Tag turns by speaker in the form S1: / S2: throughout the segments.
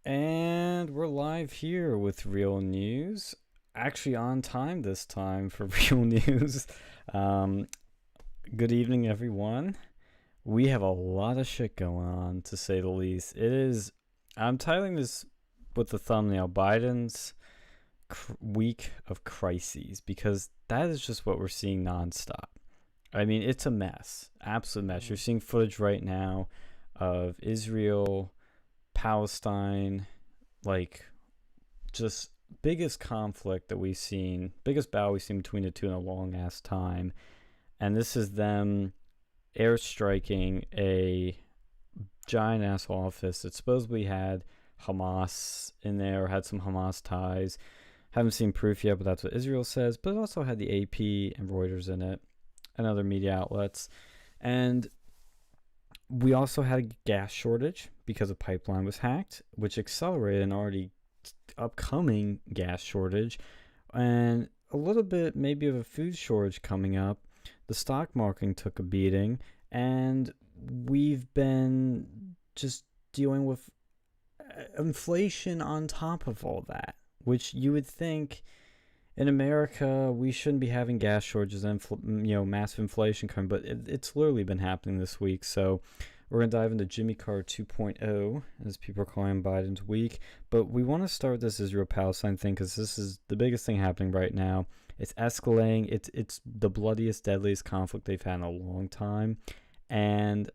S1: And we're live here with real news. Actually, on time this time for real news. Um, Good evening, everyone. We have a lot of shit going on, to say the least. I'm titling this with the thumbnail Biden's Week of Crises, because that is just what we're seeing nonstop. I mean, it's a mess. Absolute mess. You're seeing footage right now of Israel, Palestine, like just biggest conflict that we've seen, biggest battle we've seen between the two in a long ass time. And this is them airstriking a giant ass office that supposedly had Hamas in there, or had some Hamas ties. Haven't seen proof yet, but that's what Israel says. But it also had the AP and Reuters in it, and other media outlets. And we also had a gas shortage because a pipeline was hacked, which accelerated an already upcoming gas shortage, and a little bit maybe of a food shortage coming up. The stock market took a beating, and we've been just dealing with inflation on top of all that, which you would think in America we shouldn't be having gas shortages and massive inflation coming, but it's literally been happening this week. So we're going to dive into Jimmy Carter 2.0, as people are calling Biden's week. But we want to start with this Israel-Palestine thing, because this is the biggest thing happening right now. It's escalating. It's the bloodiest, deadliest conflict they've had in a long time. And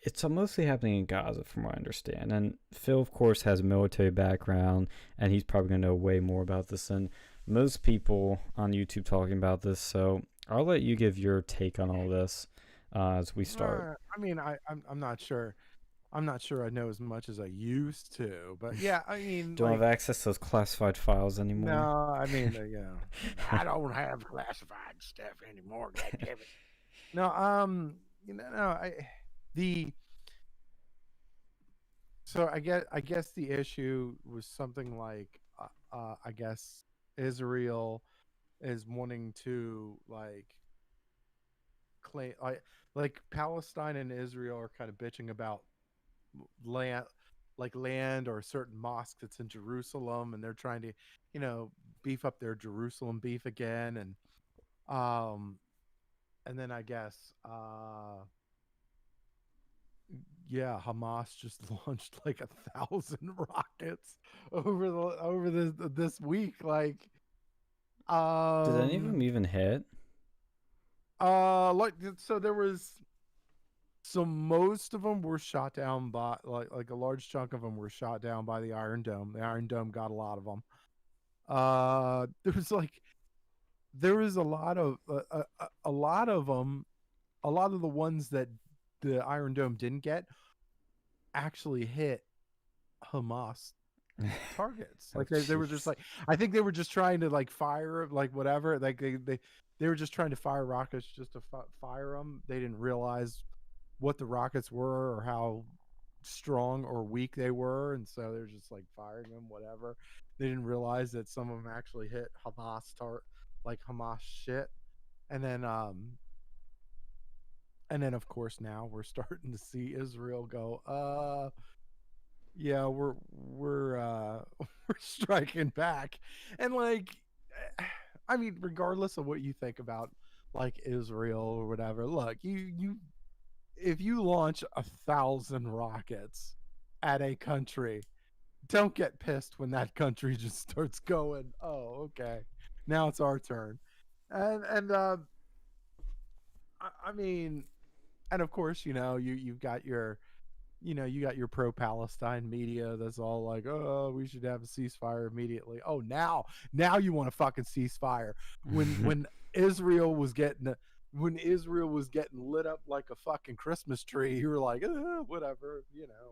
S1: it's mostly happening in Gaza, from what I understand. And Phil, of course, has a military background, and he's probably going to know way more about this than most people on YouTube talking about this. So I'll let you give your take on all this as we start.
S2: I'm not sure. I'm not sure I know as much as I used to, but yeah, I mean,
S1: Don't have access to those classified files anymore.
S2: no, I don't have classified stuff anymore. God damn it. No, no, the so I guess the issue was something like, I guess Israel is wanting to claim like Palestine and Israel are kind of bitching about land land or a certain mosque that's in Jerusalem, and they're trying to beef up their Jerusalem beef again. Um and then I guess yeah, Hamas just launched like 1,000 rockets over this week.
S1: Did any of them even hit?
S2: Like so there was So most of them were shot down by like a large chunk of them were shot down by the Iron Dome. The Iron Dome got a lot of them. There was a lot of a lot of them. A lot of the ones that the Iron Dome didn't get actually hit Hamas targets.
S1: Oh,
S2: Like they were just
S1: jeez.
S2: like, I think they were just trying to like fire like whatever. Like they were just trying to fire rockets just to fire them. They didn't realize what the rockets were or how strong or weak they were, and so they're just like firing them, whatever. They didn't realize that some of them actually hit like Hamas shit. And then of course now we're starting to see Israel go, yeah, we're we're striking back. And I mean, regardless of what you think about like Israel or whatever, look, you if you launch 1,000 rockets at a country, don't get pissed when that country just starts going, oh, okay, now it's our turn. And I mean, and of course, you've got your you got your pro-Palestine media that's all like, oh, we should have a ceasefire immediately. Oh, now you want a fucking ceasefire. When Israel was getting when Israel was getting lit up like a fucking Christmas tree, you were like, whatever,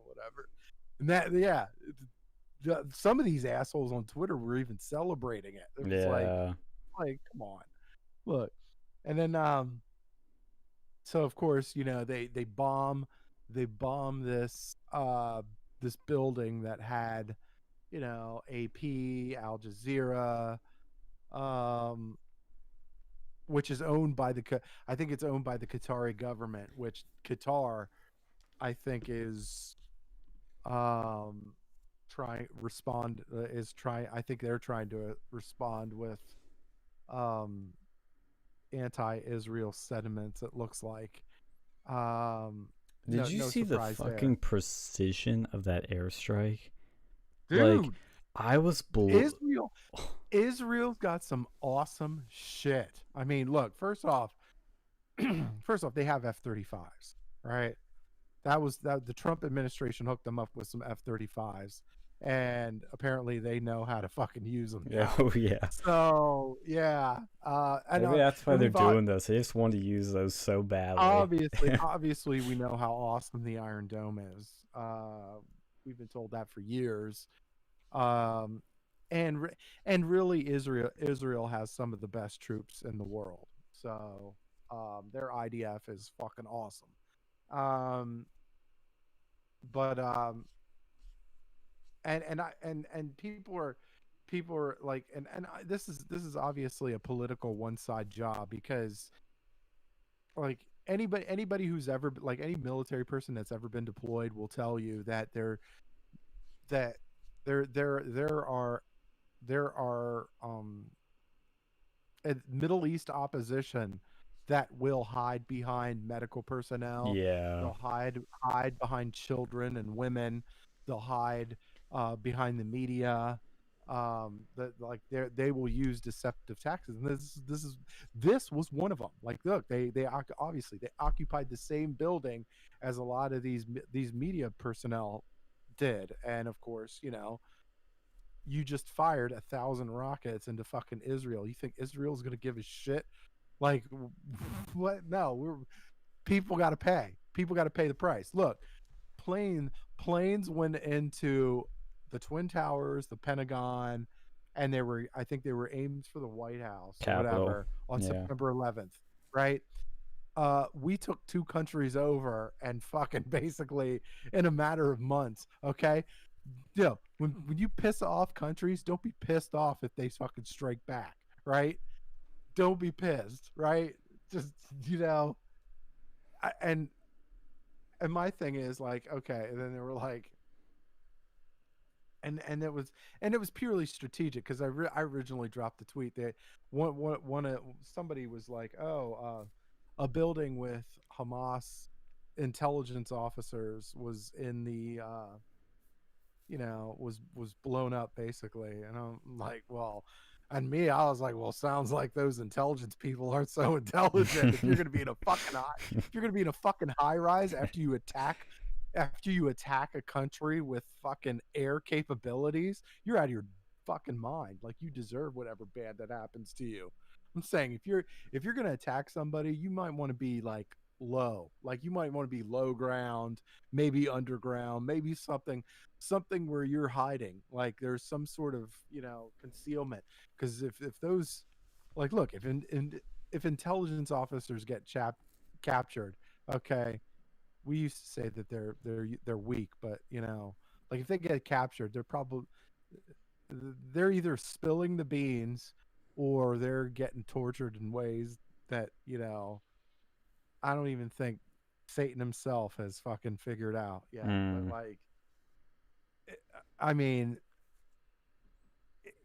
S2: whatever. And that, yeah, some of these assholes on Twitter were even celebrating it. It was
S1: Yeah.
S2: come on, look. And then so of course, they bomb this building that had, AP, Al Jazeera, um which is owned by I think it's owned by the Qatari government, which Qatar I think is um I think they're trying to respond with um anti-Israel sentiments, it looks like.
S1: Did
S2: No
S1: you
S2: no
S1: see the
S2: surprise there.
S1: fucking precision of that airstrike? Like,
S2: Dude,
S1: I was
S2: Israel Israel's got some awesome shit. I mean, look, first off, they have F-35s, right? That the Trump administration hooked them up with some F-35s, and apparently they know how to fucking use them now.
S1: oh yeah.
S2: So yeah,
S1: Maybe that's why
S2: and
S1: they're
S2: we've
S1: doing this. They just want to use those so badly.
S2: obviously we know how awesome the Iron Dome is. We've been told that for years. Um, and really, Israel has some of the best troops in the world. So their IDF is fucking awesome. Um, but and people are like, this is obviously a political one side job, because like anybody who's ever, like, any military person that's ever been deployed will tell you that that there are Middle East opposition that will hide behind medical personnel.
S1: Yeah.
S2: They'll hide behind children and women. They'll hide behind the media. That, like, they will use deceptive tactics, and this was one of them. Like, look, obviously they occupied the same building as a lot of these media personnel did, and of course, you just fired 1,000 rockets into fucking Israel. You think Israel's gonna give a shit? Like, what? No, people got to pay. People got to pay the price. Look, planes went into the Twin Towers, the Pentagon, and I think they were aimed for the White House or
S1: Capital.
S2: whatever on
S1: Yeah.
S2: September 11th, right? We took two countries over and fucking basically in a matter of months. Okay, when you piss off countries, don't be pissed off if they fucking strike back, right? Don't be pissed, right? Just, and my thing is, like, okay, and then they were like, and it was purely strategic, because I originally dropped the tweet that somebody was like, oh, a building with Hamas intelligence officers was in the was blown up, basically. And I'm like, well, and me, I was like, well, sounds like those intelligence people aren't so intelligent. If you're gonna be in a fucking high rise after you attack a country with fucking air capabilities, you're out of your fucking mind. Like, you deserve whatever bad that happens to you. I'm saying, if you're gonna attack somebody, you might want to be like low. Like, you might want to be low ground, maybe underground, maybe something where you're hiding. Like, there's some sort of concealment. Because if those, like, look, if intelligence officers get captured, okay, we used to say that they're weak, but like, if they get captured, they're either spilling the beans, or they're getting tortured in ways that I don't even think Satan himself has fucking figured out yet. But, like, I mean,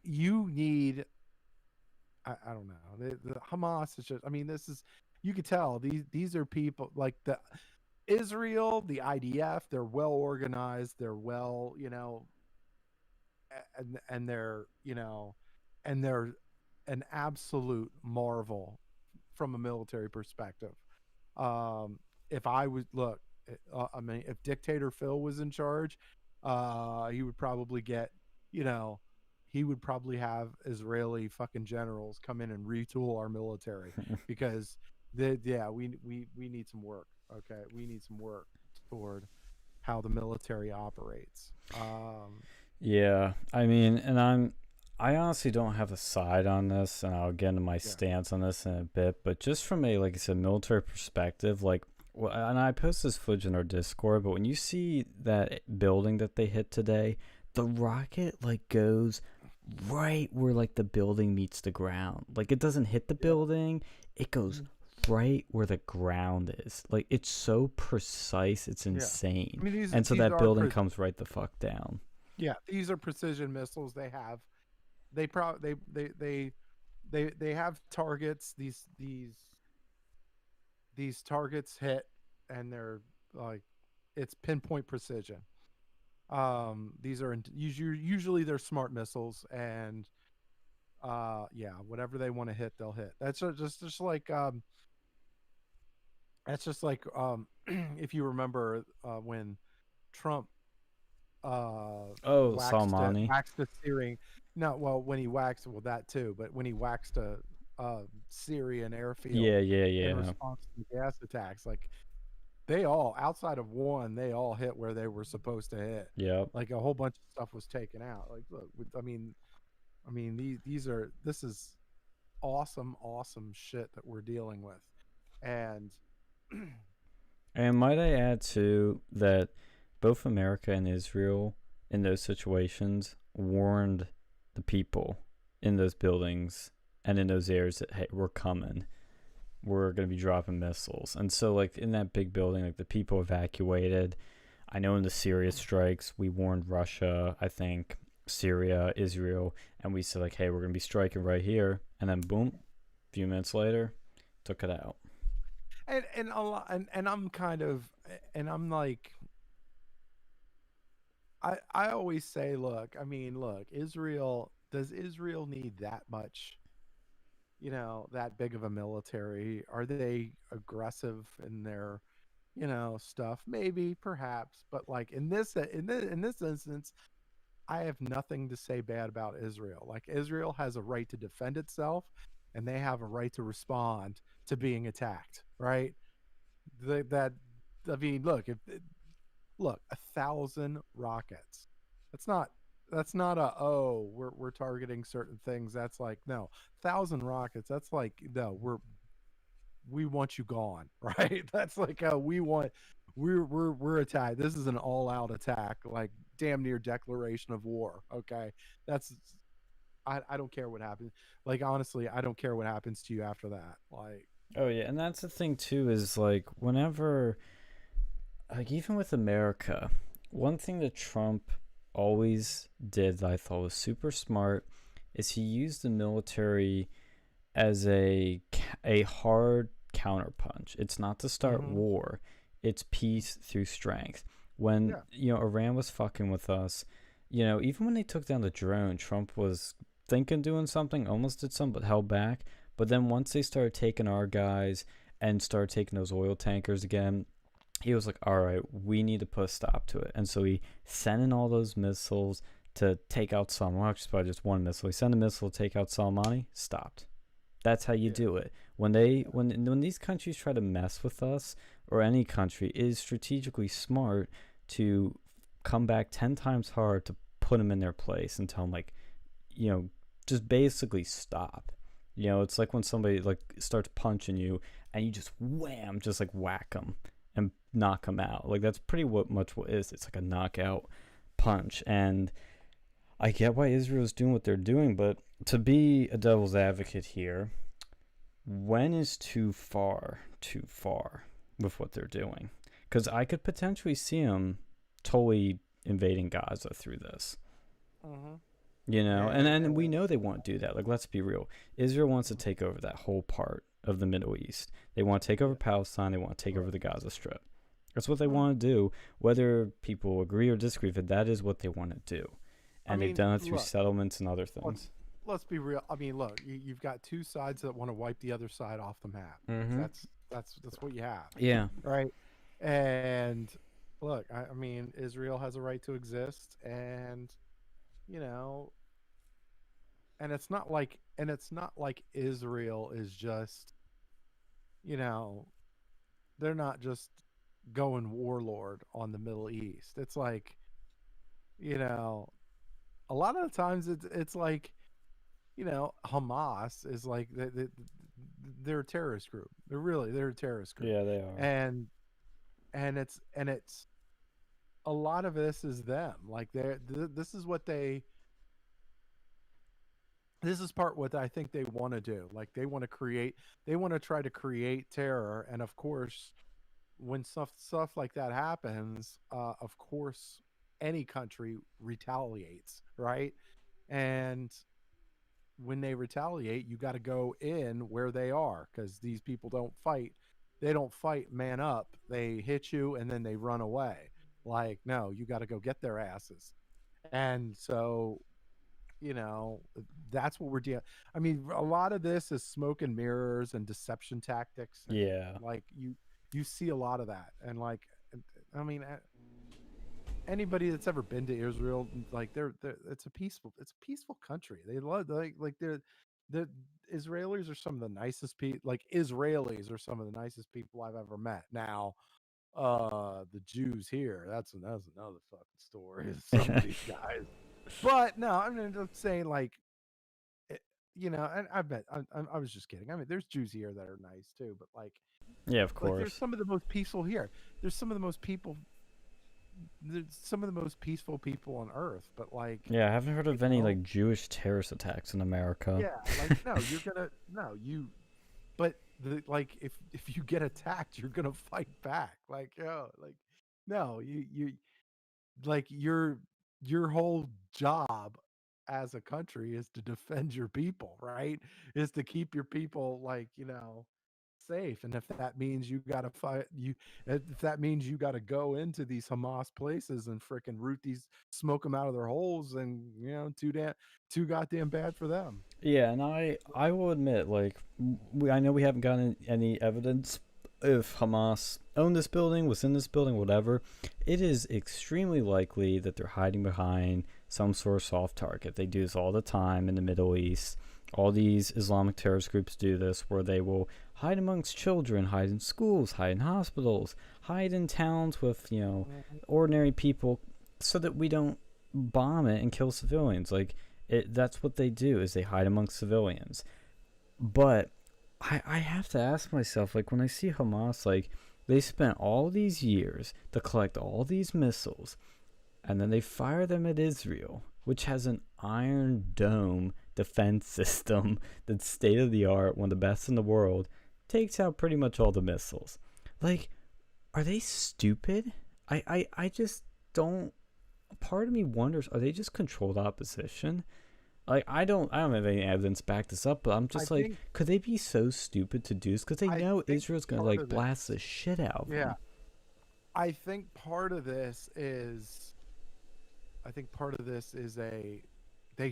S2: you need, I don't know, the Hamas is just, I mean, this is, you could tell these are people like the Israel, the IDF. They're well organized. They're well, and they're an absolute marvel from a military perspective. If I was look, I mean, if Dictator Phil was in charge, he would probably get, he would probably have Israeli fucking generals come in and retool our military, because we need some work. Okay, we need some work toward how the military operates.
S1: Yeah, I mean, I honestly don't have a side on this, and I'll get into my stance on this in a bit. But just from a, like I said, military perspective, like, well, and I post this footage in our Discord, but when you see that building that they hit today, the rocket, like, goes right where, like, the building meets the ground. Like, it doesn't hit the building, it goes right where the ground is. Like, it's so precise, it's insane.
S2: I mean,
S1: and so that building comes right the fuck down.
S2: Yeah, these are precision missiles. They have they pro they have targets. These targets hit, and they're like it's pinpoint precision. These are usually they're smart missiles, and yeah, whatever they want to hit, they'll hit. Just like that's just like if you remember when Trump
S1: Oh, Salmani.
S2: waxed a Syrian. No, well, when he waxed, well, that too, but when he waxed a Syrian airfield
S1: Yeah, yeah,
S2: in
S1: yeah.
S2: response to the gas attacks, like they all, outside of one, they all hit where they were supposed to hit.
S1: Yep.
S2: Like a whole bunch of stuff was taken out. Like, look, I mean, this is awesome, awesome shit that we're dealing with, and
S1: And might I add too that both America and Israel in those situations warned the people in those buildings and in those areas that, hey, we're coming. We're going to be dropping missiles. And so, like, in that big building, like, the people evacuated. I know in the Syria strikes, we warned Russia, I think, Syria, Israel, and we said, like, hey, we're going to be striking right here. And then, boom, a few minutes later, took it out.
S2: and a lot, and I'm kind of, and I'm like, I always say, look, I mean, look, does Israel need that much, that big of a military? Are they aggressive in their, stuff? Maybe, perhaps, but like in this instance, I have nothing to say bad about Israel. Like Israel has a right to defend itself, and they have a right to respond to being attacked, right? That I mean, look, 1,000 rockets. That's not that's not a, oh, we're targeting certain things. That's like, no, 1,000 rockets. That's like, no, we want you gone, right? That's like, we're attacked. This is an all out attack, like damn near declaration of war. Okay, that's I don't care what happens. Like honestly, I don't care what happens to you after that. Like,
S1: Oh, yeah. And that's the thing, too, is like, whenever, like, even with America, one thing that Trump always did that I thought was super smart is he used the military as a hard counterpunch. It's not to start
S2: mm-hmm,
S1: war. It's peace through strength. When,
S2: yeah,
S1: Iran was fucking with us, even when they took down the drone, Trump was thinking doing something, almost did something, but held back. But then once they started taking our guys and started taking those oil tankers again, he was like, all right, we need to put a stop to it. And so he sent in all those missiles to take out Soleimani. Actually, probably just one missile. He sent a missile to take out Soleimani, stopped. That's how you
S2: yeah,
S1: do it.
S2: yeah,
S1: When these countries try to mess with us, or any country, it is strategically smart to come back 10 times hard to put them in their place and tell them, like, you know, just basically stop. It's like when somebody, like, starts punching you and you just wham, just like whack them and knock them out. Like, that's pretty much what it is. It's like a knockout punch. And I get why Israel's doing what they're doing, but to be a devil's advocate here, when is too far with what they're doing? Because I could potentially see them totally invading Gaza through this.
S2: mm-hmm,
S1: And
S2: and
S1: then we know they won't do that. Like, let's be real. Israel wants to take over that whole part of the Middle East. They want to take over
S2: yeah,
S1: Palestine. They want to take over
S2: right.
S1: the Gaza Strip. That's what they
S2: Mm.
S1: want to do. Whether people agree or disagree, but that is what they want to do.
S2: I
S1: And they've
S2: mean,
S1: done it through
S2: look,
S1: settlements and other
S2: let's
S1: things.
S2: let's be real. I mean, look, you've got two sides that want to wipe the other side off the map.
S1: Mm-hmm.
S2: That's what you have,
S1: Yeah.
S2: right? And look, I mean, Israel has a right to exist, and you know, and it's not like Israel is just, you know, they're not just going warlord on the Middle East. It's like, you know, a lot of the times it's like, Hamas is like they're a terrorist group. They're a terrorist group,
S1: Yeah, they are.
S2: and it's a lot of this is them. Like this is what they this is part what I think they want to do. Like they want to try to create terror, and of course, when stuff like that happens, of course. any country retaliates, right? And when they retaliate, you got to go in where they are because these people don't fight. They don't fight man up. They hit you and then they run away. Like, no, you got to go get their asses. And so, you know, that's what we're dealing. I mean, a lot of this is smoke and mirrors and deception tactics, and
S1: Yeah.
S2: like you see a lot of that. And like, I mean, anybody that's ever been to Israel, like they're it's a peaceful country. They love like the Israelis are some of the nicest people. Like Israelis are some of the nicest people I've ever met. Now, the Jews here, that's another fucking story. Some of these guys, but no, I'm just saying like. It, and I bet I was just kidding. I mean, there's Jews here that are nice too, but
S1: Yeah, of
S2: like there's
S1: course.
S2: some of the most peaceful here. There's some of the most people there's some of the most peaceful people on earth, but
S1: Yeah, I haven't heard
S2: you
S1: of any
S2: know,
S1: like Jewish terrorist attacks in America.
S2: yeah, like no, you're gonna no, you but like if you get attacked, you're gonna fight back. Like, like no, you like your whole job as a country is to defend your people, right? Is to keep your people like, safe. And if that means you got to fight you if that means you got to go into these Hamas places and freaking root these smoke them out of their holes, and too goddamn bad for them.
S1: Yeah, and I will admit, like, I know we haven't gotten any evidence if Hamas owned this building, was in this building, whatever. It is extremely likely that they're hiding behind some sort of soft target. They do this all the time in the Middle East. All these Islamic terrorist groups do this, where they will hide amongst children, hide in schools, hide in hospitals, hide in towns with
S2: Mhm.
S1: ordinary people, so that we don't bomb it and kill civilians. Like, that's what they do, is they hide amongst civilians. But I have to ask myself, like, when I see Hamas, like, they spent all these years to collect all these missiles, and then they fire them at Israel, which has an Iron Dome defense system that's state of the art, one of the best in the world, takes out pretty much all the missiles. Like, are they stupid? I just don't. Part of me wonders, are they just controlled opposition? Like, I don't have any evidence to back this up, but I'm
S2: I
S1: just like,
S2: think
S1: could they be so stupid to do this? Because they
S2: I
S1: know
S2: think
S1: Israel's gonna
S2: part
S1: like
S2: of
S1: blast the
S2: this,
S1: shit out of
S2: yeah,
S1: them.
S2: I think part of this is I think part of this is they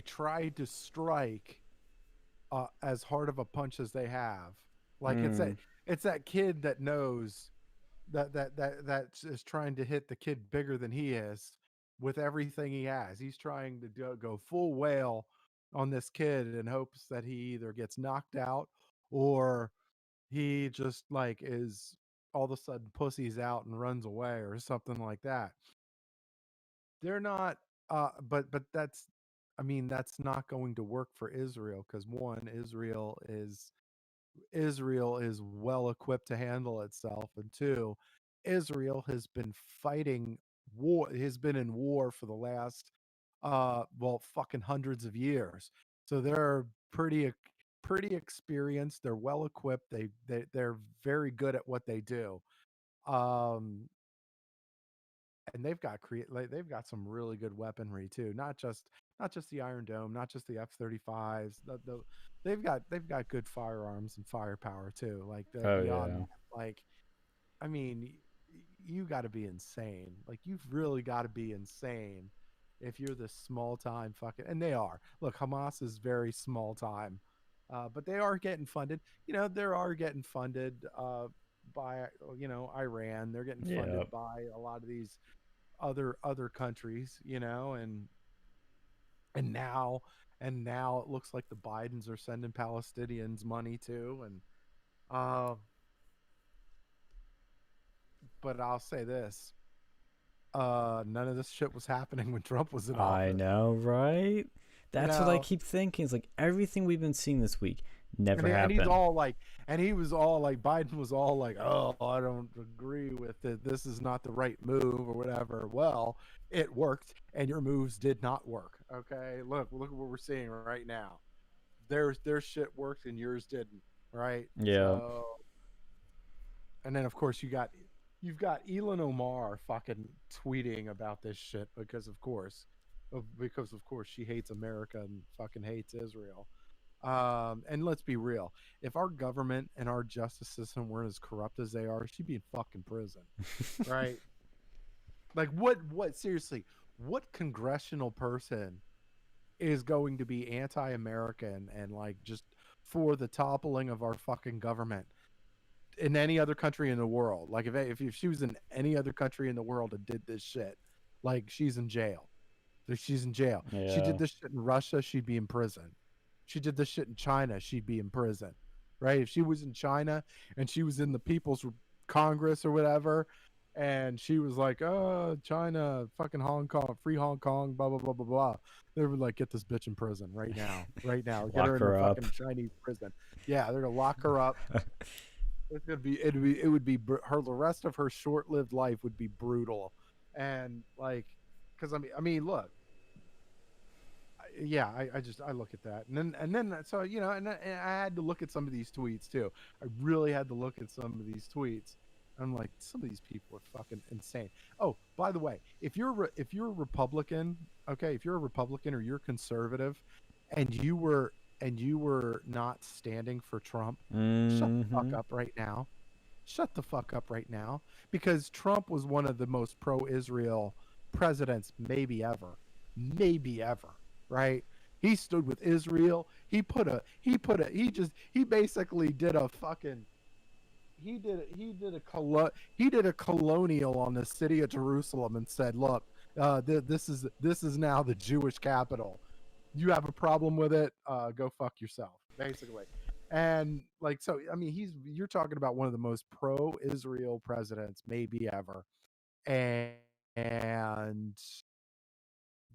S2: tried to strike as hard of a punch as they have. Like
S1: Mm,
S2: it's that kid that knows that is trying to hit the kid bigger than he is with everything he has. He's trying to go full whale on this kid in hopes that he either gets knocked out or he just like is all of a sudden pussies out and runs away or something like that. They're not but that's I mean that's not going to work for Israel because one, Israel is well equipped to handle itself, and two, Israel has been fighting war, has been in war for the last well fucking hundreds of years. So they're pretty experienced, they're well equipped, they're very good at what they do. Um and they've got some really good weaponry too. Not just the Iron Dome, not just the F-35s. They've got good firearms and firepower too. Like the
S1: oh
S2: beyond
S1: yeah,
S2: that, like I mean, you got to be insane. Like you've really got to be insane if you're this small time fucking. And they are. Look, Hamas is very small time, but they are getting funded. They are getting funded by Iran. They're getting
S1: yeah,
S2: funded by a lot of these other countries, and now it looks like the Bidens are sending Palestinians money too, and uh, but I'll say this: none of this shit was happening when Trump was in
S1: I
S2: office.
S1: know, right?
S2: You
S1: That's what I
S2: know,
S1: keep thinking. It's like everything we've been seeing this week
S2: and
S1: never
S2: and he's
S1: happened.
S2: all like, and he was all like, Biden was all like, oh, I don't agree with it. This is not the right move or whatever. Well, it worked, and your moves did not work. Okay, look at what we're seeing right now. Their shit worked and yours didn't, right?
S1: Yeah,
S2: So, and then of course you got you've got Elon Omar fucking tweeting about this shit because of course she hates America and fucking hates Israel. And let's be real, if our government and our justice system weren't as corrupt as they are, she'd be in fucking prison, right? Like what seriously, what congressional person is going to be anti-American and like just for the toppling of our fucking government in any other country in the world? Like if she was in any other country in the world and did this shit, like she's in jail. She's in jail. She
S1: Yeah.
S2: did this shit in Russia, she'd be in prison. She did this shit in China, she'd be in prison. Right? If she was in China and she was in the People's Congress or whatever, and she was like, "Oh, China, fucking Hong Kong, free Hong Kong, blah blah blah blah blah." They were like, "Get this bitch in prison right now, get her
S1: Lock
S2: in the
S1: her up.
S2: fucking Chinese prison." Yeah, they're gonna lock her up. It's gonna be it would be her the rest of her short-lived life would be brutal, and like, because I mean, look, yeah, I just I look at that, and then so and I had to look at some of these tweets too. I really had to look at some of these tweets. I'm like, some of these people are fucking insane. Oh, by the way, if you're a Republican, okay, if you're a Republican or you're conservative, and you were not standing for Trump, shut the fuck
S1: Mm-hmm.
S2: up right now. Shut the fuck up right now, because Trump was one of the most pro-Israel presidents maybe ever, right? He stood with Israel. He basically did a fucking he did a colonial on the city of Jerusalem and said, "Look, this is now the Jewish capital. You have a problem with it? Go fuck yourself," basically. And like, so I mean, you're talking about one of the most pro-Israel presidents maybe ever, and and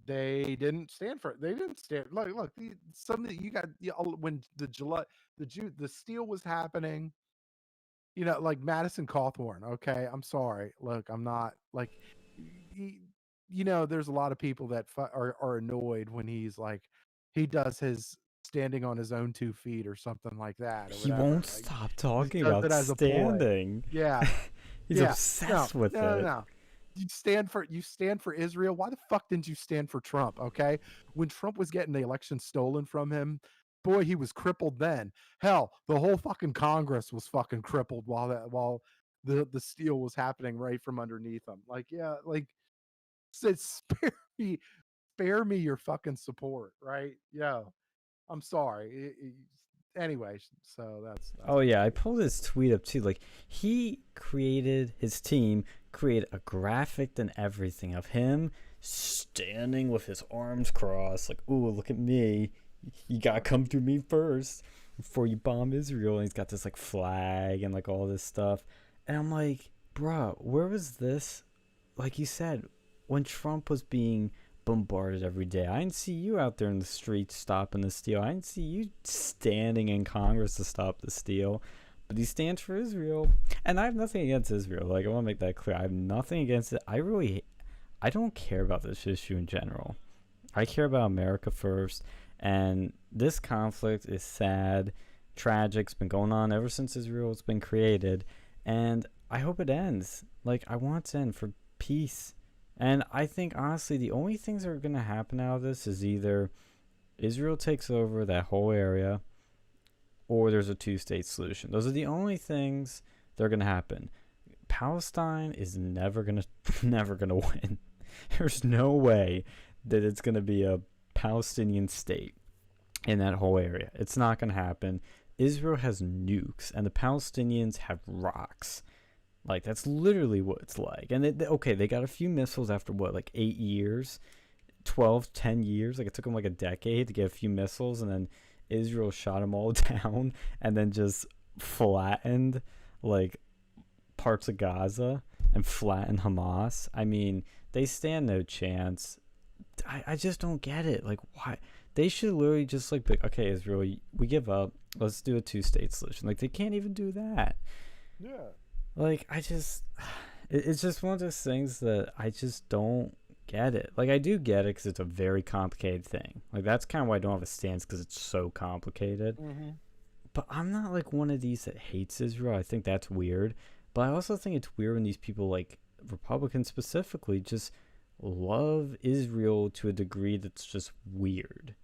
S2: they didn't stand like look some you got when the steel was happening, like Madison Cawthorn. Okay, I'm sorry, look, I'm not like he, there's a lot of people that are annoyed when he's like he does his standing on his own 2 feet or something like that or
S1: He
S2: whatever,
S1: won't
S2: like
S1: stop
S2: he just
S1: talking
S2: does
S1: about
S2: it as a ploy.
S1: standing.
S2: Yeah,
S1: He's
S2: yeah. No,
S1: obsessed with
S2: no, no,
S1: it.
S2: no. You stand for Israel. Why the fuck didn't you stand for Trump? Okay, when Trump was getting the election stolen from him, boy, he was crippled then. Hell, the whole fucking Congress was fucking crippled while the steal was happening right from underneath him. Like, yeah, like said, spare me your fucking support, right? Yeah, I'm sorry. Anyway, so that's
S1: Oh
S2: my
S1: yeah, I
S2: take.
S1: pulled his tweet up too. Like he created his team, created a graphic and everything of him standing with his arms crossed, like, "Ooh, look at me! You gotta come through me first before you bomb Israel." And he's got this like flag and like all this stuff, and I'm like, "Bruh, where was this?" Like you said, when Trump was being bombarded every day, I didn't see you out there in the streets stopping the steal. I didn't see you standing in Congress to stop the steal. But he stands for Israel, and I have nothing against Israel. Like I want to make that clear. I have nothing against it. I don't care about this issue in general. I care about America first, and this conflict is sad, tragic. It's been going on ever since Israel's been created, and I hope it ends. Like I want it to end for peace. And I think honestly, the only things that are gonna happen out of this is either Israel takes over that whole area, or there's a two-state solution. Those are the only things that are gonna happen. Palestine is never gonna never gonna win. There's no way that it's gonna be a Palestinian state in that whole area. It's not gonna happen. Israel has nukes, and the Palestinians have rocks. Like that's literally what it's like. And okay, they got a few missiles after what, like 8 years, 12, 10 years. Like it took them like a decade to get a few missiles, and then Israel shot them all down, and then just flattened like parts of Gaza and flattened Hamas. I mean, they stand no chance. I just don't get it. Like why? They should literally just like be, okay, Israel, we give up. Let's do a two-state solution. Like they can't even do that.
S2: Yeah.
S1: Like I just it's just one of those things that I just don't get it. Like I do get it because it's a very complicated thing. Like that's kind of why I don't have a stance, because it's so complicated.
S2: Mm-hmm.
S1: But I'm not like one of these that hates Israel. I think that's weird. But I also think it's weird when these people, like Republicans specifically, just love Israel to a degree that's just weird.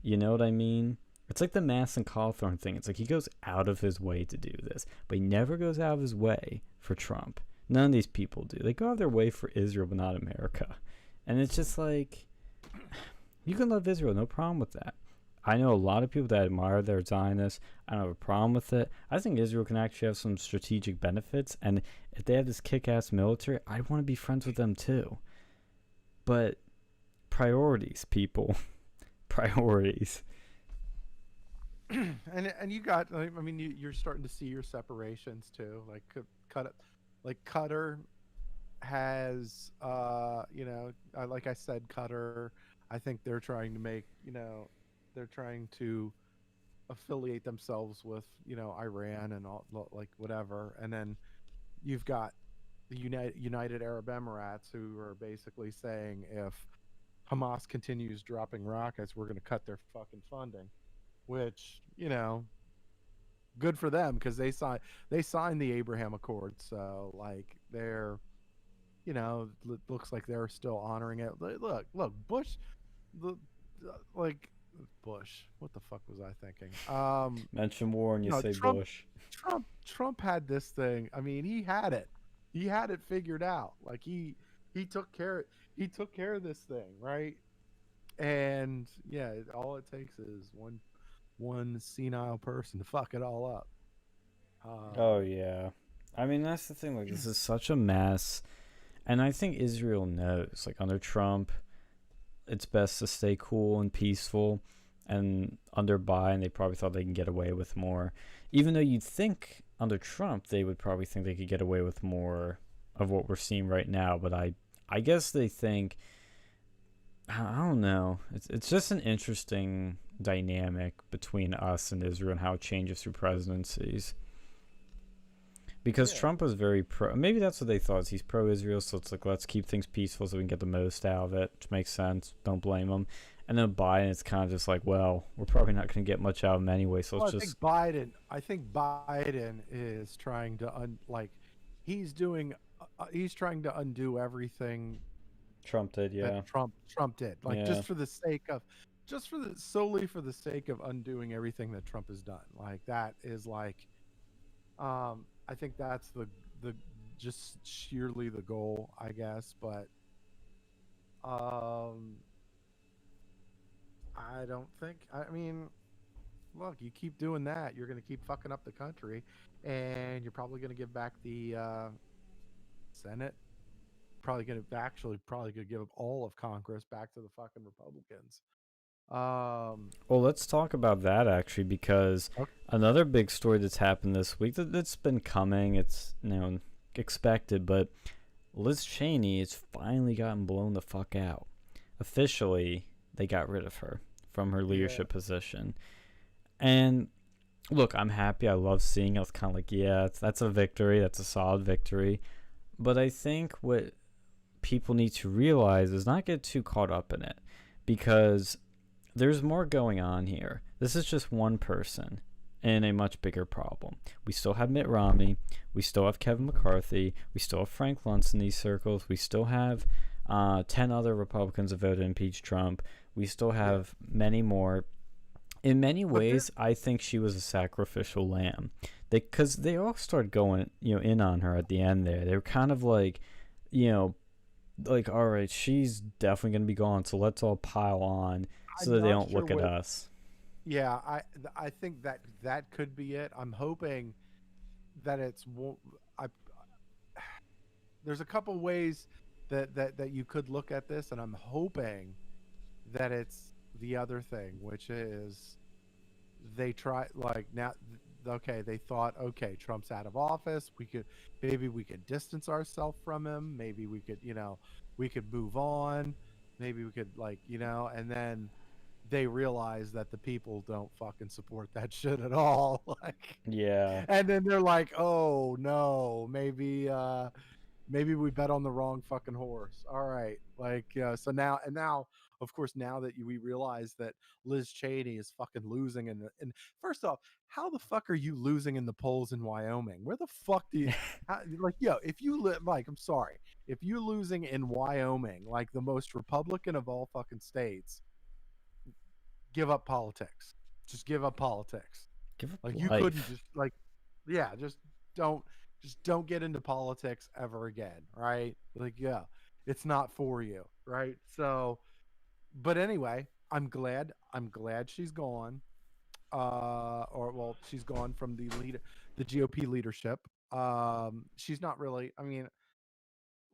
S1: You know what I mean? It's like the Mass and Cawthorn thing. It's like he goes out of his way to do this, but he never goes out of his way for Trump. None of these people do. They go out of their way for Israel, but not America. And it's just like, you can love Israel, no problem with that. I know a lot of people that admire their Zionists. I don't have a problem with it. I think Israel can actually have some strategic benefits, and if they have this kick-ass military, I want to be friends with them too. But priorities, people, priorities.
S2: And you got, I mean, you're starting to see your separations too. Like like Qatar has, like I said, Qatar. I think they're trying to make, they're trying to affiliate themselves with, Iran and all, like whatever. And then you've got the United Arab Emirates, who are basically saying if Hamas continues dropping rockets, we're going to cut their fucking funding. Which, good for them, because they signed the Abraham Accords. So like they're, looks like they're still honoring it. Look, Bush, the like Bush. What the fuck was I thinking?
S1: Mention war and you say
S2: Trump,
S1: Bush.
S2: Trump had this thing. I mean, he had it. He had it figured out. Like he took care he took care of this thing, right? And yeah, all it takes is one senile person to fuck it all up.
S1: Oh yeah. I mean, that's the thing. Like, this is such a mess, and I think Israel knows. Like, under Trump, it's best to stay cool and peaceful, and under Biden, they probably thought they can get away with more. Even though you'd think under Trump, they would probably think they could get away with more of what we're seeing right now. But I guess they think, I don't know. It's just an interesting dynamic between us and Israel and how it changes through presidencies. Because
S2: Yeah.
S1: Trump was very pro. Maybe that's what they thought. Is he's pro-Israel, so it's like, let's keep things peaceful so we can get the most out of it, which makes sense. Don't blame him. And then Biden, it's kind of just like, well, we're probably not going to get much out of him anyway, so
S2: Well,
S1: let's just.
S2: I think Biden is trying to he's doing he's trying to undo everything
S1: Trump did,
S2: that
S1: yeah.
S2: Trump did. Like
S1: Yeah.
S2: just for the solely for the sake of undoing everything that Trump has done. Like that is like I think that's the just sheerly the goal, I guess, but um I don't think, I mean, look, you keep doing that, you're going to keep fucking up the country, and you're probably going to give back the Senate. Probably going to give all of Congress back to the fucking Republicans.
S1: Well, let's talk about that actually, because
S2: Okay.
S1: another big story that's happened this week that's been coming. It's expected, but Liz Cheney has finally gotten blown the fuck out. Officially, they got rid of her from her
S2: Yeah,
S1: leadership position. And look, I'm happy. I love seeing it. It's kind of like, yeah, that's a victory. That's a solid victory. But I think what people need to realize is not get too caught up in it, because there's more going on here. This is just one person in a much bigger problem. We still have Mitt Romney. We still have Kevin McCarthy. We still have Frank Luntz in these circles. We still have 10 other Republicans that voted to impeach Trump. We still
S2: yeah.
S1: have many more. In many
S2: But there,
S1: ways, I think she was a sacrificial lamb. Because they all started going, in on her at the end there. They were kind of like, you know, like, all right, she's definitely going to be gone, so let's all pile on so
S2: I'm
S1: that they
S2: not
S1: don't
S2: sure
S1: look at
S2: what.
S1: us.
S2: Yeah, I think that could be it. I'm hoping that I there's a couple ways that you could look at this, and I'm hoping that it's the other thing, which is they try, like, now, okay, they thought, okay, Trump's out of office, we could distance ourselves from him, maybe we could move on, maybe we could, like, and then they realize that the people don't fucking support that shit at all. Like,
S1: Yeah.
S2: and then they're like, oh no, maybe maybe we bet on the wrong fucking horse. All right, like so now and now, of course, now that we realize that Liz Cheney is fucking losing, and first off, how the fuck are you losing in the polls in Wyoming? Where the fuck do you, like, yo, if you live, like, I'm sorry, if you're losing in Wyoming, like the most Republican of all fucking states, give up politics. Just give up politics.
S1: Give up
S2: Like you couldn't
S1: life.
S2: just like, yeah, don't just don't get into politics ever again, right? Like, yeah, it's not for you, right? So, but anyway, I'm glad she's gone. Or well, she's gone from the GOP leadership. She's not really. I mean,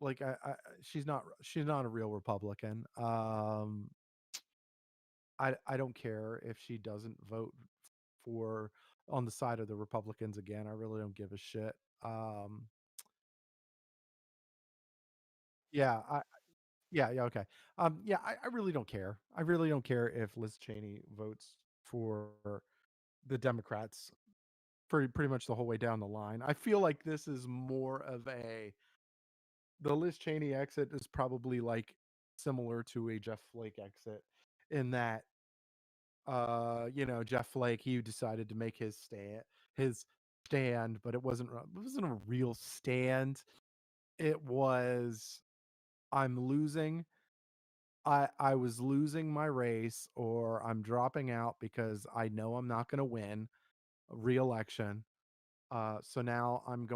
S2: like, she's not a real Republican. I don't care if she doesn't vote for on the side of the Republicans again. I really don't give a shit. Um, yeah, yeah, okay. Yeah, I really don't care. I really don't care if Liz Cheney votes for the Democrats pretty much the whole way down the line. I feel like this is more of the Liz Cheney exit is probably like similar to a Jeff Flake exit in that Jeff Flake, he decided to make his stand, but it wasn't a real stand. It was, I'm losing. I was losing my race, or I'm dropping out because I know I'm not going to win a re-election. So now uh I'm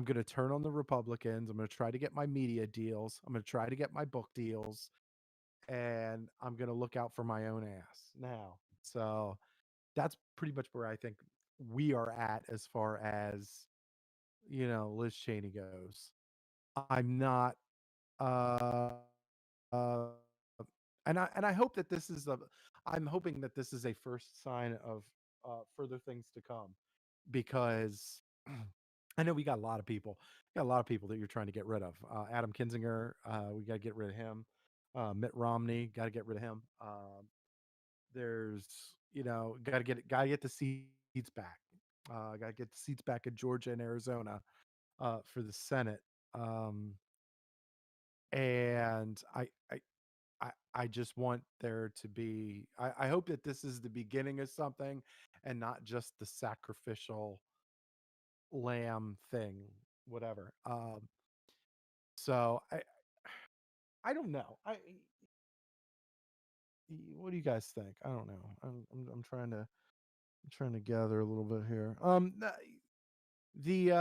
S2: going to turn on the Republicans. I'm going to try to get my media deals. I'm going to try to get my book deals, and I'm going to look out for my own ass now. So that's pretty much where I think we are at as far as, Liz Cheney goes. I'm not uh and I hope that I'm hoping that this is a first sign of further things to come, because I know we got a lot of people. Got a lot of people that you're trying to get rid of. Adam Kinzinger, we got to get rid of him. Mitt Romney, got to get rid of him. There's, got to get the seats back. Got to get the seats back in Georgia and Arizona for the Senate. Um, and I just want there to be. I hope that this is the beginning of something, and not just the sacrificial lamb thing, whatever. So I don't know. What do you guys think? I don't know. I'm trying to gather a little bit here. The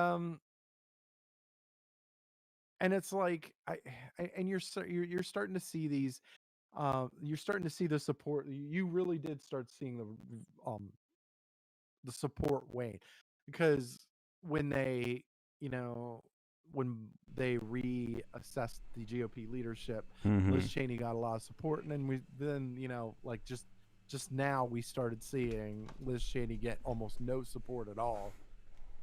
S2: and it's like and you're starting to see these. You're starting to see the support. You really did start seeing the support wane, because when they, you know, when they reassessed the GOP leadership,
S1: Mm-hmm.
S2: Liz Cheney got a lot of support, and then like just now we started seeing Liz Cheney get almost no support at all.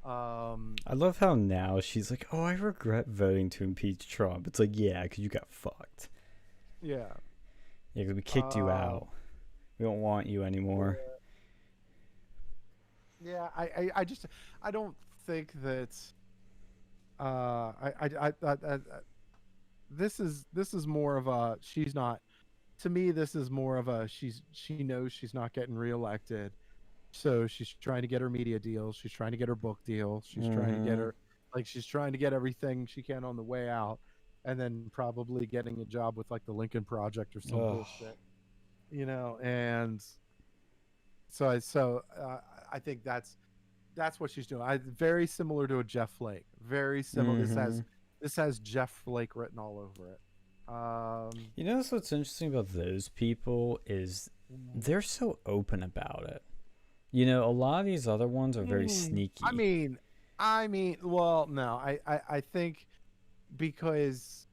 S2: Um,
S1: I love how now she's like, "Oh, I regret voting to impeach Trump." It's like, yeah, because you got fucked.
S2: yeah.
S1: Yeah, because we kicked you
S2: Um,
S1: out. We don't want you anymore.
S2: yeah. I just I don't think that this is more of a, she's not, to me this is more of a, she knows she's not getting reelected, so she's trying to get her media deals, she's trying to get her book deal,
S1: Mm-hmm.
S2: she's trying to get everything she can on the way out, and then probably getting a job with like the Lincoln Project or some
S1: Oh.
S2: bullshit, and so I think that's what she's doing. Very similar to a Jeff Flake. Very similar.
S1: Mm-hmm.
S2: This has Jeff Flake written all over it. Um,
S1: You know what's interesting about those people is they're so open about it. You know, a lot of these other ones are very
S2: I
S1: sneaky.
S2: mean, well, no, I think because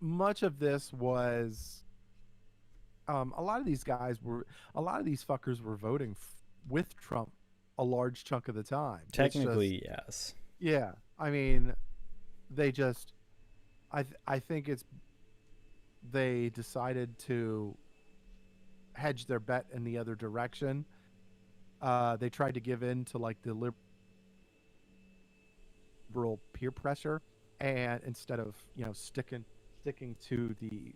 S2: much of this was, a lot of these fuckers were voting with Trump a large chunk of the time. It's just,
S1: Technically, yes.
S2: yeah. I mean, they just, I think it's, they decided to hedge their bet in the other direction. They tried to give in to like the liberal peer pressure, and instead of sticking to the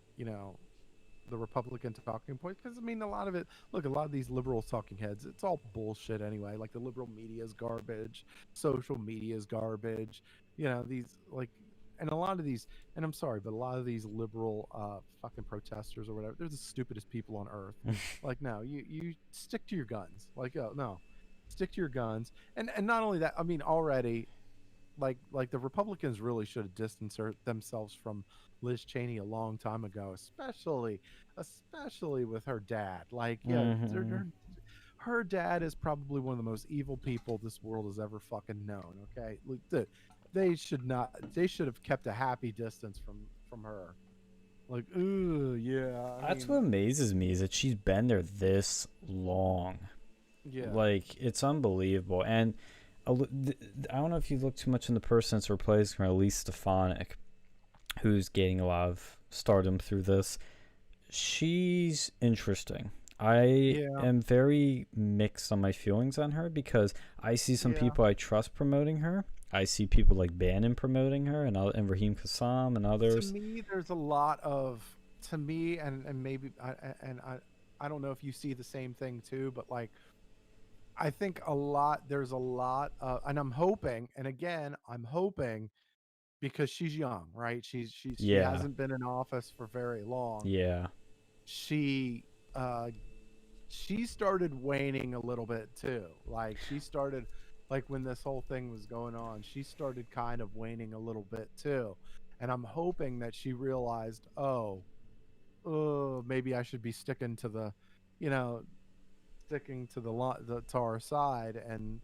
S2: Republican talking points, because I mean a lot of it. Look, a lot of these liberal talking heads, it's all bullshit anyway. Like the liberal media is garbage, social media is garbage. These like, and a lot of these, and I'm sorry, but a lot of these liberal fucking protesters or whatever, they're the stupidest people on earth. Like, no, you stick to your guns. Like, oh no, stick to your guns. And not only that, I mean already like the Republicans really should have distanced themselves from Liz Cheney a long time ago, especially with her dad. Like, yeah,
S1: Hmm.
S2: her dad is probably one of the most evil people this world has ever fucking known. Okay, like, they should not. They should have kept a happy distance from her. Like, ooh, yeah. I
S1: That's
S2: mean,
S1: what amazes me is that she's been there this long.
S2: yeah,
S1: Like it's unbelievable. And I don't know if you look too much in the person that's replacing her, Elise Stefanik, who's gaining a lot of stardom through this. She's interesting. I
S2: yeah,
S1: am very mixed on my feelings on her because I see some
S2: yeah.
S1: people I trust promoting her. I see people like Bannon promoting her and Raheem Kassam and
S2: To
S1: others.
S2: me, there's a lot of to me, and maybe I don't know if you see the same thing too, but like I think there's a lot of, and I'm hoping, and again, I'm hoping because she's young, right? She
S1: Yeah,
S2: hasn't been in office for very long.
S1: yeah.
S2: She uh she started waning a little bit too. Like she started like when this whole thing was going on, she started kind of waning a little bit too. And I'm hoping that she realized, oh, maybe I should be you know, sticking to to our side, and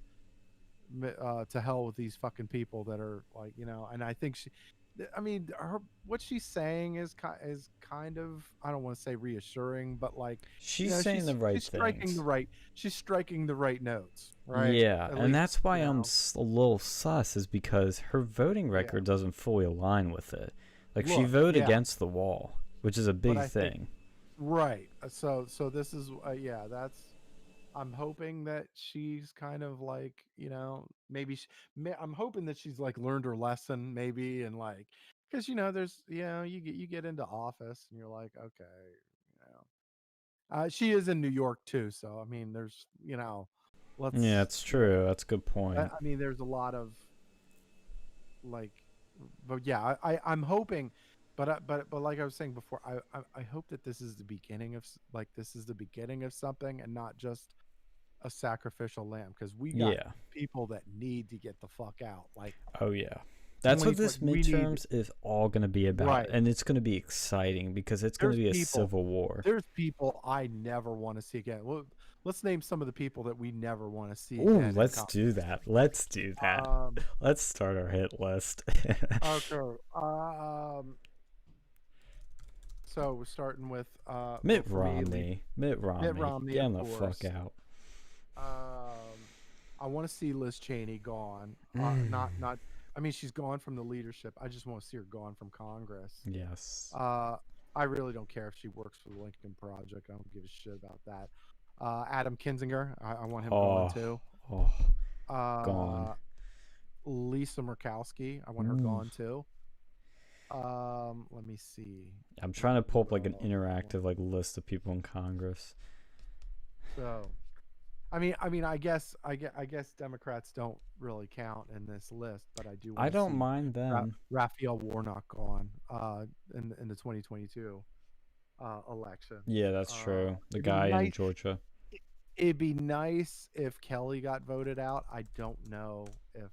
S2: to hell with these fucking people that are like, and I think I mean, what she's saying is kind of, I don't want to say reassuring, but like,
S1: She's saying the right things.
S2: she's striking the right notes, right?
S1: Yeah,
S2: At
S1: and
S2: least,
S1: that's why I'm a little sus, is because her voting
S2: yeah.
S1: record doesn't fully align with it. Like, she
S2: Look,
S1: voted
S2: yeah,
S1: against the wall, which is a
S2: but
S1: big
S2: I think
S1: thing.
S2: right. So this is yeah, that's I'm hoping that she's kind of like, maybe I'm hoping that she's like learned her lesson maybe, and like, because there's, you get into office and you're like, okay, she is in New York too, so I mean, there's,
S1: Yeah,
S2: let's,
S1: it's true. That's a good
S2: I
S1: point.
S2: mean, there's a lot of like, but yeah, I'm hoping, but like I was saying before, I hope that this is the beginning of like this is the beginning of something, and not just a sacrificial lamb, because we got
S1: Yeah.
S2: people that need to get the fuck out. Like
S1: Oh, yeah. That's what
S2: 2020,
S1: this
S2: we need
S1: midterms is all going to be about.
S2: right.
S1: And it's going to be exciting because it's going to
S2: There's
S1: be a
S2: people,
S1: civil war.
S2: there's people I never want to see again. Well, let's name some of the people that we never want to see
S1: Ooh,
S2: again in
S1: let's
S2: Congress.
S1: do that. Let's do that.
S2: Um,
S1: Let's start our hit list.
S2: okay. So we're starting with
S1: Mitt
S2: for me,
S1: Romney. Mitt
S2: Mitt
S1: Romney.
S2: Romney,
S1: Get
S2: of
S1: him the fuck
S2: course.
S1: out.
S2: I want to see Liz Cheney gone. Not. I mean, she's gone from the leadership. I just want to see her gone from Congress.
S1: Yes.
S2: Uh, I really don't care if she works for the Lincoln Project. I don't give a shit about that. Adam Kinzinger, I want him gone
S1: Oh,
S2: too.
S1: oh, gone.
S2: Uh, Lisa Murkowski, I want her
S1: Ooh.
S2: gone too. Let me see.
S1: I'm trying to pull
S2: Who
S1: up like an
S2: else?
S1: interactive like list of people in Congress.
S2: So, I guess Democrats don't really count in this list, but I do
S1: I
S2: want to
S1: don't
S2: see
S1: mind them.
S2: Raphael Warnock gone in the 2022 election.
S1: Yeah, that's true. The
S2: It'd be
S1: guy in
S2: nice.
S1: Georgia.
S2: It'd be nice if Kelly got voted out. I don't know if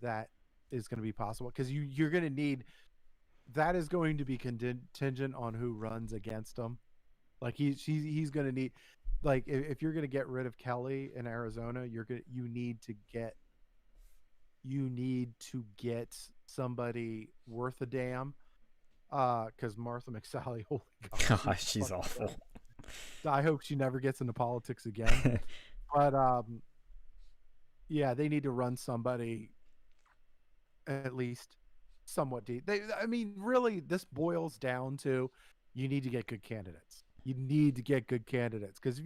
S2: that is going to be possible, because you're going to need, that is going to be contingent on who runs against him. Like he's going to need, like, if you're going to get rid of Kelly in Arizona, you need to get somebody worth a damn. Because Martha McSally, holy god, she's
S1: Gosh, she's
S2: fucking
S1: awful.
S2: terrible. I hope she never gets into politics again. But yeah, they need to run somebody at least somewhat deep. I mean, really, this boils down to, you need to get good candidates. You need to get good candidates, because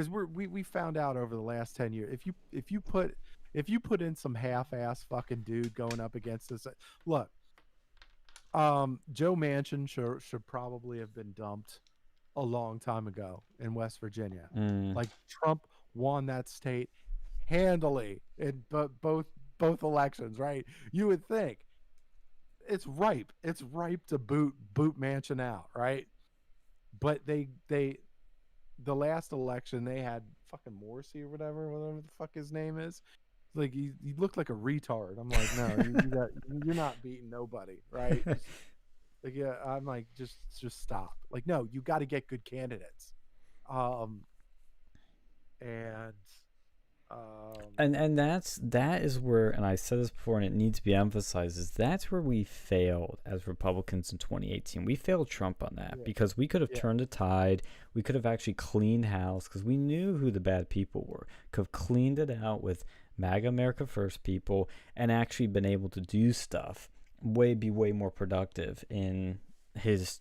S2: we found out over the last 10 years, if you put, if you put in some half-ass fucking dude going up against this, look, Joe Manchin should probably have been dumped a long time ago in West Virginia.
S1: Mm.
S2: Like Trump won that state handily in both elections, right? You would think it's ripe. It's ripe to boot Manchin out, right? But they the last election they had fucking Morrissey or whatever the fuck his name is. Like he looked like a retard. I'm like, no, you're not beating nobody, right? Just, like, yeah, I'm like, just stop. Like, no, you got to get good candidates. And
S1: that is where, and I said this before and it needs to be emphasized, is that's where we failed as Republicans in 2018. We failed Trump on that because we could have turned the tide. We could have actually cleaned house because we knew who the bad people were. Could have cleaned it out with MAGA America First people and actually been able to do stuff be way more productive in his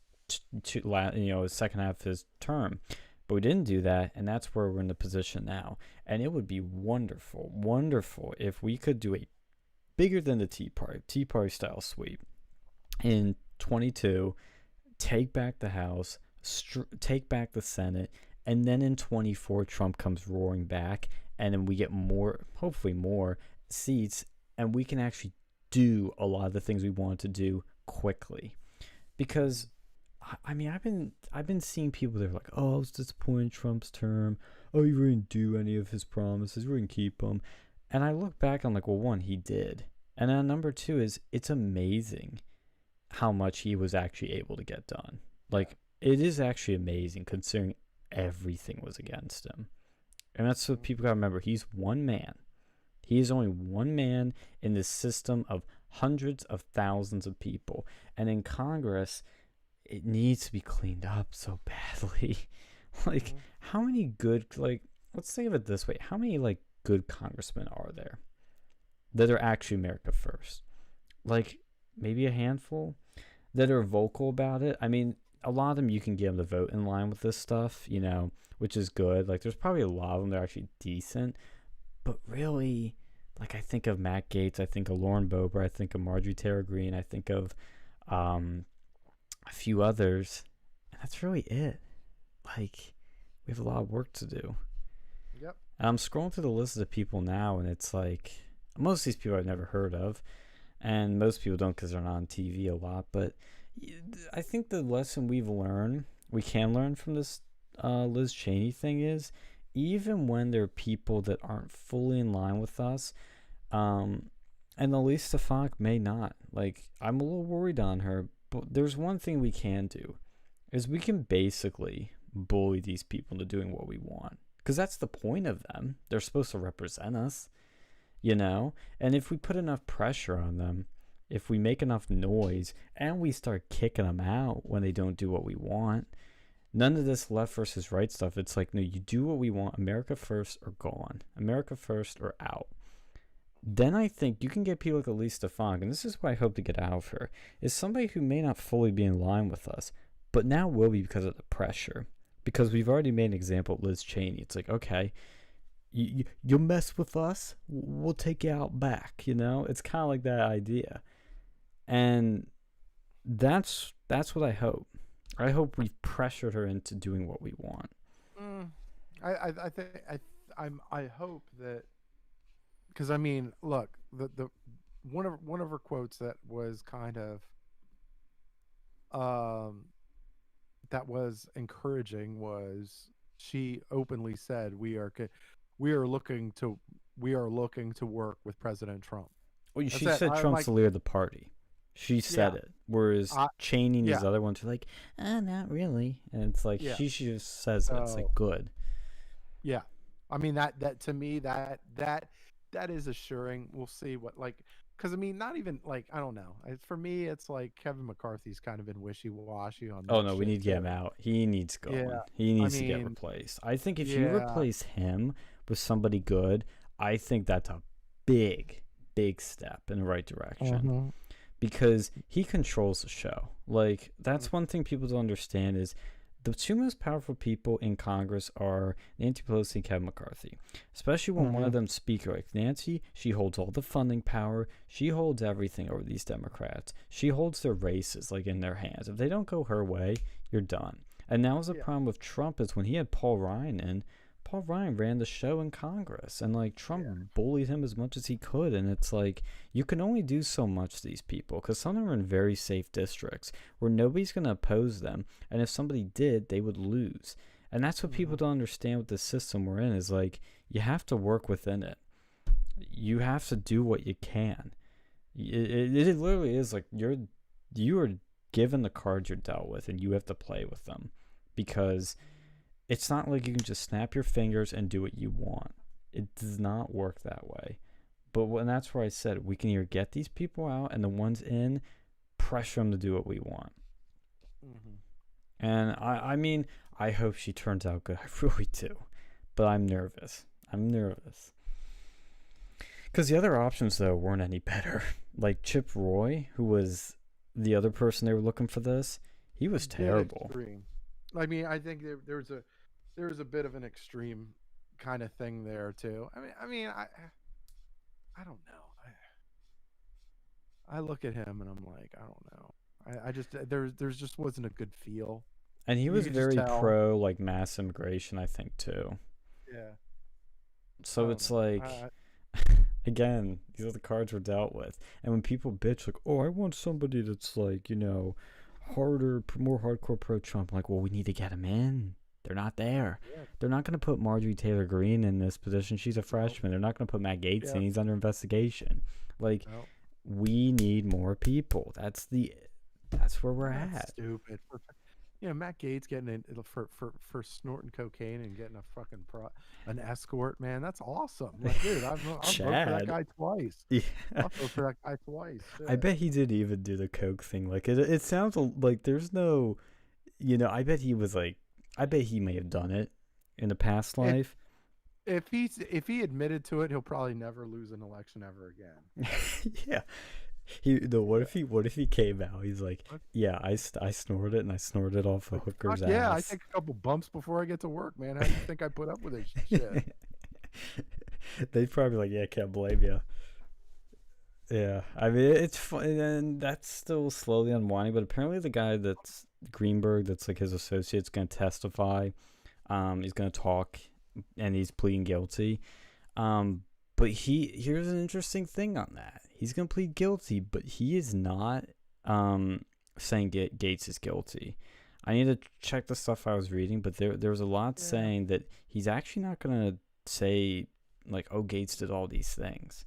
S1: his second half of his term. But we didn't do that, and that's where we're in the position now. And it would be wonderful if we could do a bigger than the Tea Party style sweep in 22, take back the House, take back the Senate, and then in 24 Trump comes roaring back, and then we get hopefully more seats, and we can actually do a lot of the things we want to do quickly. Because I mean, I've been seeing people that are like, oh, I was disappointed in Trump's term. Oh, he didn't do any of his promises. He didn't keep them. And I look back, I'm like, well, one, he did. And then number two is it's amazing how much he was actually able to get done. Like, it is actually amazing considering everything was against him. And that's what people got to remember. He's one man. He is only one man in this system of hundreds of thousands of people. And in Congress, it needs to be cleaned up so badly. Like, how many good, let's think of it this way. How many, good congressmen are there that are actually America First? Like, maybe a handful that are vocal about it. I mean, a lot of them you can get them to vote in line with this stuff, which is good. Like, there's probably a lot of them that are actually decent. But really, I think of Matt Gaetz. I think of Lauren Boebert. I think of Marjorie Taylor Greene. I think of a few others, and that's really it. Like, we have a lot of work to do.
S2: Yep.
S1: And I'm scrolling through the list of people now, and it's like most of these people I've never heard of, and most people don't because they're not on TV a lot. But I think the lesson we can learn from this Liz Cheney thing is, even when there are people that aren't fully in line with us, and Elise Stefanik may not. Like, I'm a little worried on her. But there's one thing we can do, is we can basically bully these people into doing what we want. Because that's the point of them. They're supposed to represent us, And if we put enough pressure on them, if we make enough noise, and we start kicking them out when they don't do what we want, none of this left versus right stuff. It's like, no, you do what we want. America First or gone. America First or out. Then I think you can get people like Elise Stefanik, and this is what I hope to get out of her, is somebody who may not fully be in line with us, but now will be because of the pressure. Because we've already made an example of Liz Cheney. It's like, okay, you'll mess with us, we'll take you out back, It's kind of like that idea. And that's what I hope. I hope we've pressured her into doing what we want.
S2: I hope that, because I mean, look, the one of her quotes that was kind of that was encouraging was, she openly said, we are looking to work with President Trump.
S1: Well, she said Trump's the leader of the party. She said it, whereas Cheney and these other ones are like, not really. And it's like, she just says it. It's like, good.
S2: Yeah. I mean, that to me, that is assuring. We'll see what, because I mean, not even I don't know. For me, it's like Kevin McCarthy's kind of been wishy-washy on that.
S1: Oh no, we need to get him out. He needs going. Yeah. He needs to get replaced. I think if you replace him with somebody good, I think that's a big step in the right direction. Because he controls the show. Like, that's one thing people don't understand is the two most powerful people in Congress are Nancy Pelosi and Kevin McCarthy. Especially when one
S2: Mm-hmm.
S1: of them speaker, like Nancy, she holds all the funding power. She holds everything over these Democrats. She holds their races like in their hands. If they don't go her way, you're done. And that was the
S2: Yeah.
S1: problem with Trump is when he had Paul Ryan in, Paul Ryan ran the show in Congress, and like Trump
S2: Yeah.
S1: bullied him as much as he could. And it's like you can only do so much to these people because some of them are in very safe districts where nobody's going to oppose them, and if somebody did, they would lose. And that's what people
S2: Mm-hmm.
S1: don't understand with the system we're in is like you have to work within it. You have to do what you can. It literally is like you are given the cards you're dealt with, and you have to play with them because it's not like you can just snap your fingers and do what you want. It does not work that way. But when that's where I said we can either get these people out and the ones in, pressure them to do what we want.
S2: Mm-hmm.
S1: And I mean, I hope she turns out good. I really do. But I'm nervous. I'm nervous. Because the other options, though, weren't any better. Like Chip Roy, who was the other person they were looking for this, he was
S2: Bit
S1: terrible.
S2: extreme. I mean, I think there was a bit of an extreme kind of thing there too. I don't know. I look at him and I'm like, I don't know. I just there's just wasn't a good feel.
S1: And he
S2: You
S1: was
S2: could just
S1: very
S2: tell.
S1: pro, like, mass immigration, I think, too.
S2: Yeah. I
S1: So
S2: don't
S1: it's
S2: know.
S1: like, again, these are the cards we're dealt with. And when people bitch, like, oh, I want somebody that's like, harder, more hardcore pro Trump, I'm like, well, we need to get him in. They're not there.
S2: Yeah.
S1: They're not going to put Marjorie Taylor Greene in this position. She's a
S2: No.
S1: freshman. They're not going to put Matt Gaetz
S2: Yeah.
S1: in. He's under investigation. Like,
S2: No.
S1: we need more people. That's where we're
S2: That's
S1: at.
S2: stupid. Matt Gates getting in for snorting cocaine and getting a fucking an escort, man. That's awesome. Like, dude, I've voted for that
S1: Chad.
S2: guy twice.
S1: Yeah.
S2: I'll vote for that guy twice.
S1: I
S2: Shit.
S1: bet he didn't even do the coke thing. Like it sounds like there's no, I bet he was like, I bet he may have done it in a past
S2: If
S1: life.
S2: if he admitted to it, he'll probably never lose an election ever again.
S1: Yeah. What
S2: Yeah.
S1: if he came out? He's like,
S2: What?
S1: yeah, I snorted it and I snorted off a
S2: Like,
S1: hooker's
S2: fuck yeah, I
S1: ass.
S2: take a couple bumps before I get to work, man. How do you think I put up with this shit?
S1: They'd probably be like, yeah, can't blame you. Yeah, I mean it's fun, and that's still slowly unwinding. But apparently, the guy that's Greenberg, that's like his associate's going to testify. He's going to talk, and he's pleading guilty. But here's an interesting thing on that. He's going to plead guilty, but he is not saying Gates is guilty. I need to check the stuff I was reading, but there was a lot
S2: Yeah.
S1: saying that he's actually not going to say like, oh, Gates did all these things.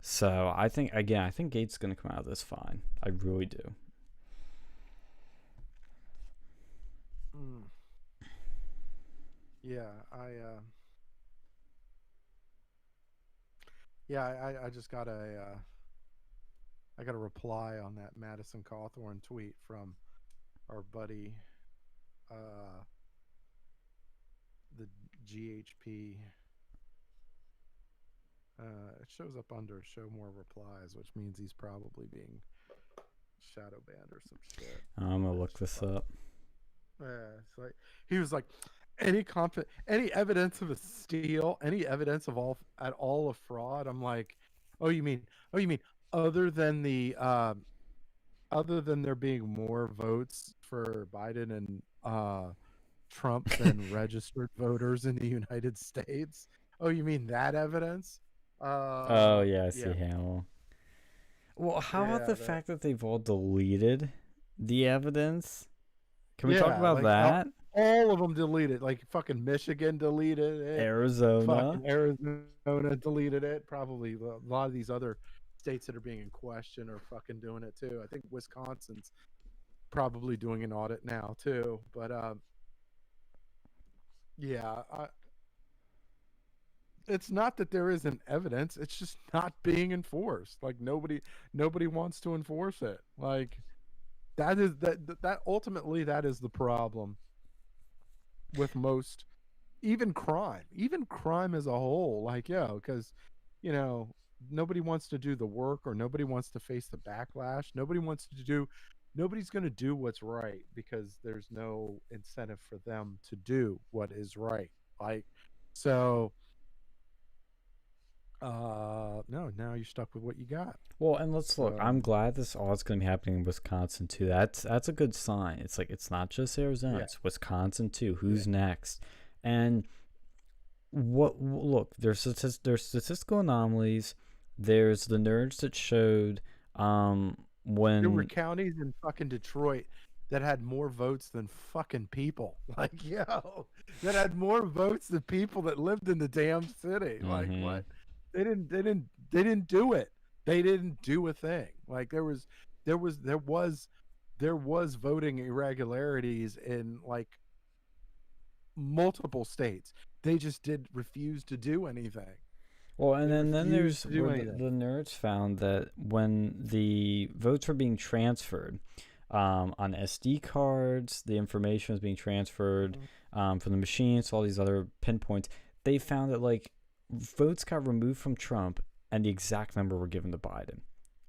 S1: So I think Gates is gonna come out of this fine. I really do.
S2: Mm. Yeah, I just got I got a reply on that Madison Cawthorn tweet from our buddy, uh, the GHP. It shows up under show more replies, which means he's probably being shadow banned or some shit.
S1: I'm gonna look this up.
S2: Yeah, it's like he was like, any evidence of a steal, any evidence of at all of fraud. I'm like, oh, you mean other than other than there being more votes for Biden and Trump than registered voters in the United States? Oh, you mean that evidence?
S1: Oh yeah, I see
S2: Yeah,
S1: how. Well, how about
S2: yeah,
S1: the fact that they've all deleted the evidence? Can we talk
S2: yeah.
S1: about
S2: Like
S1: that?
S2: all of them deleted. Like fucking Michigan deleted it.
S1: Arizona.
S2: Fucking Arizona deleted it. Probably a lot of these other states that are being in question are fucking doing it too. I think Wisconsin's probably doing an audit now too. But yeah, it's not that there isn't evidence. It's just not being enforced. Like nobody wants to enforce it. Like that ultimately that is the problem with most, even crime as a whole. Like, yeah, because you know nobody wants to do the work, or nobody wants to face the backlash, nobody wants to do nobody's going to do what's right because there's no incentive for them to do what is right. Like, so, no, now you're stuck with what you got.
S1: Well, and let's look.
S2: So,
S1: I'm glad this all is going to be happening in Wisconsin too. That's a good sign. It's like it's not just Arizona;
S2: yeah,
S1: it's Wisconsin too.
S2: yeah.
S1: Who's next? And look, there's statistical anomalies. There's the nerds that showed
S2: There were
S1: when
S2: counties in fucking Detroit that had more votes than fucking people. Like, yo, that had more votes than people that lived in the damn city. Like,
S1: hmm
S2: what? They didn't do it. They didn't do a thing. Like, there was there was there was voting irregularities in like multiple states. They just did refuse to do anything.
S1: well, and
S2: They
S1: then
S2: refused
S1: there's
S2: to do
S1: where
S2: anything.
S1: the nerds found that when the votes were being transferred on SD cards, the information was being transferred
S2: Mhm.
S1: from the machines to all these other pinpoints. They found that like votes got removed from Trump and the exact number were given to Biden.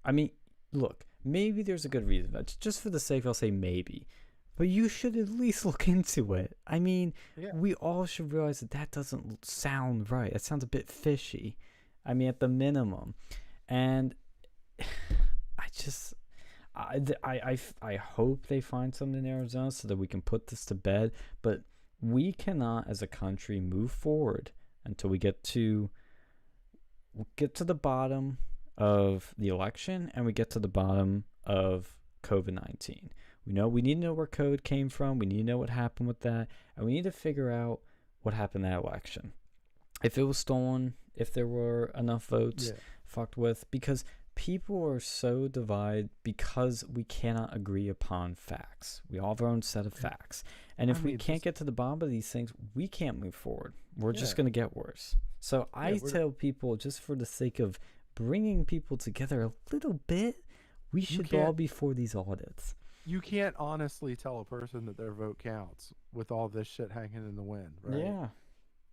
S1: I mean, look, maybe there's a good reason. That's just for the sake. I'll say maybe, but you should at least look into it. I mean,
S2: Yeah.
S1: we all should realize that that doesn't sound right. It sounds a bit fishy. I mean, at the minimum, and I just I hope they find something in Arizona so that we can put this to bed. But we cannot, as a country, move forward until we get to the bottom of the election and we get to the bottom of COVID-19. We need to know where COVID came from. We need to know what happened with that, and we need to figure out what happened in that election. If it was stolen, if there were enough votes
S2: Yeah.
S1: fucked with, because people are so divided because we cannot agree upon facts. We all have our own set of facts. And
S2: I
S1: if we
S2: mean,
S1: can't
S2: this.
S1: get to the bottom of these things, we can't move forward. We're just
S2: Yeah.
S1: going to get worse. So
S2: Yeah.
S1: I tell people, just for the sake of bringing people together a little bit, we
S2: You
S1: should all
S2: can't
S1: be for these audits.
S2: you can't honestly tell a person that their vote counts with all this shit hanging in the wind, right?
S1: Yeah.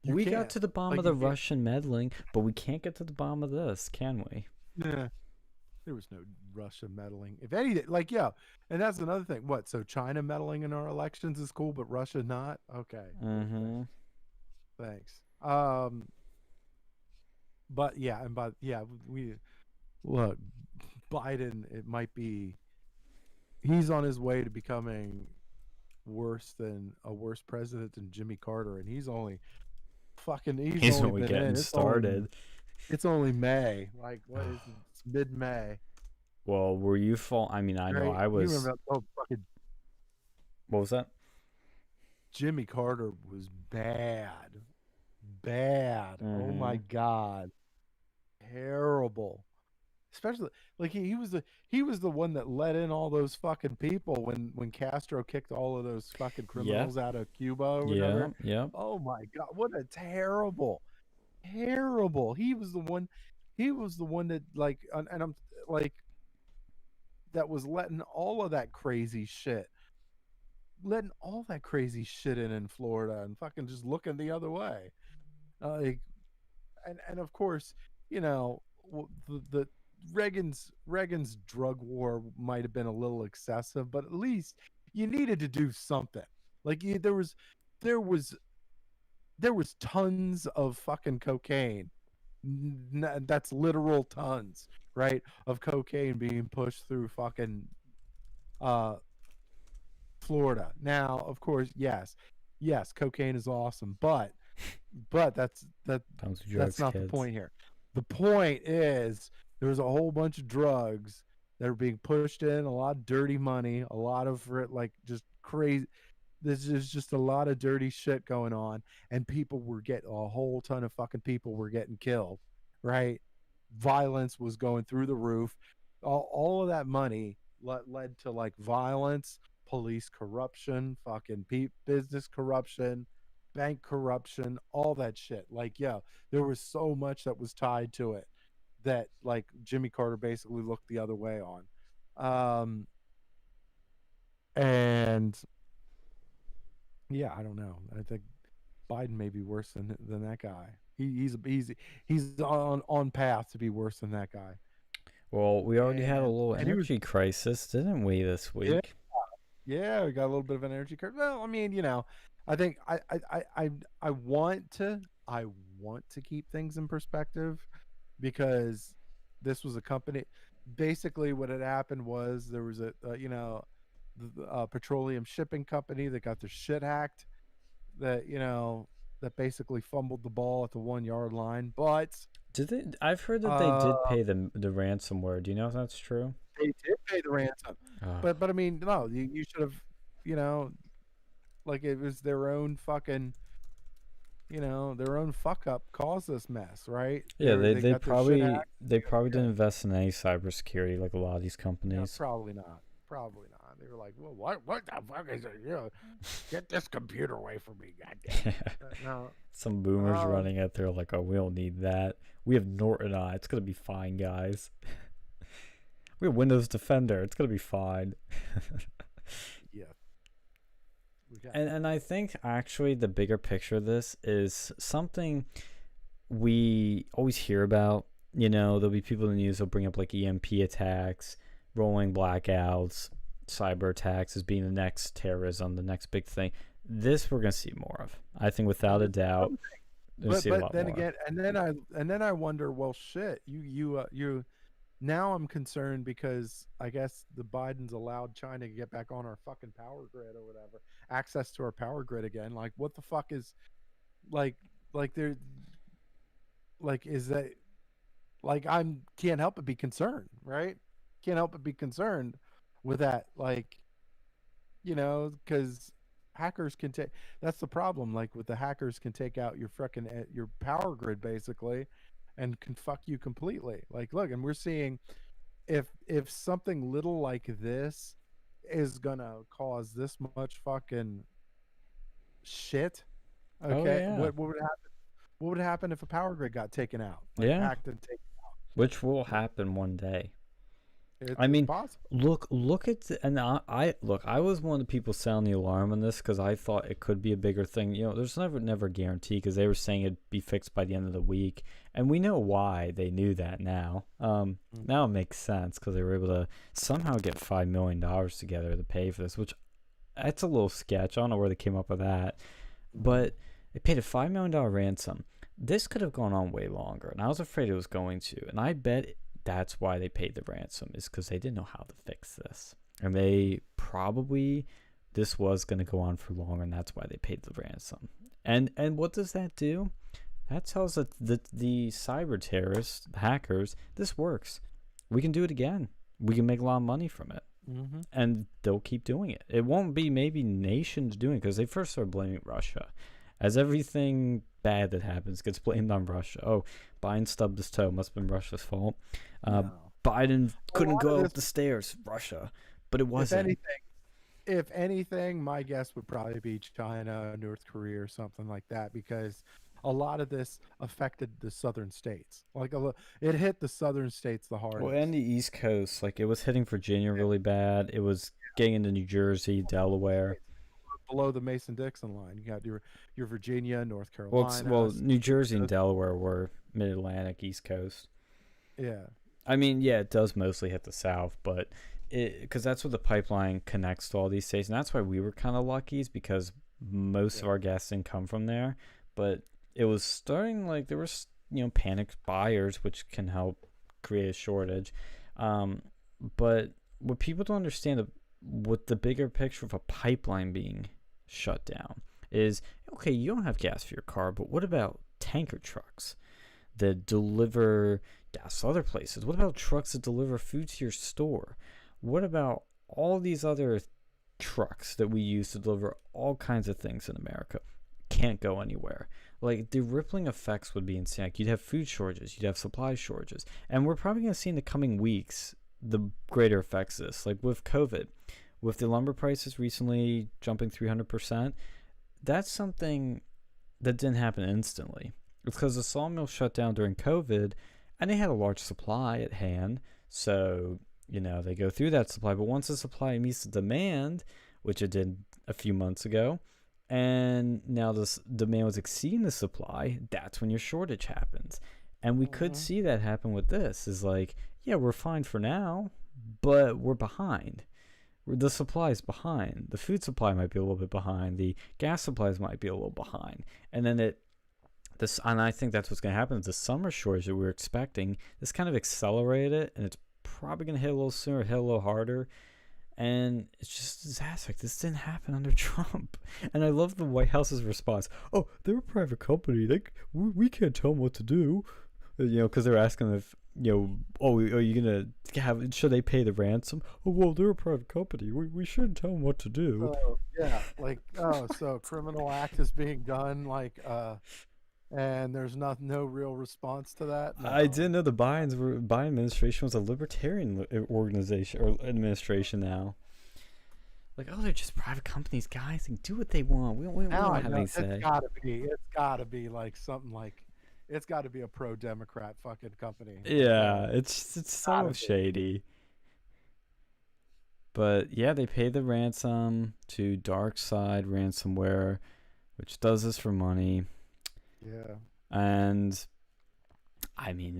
S2: You
S1: We got
S2: can't.
S1: to the bottom
S2: Like,
S1: of
S2: you
S1: the
S2: can't.
S1: Russian meddling, but we can't get to the bottom of this, can we?
S2: Yeah. There was no Russia meddling. If anything, like, yeah, and that's another thing. What? So China meddling in our elections is cool, but Russia not? Okay, cool.
S1: Mm-hmm.
S2: Thanks. But yeah, and but yeah, we look, Biden, it might be he's on his way to becoming worse president than Jimmy Carter, and he's
S1: He's
S2: only
S1: only
S2: been
S1: getting
S2: in.
S1: started.
S2: It's only May. Like, what is it? It's mid-May,
S1: Well, were you fall? I mean, I know
S2: right?
S1: I
S2: You
S1: was.
S2: remember? Oh, fucking
S1: What was that?
S2: Jimmy Carter was bad, bad. Oh my
S1: Mm-hmm.
S2: God, terrible. Especially like he was the one that let in all those fucking people when Castro kicked all of those fucking
S1: Yeah.
S2: criminals out of Cuba or
S1: Yeah.
S2: whatever.
S1: Yeah.
S2: Oh my God, what a terrible. He was the one that like and I'm like that was letting all that crazy shit in Florida and fucking just looking the other way. Like and of course, you know, the Reagan's drug war might have been a little excessive, but at least you needed to do something. Like there was there was tons of fucking cocaine. That's literal tons, right? Of cocaine being pushed through fucking uh Florida. Now, of course, yes, cocaine is awesome, but
S1: Comes with
S2: that's
S1: drugs,
S2: not the
S1: kids.
S2: point here. The point is there's a whole bunch of drugs that are being pushed in, a lot of dirty money, a lot of like just crazy. There's just a lot of dirty shit going on, and people were getting a whole ton of fucking people were getting killed, right? Violence was going through the roof. All of that money led to like violence, police corruption, fucking business corruption, bank corruption, all that shit. Like, yeah, there was so much that was tied to it that like Jimmy Carter basically looked the other way on. And yeah, I don't know. I think Biden may be worse than that guy. He's on path to be worse than that guy.
S1: Well, we already had a
S2: and
S1: little
S2: he was
S1: energy crisis, didn't we, this
S2: yeah,
S1: week?
S2: yeah, we got a little bit of an energy curve. Well, I mean, I think I want to keep things in perspective because this was a company. Basically, what had happened was there was a petroleum shipping company that got their shit hacked. That that basically fumbled the ball at the 1 yard line, but
S1: Did they? I've heard that they
S2: uh,
S1: did pay the ransomware. Do you know if that's true?
S2: they did pay the ransom.
S1: Oh,
S2: But I mean, no, you should have, you know, like it was their own fucking, their own fuck up caused this mess, right?
S1: yeah.
S2: They
S1: They
S2: got their shit
S1: probably
S2: hacked.
S1: they probably
S2: Yeah,
S1: didn't invest in any cybersecurity like a lot of these
S2: yeah,
S1: companies.
S2: probably not. Probably not. They were like, well, what the fuck is it? Get this computer away from me, goddamn it. No,
S1: Some boomers
S2: um,
S1: running it. They're like, "Oh, we don't need that. We have Norton on. It's gonna be fine, guys. We have Windows Defender. It's gonna be fine."
S2: yeah, we got
S1: And I think actually the bigger picture of this is something we always hear about. There'll be people in the news that'll bring up like EMP attacks, rolling blackouts, cyber attacks as being the next terrorism, the next big thing. This we're gonna see more of. I think without a doubt, we'll see a
S2: but
S1: lot
S2: then
S1: more.
S2: again, and then I wonder, well, shit, you. Now I'm concerned because I guess the Bidens allowed China to get back on our fucking power grid or whatever, access to our power grid again. Like, what the fuck is like, they're like, is that like I'm can't help but be concerned, right? Can't help but be concerned with that, like, because hackers can take. That's the problem. Like with the hackers can take out your freaking your power grid basically, and can fuck you completely. Like, look, and we're seeing if something little like this is gonna cause this much fucking shit,
S1: Oh
S2: okay,
S1: yeah,
S2: what would happen? What would happen if a power grid got taken out, like
S1: yeah,
S2: hacked and taken?
S1: which will happen one day. I
S2: It's
S1: mean,
S2: possible.
S1: look at and I look. I was one of the people sounding the alarm on this because I thought it could be a bigger thing. There's never a guarantee because they were saying it'd be fixed by the end of the week, and we know why they knew that now.
S2: Mm.
S1: Now it makes sense because they were able to somehow get $5 million together to pay for this, which that's a little sketch. I don't know where they came up with that, but they paid a $5 million ransom. This could have gone on way longer, and I was afraid it was going to, and I bet that's why they paid the ransom is because they didn't know how to fix this, and they probably this was going to go on for longer, and that's why they paid the ransom. And what does that do? That tells us that the cyber terrorists, the hackers, this works. We can do it again. We can make a lot of money from it,
S2: Mm-hmm.
S1: and they'll keep doing it. It won't be maybe nations doing it because they first started blaming Russia, as everything bad that happens gets blamed on Russia. Oh, Biden stubbed his toe. Must have been Russia's fault. Uh,
S2: No,
S1: Biden
S2: a
S1: couldn't
S2: lot of
S1: go up
S2: this,
S1: the stairs. Russia. But it
S2: if
S1: wasn't.
S2: anything, my guess would probably be China, North Korea, or something like that, because a lot of this affected the southern states. Like it hit the southern states the
S1: Well, and
S2: hardest.
S1: the East Coast, like it was hitting Virginia
S2: Yeah,
S1: really bad. It was getting into New Jersey, Delaware.
S2: states below the Mason-Dixon line. You got your Virginia, North
S1: Well,
S2: Carolina,
S1: New Jersey and
S2: Georgia.
S1: Delaware were Mid-Atlantic, East Coast.
S2: Yeah,
S1: I mean, yeah, it does mostly hit the South, but because that's where the pipeline connects to all these states, and that's why we were kind of lucky, is because most
S2: yeah,
S1: of our gas didn't come from there. But it was starting like there was panicked buyers, which can help create a shortage. Um, but what people don't understand, what the bigger picture of a pipeline being shut down is, okay, you don't have gas for your car, but what about tanker trucks that deliver gas to other places? What about trucks that deliver food to your store? What about all these other trucks that we use to deliver all kinds of things in America? Can't go anywhere. Like, the rippling effects would be insane. Like, you'd have food shortages, you'd have supply shortages, and we're probably going to see in the coming weeks the greater effects of this. Like with COVID, with the lumber prices recently jumping 300%, that's something that didn't happen instantly. It's because the sawmill shut down during COVID, and they had a large supply at hand. So, they go through that supply. But once the supply meets the demand, which it did a few months ago, and now this demand was exceeding the supply, that's when your shortage happens. And we could
S2: Mhm.
S1: see that happen with this. Is like, yeah, we're fine for now, but we're behind. The supply is behind. The food supply might be a little bit behind. The gas supplies might be a little behind. And then and I think that's what's going to happen. The summer shortage that we're expecting, this kind of accelerated it, and it's probably going to hit a little sooner, hit a little harder. And it's just a disaster. Like, this didn't happen under Trump. And I love the White House's response. Oh, they're a private company. We can't tell them what to do. Because they're asking if, oh, are you going to should they pay the ransom? Oh, well, they're a private company. We shouldn't tell them what to do.
S2: So yeah, like so criminal act is being done, like and there's no real response to that.
S1: I
S2: No.
S1: didn't know the Biden administration was a libertarian organization or administration now. Like, oh, they're just private companies, guys. They can do what they want. We
S2: Now
S1: don't
S2: I
S1: have
S2: know
S1: any say.
S2: it's gotta be like something like it's got to be a pro Democrat fucking company. Like
S1: Yeah, it's so
S2: gotta be.
S1: shady. But yeah, they pay the ransom to Dark Side Ransomware, which does this for money.
S2: Yeah.
S1: And I mean,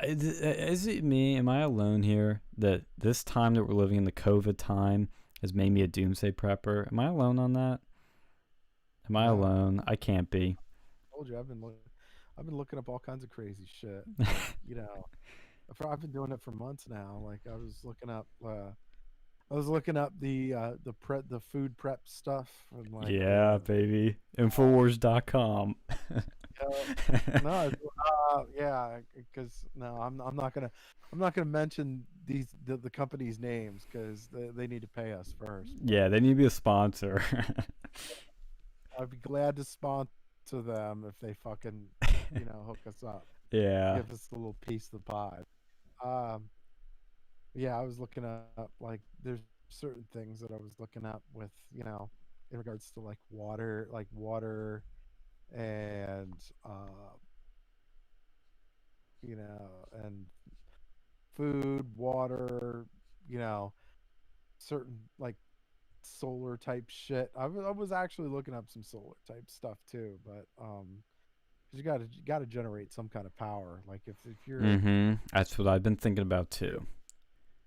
S1: is it me? Am I alone here that this time that we're living in the COVID time has made me a doomsday prepper? Am I alone on that? Am I
S2: No.
S1: alone? I can't be.
S2: I told you I've been looking up all kinds of crazy shit. Like, I've been doing it for months now. Like I was looking up the food prep stuff and like
S1: Yeah, baby. Infowars.com.
S2: no, yeah, because no, I'm not gonna mention the company's names because they need to pay us first. But
S1: Yeah, they need to be a sponsor.
S2: I'd be glad to sponsor them if they fucking hook us up,
S1: Yeah.
S2: give us a little piece of the pie. Um, yeah, I was looking up like there's certain things that I was looking up with in regards to like water and and food, water, you know, certain like solar type shit. I was actually looking up some solar type stuff too, but 'cause you got to generate some kind of power. Like if you're
S1: That's what I've been thinking about too.
S2: yeah, 'cause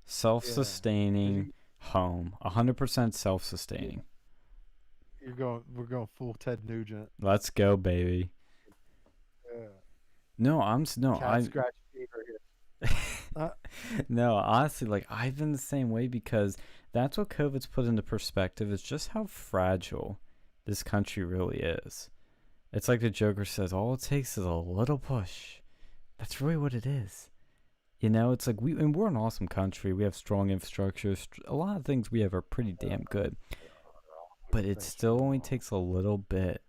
S1: Self-sustaining home. 100% self-sustaining.
S2: we're going full Ted Nugent.
S1: Let's go, baby.
S2: Yeah.
S1: No,
S2: Cat scratch fever here. Uh,
S1: no, honestly, like I've been the same way because that's what COVID's put into perspective is just how fragile this country really is. It's like the Joker says, all it takes is a little push. That's really what it is. It's like we're an awesome country. We have strong infrastructure. A lot of things we have are pretty damn good. But it
S2: thanks,
S1: still only
S2: Grandma.
S1: takes a little bit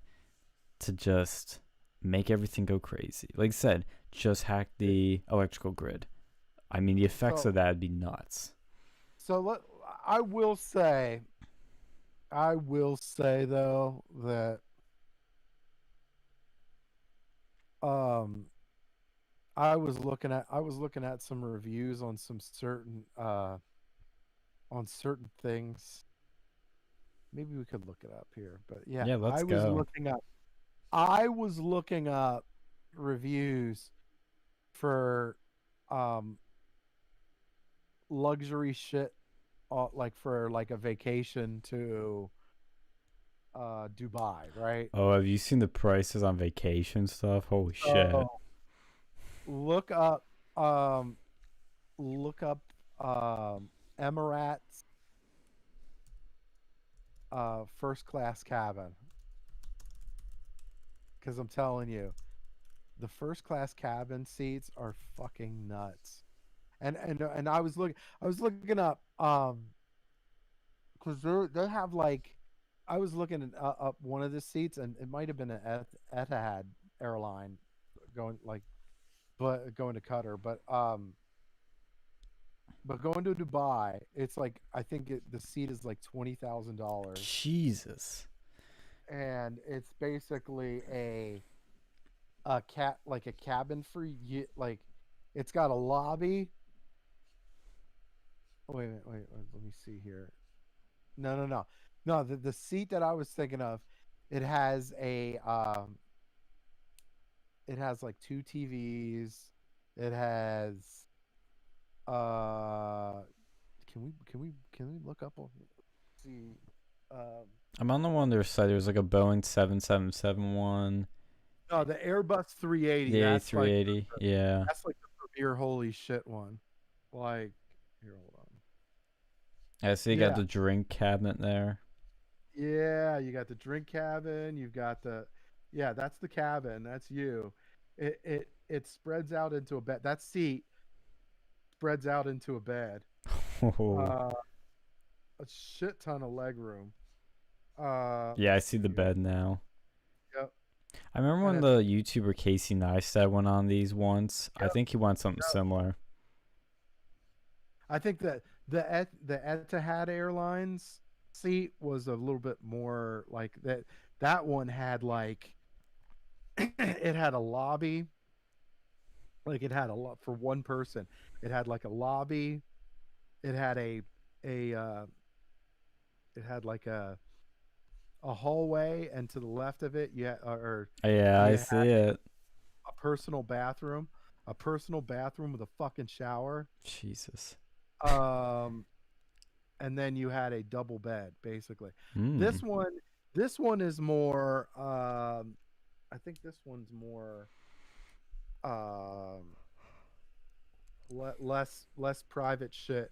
S1: to just make everything go crazy. Like I said, just hack the electrical grid. I mean, the effects
S2: So
S1: of that would be nuts.
S2: so let I will say though that um I was looking at some reviews on some certain on certain things. Maybe we could look it up here. But yeah,
S1: Yeah, let's go.
S2: I was looking up reviews for um luxury shit like for like a vacation to Dubai, right?
S1: Oh, have you seen the prices on vacation stuff? Holy shit.
S2: So look up um look up Emirates first class cabin because I'm telling you, the first class cabin seats are fucking nuts. And I was looking up because they have like I was looking up one of the seats and it might have been an Etihad airline going like but going to Qatar, but going to Dubai, it's like I think the seat is like $20,000,
S1: Jesus.
S2: and it's basically a cabin for you. Like it's got a lobby. Wait. Let me see here. No. The seat that I was thinking of, it has it has like two TVs. It has uh can we look up on see um
S1: I'm on the one their side. There's like a Boeing 777 one.
S2: no, the Airbus 380,
S1: The A380. Yeah.
S2: that's like the premier holy shit one. Like here, hold on.
S1: I see you got
S2: Yeah.
S1: the drink cabinet there.
S2: Yeah, you got the drink cabin, you've got the yeah, that's the cabin, that's you. It spreads out into a bed. That seat spreads out into a bed.
S1: Oh.
S2: Uh a shit ton of leg room.
S1: Yeah, I
S2: Let's
S1: see
S2: see
S1: the
S2: here.
S1: bed now.
S2: Yep.
S1: I remember
S2: And
S1: when
S2: it's
S1: the YouTuber Casey Neistat went on these once. I
S2: yep,
S1: think he went something
S2: yep.
S1: similar.
S2: I think that the Etihad Airlines seat was a little bit more like that. That one had like it had a lobby, like it had a lot for one person. It had like a lobby. It had a it had like a hallway, and to the left of it, or
S1: Yeah,
S2: you
S1: I
S2: had
S1: see it.
S2: a personal bathroom with a fucking shower.
S1: Jesus.
S2: Um, and then you had a double bed basically.
S1: Hmm.
S2: This one is more I think this one's more um less private shit.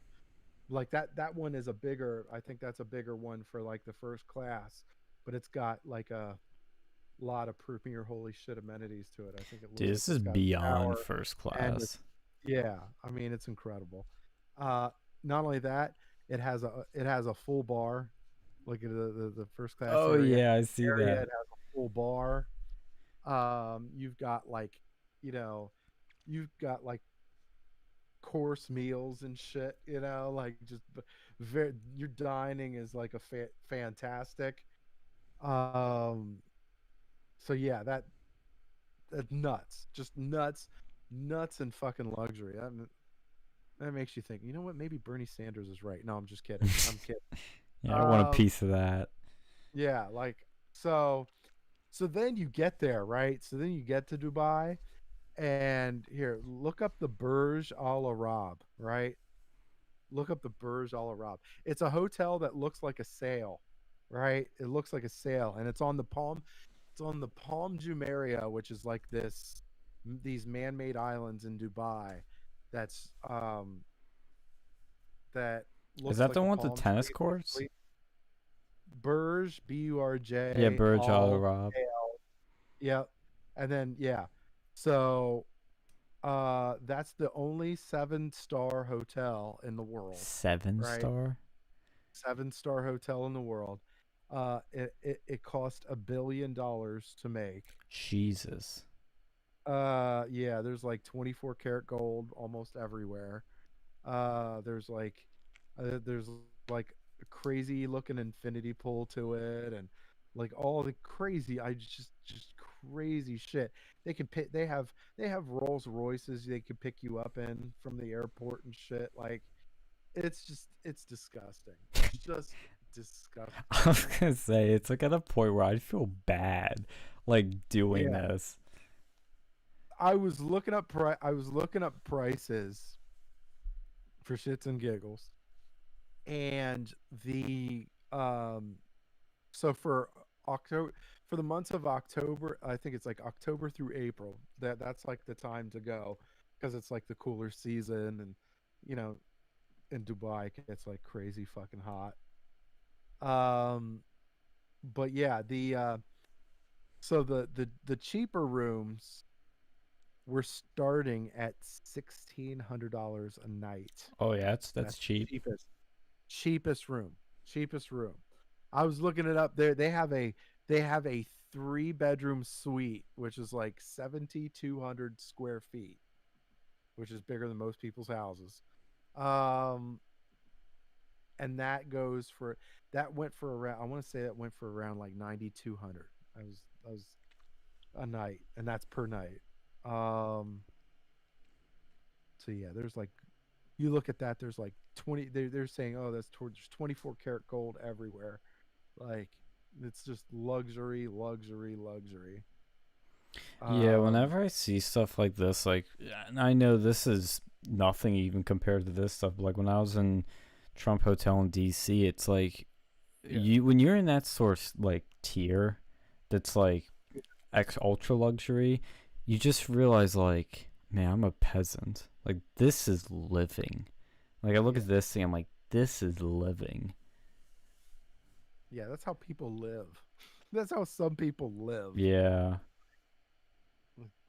S2: Like that one is a bigger, I think that's a bigger one for like the first class, but it's got like a lot of premier holy shit amenities to it. I think it
S1: Dude,
S2: looks like
S1: this is
S2: it's got a
S1: beyond
S2: shower
S1: first
S2: and it's
S1: class.
S2: yeah, I mean it's incredible. Uh Not only that, it has a full bar. Like the first class
S1: Oh
S2: area
S1: yeah, I see
S2: area,
S1: that.
S2: it has a full bar. You've got like, you know, you've got like course meals and shit, like just very, your dining is like a fantastic. Um, so yeah, that nuts, just nuts, nuts and fucking luxury. That makes you think, you know what? Maybe Bernie Sanders is right. No, I'm just kidding. I'm kidding.
S1: Yeah, I want a
S2: Um,
S1: piece of that.
S2: yeah, like so then you get there, right? So then you get to Dubai, and here, look up the Burj Al Arab, right? Look up the Burj Al Arab. It's a hotel that looks like a sail, right? It looks like a sail, and it's on the Palm Jumeirah, which is like these man-made islands in Dubai. That's that
S1: Is
S2: looks
S1: that
S2: like
S1: the
S2: a
S1: one with the
S2: palm
S1: tennis
S2: tree,
S1: courts?
S2: basically. Burj,
S1: Yeah,
S2: Burj
S1: Burj Al
S2: Al.
S1: Arab.
S2: Yep. And then yeah. So that's the only 7-star hotel in the world,
S1: Seven
S2: right?
S1: star?
S2: 7-star hotel in the world. It cost $1 billion to make.
S1: Jesus.
S2: Yeah, there's like 24 karat gold almost everywhere. There's there's like a crazy looking infinity pool to it, and like all the crazy, I just crazy shit. They have Rolls Royces they could pick you up in from the airport and shit. Like it's disgusting. Just
S1: I
S2: disgusting.
S1: was gonna say it's like at a point where I'd feel bad like doing
S2: Yeah.
S1: this.
S2: I was looking up prices for shits and giggles, and the so October for the months of October, I think it's like October through April. That's like the time to go because it's like the cooler season, and you know, in Dubai it gets like crazy fucking hot. Um, but yeah, the cheaper rooms were starting at $1,600 a night.
S1: Oh yeah, that's
S2: That's
S1: cheap.
S2: cheapest room, cheapest room. I was looking it up. There they have a 3-bedroom suite, which is like 7,200 square feet, which is bigger than most people's houses. Um, and that went for around. I want to say that went for around like 9,200. I was a night, and that's per night. Um, so yeah, there's like, you look at that. There's like 20. They're saying, oh, that's towards 24 karat gold everywhere. Like it's just luxury, luxury, luxury.
S1: Yeah,
S2: Um,
S1: whenever I see stuff like this, like, and I know this is nothing even compared to this stuff. But like when I was in Trump Hotel in DC, it's like
S2: yeah,
S1: you when you're in that sort of like tier that's like X ultra luxury, you just realize like, man, I'm a peasant. Like this is living. Like I look
S2: yeah,
S1: at this thing, I'm like, this is living.
S2: yeah. That's how people live. That's how some people live.
S1: Yeah.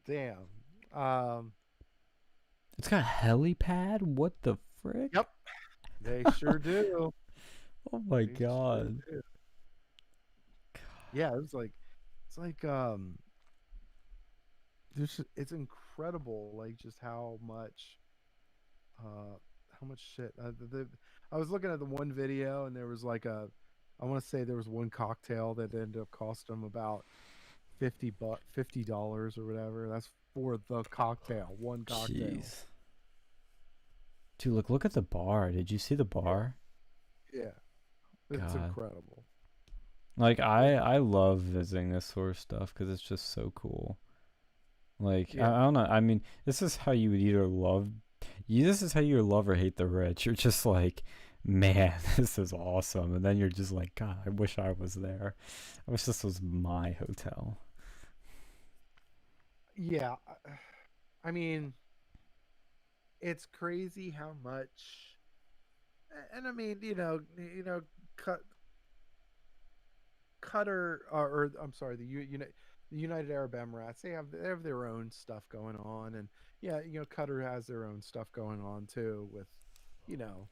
S2: Damn. Um,
S1: It's got a helipad? What the frick?
S2: yep, they sure do.
S1: Oh my
S2: They sure
S1: god.
S2: do. Yeah, it's like it's incredible like just uh how much shit I was looking at the one video and there was like a I want to say there was one cocktail that ended up costing them about $50 or whatever. That's for the cocktail, one cocktail.
S1: Jeez. Dude, look at the bar. Did you see the
S2: Yeah,
S1: bar?
S2: yeah, it's
S1: God.
S2: incredible.
S1: Like
S2: It,
S1: I love visiting this sort of stuff because it's just so cool. Like
S2: yeah,
S1: I don't know. I mean, this is how you would either love you. This is how you love or hate the rich. You're just like, man, this is awesome, and then you're just like, God, I wish I was there. I wish this was my hotel.
S2: yeah. I mean, it's crazy how much, and I mean, cut Qatar or I'm sorry, the United Arab Emirates, they have their own stuff going on, and yeah, Qatar has their own stuff going on too. With, you know,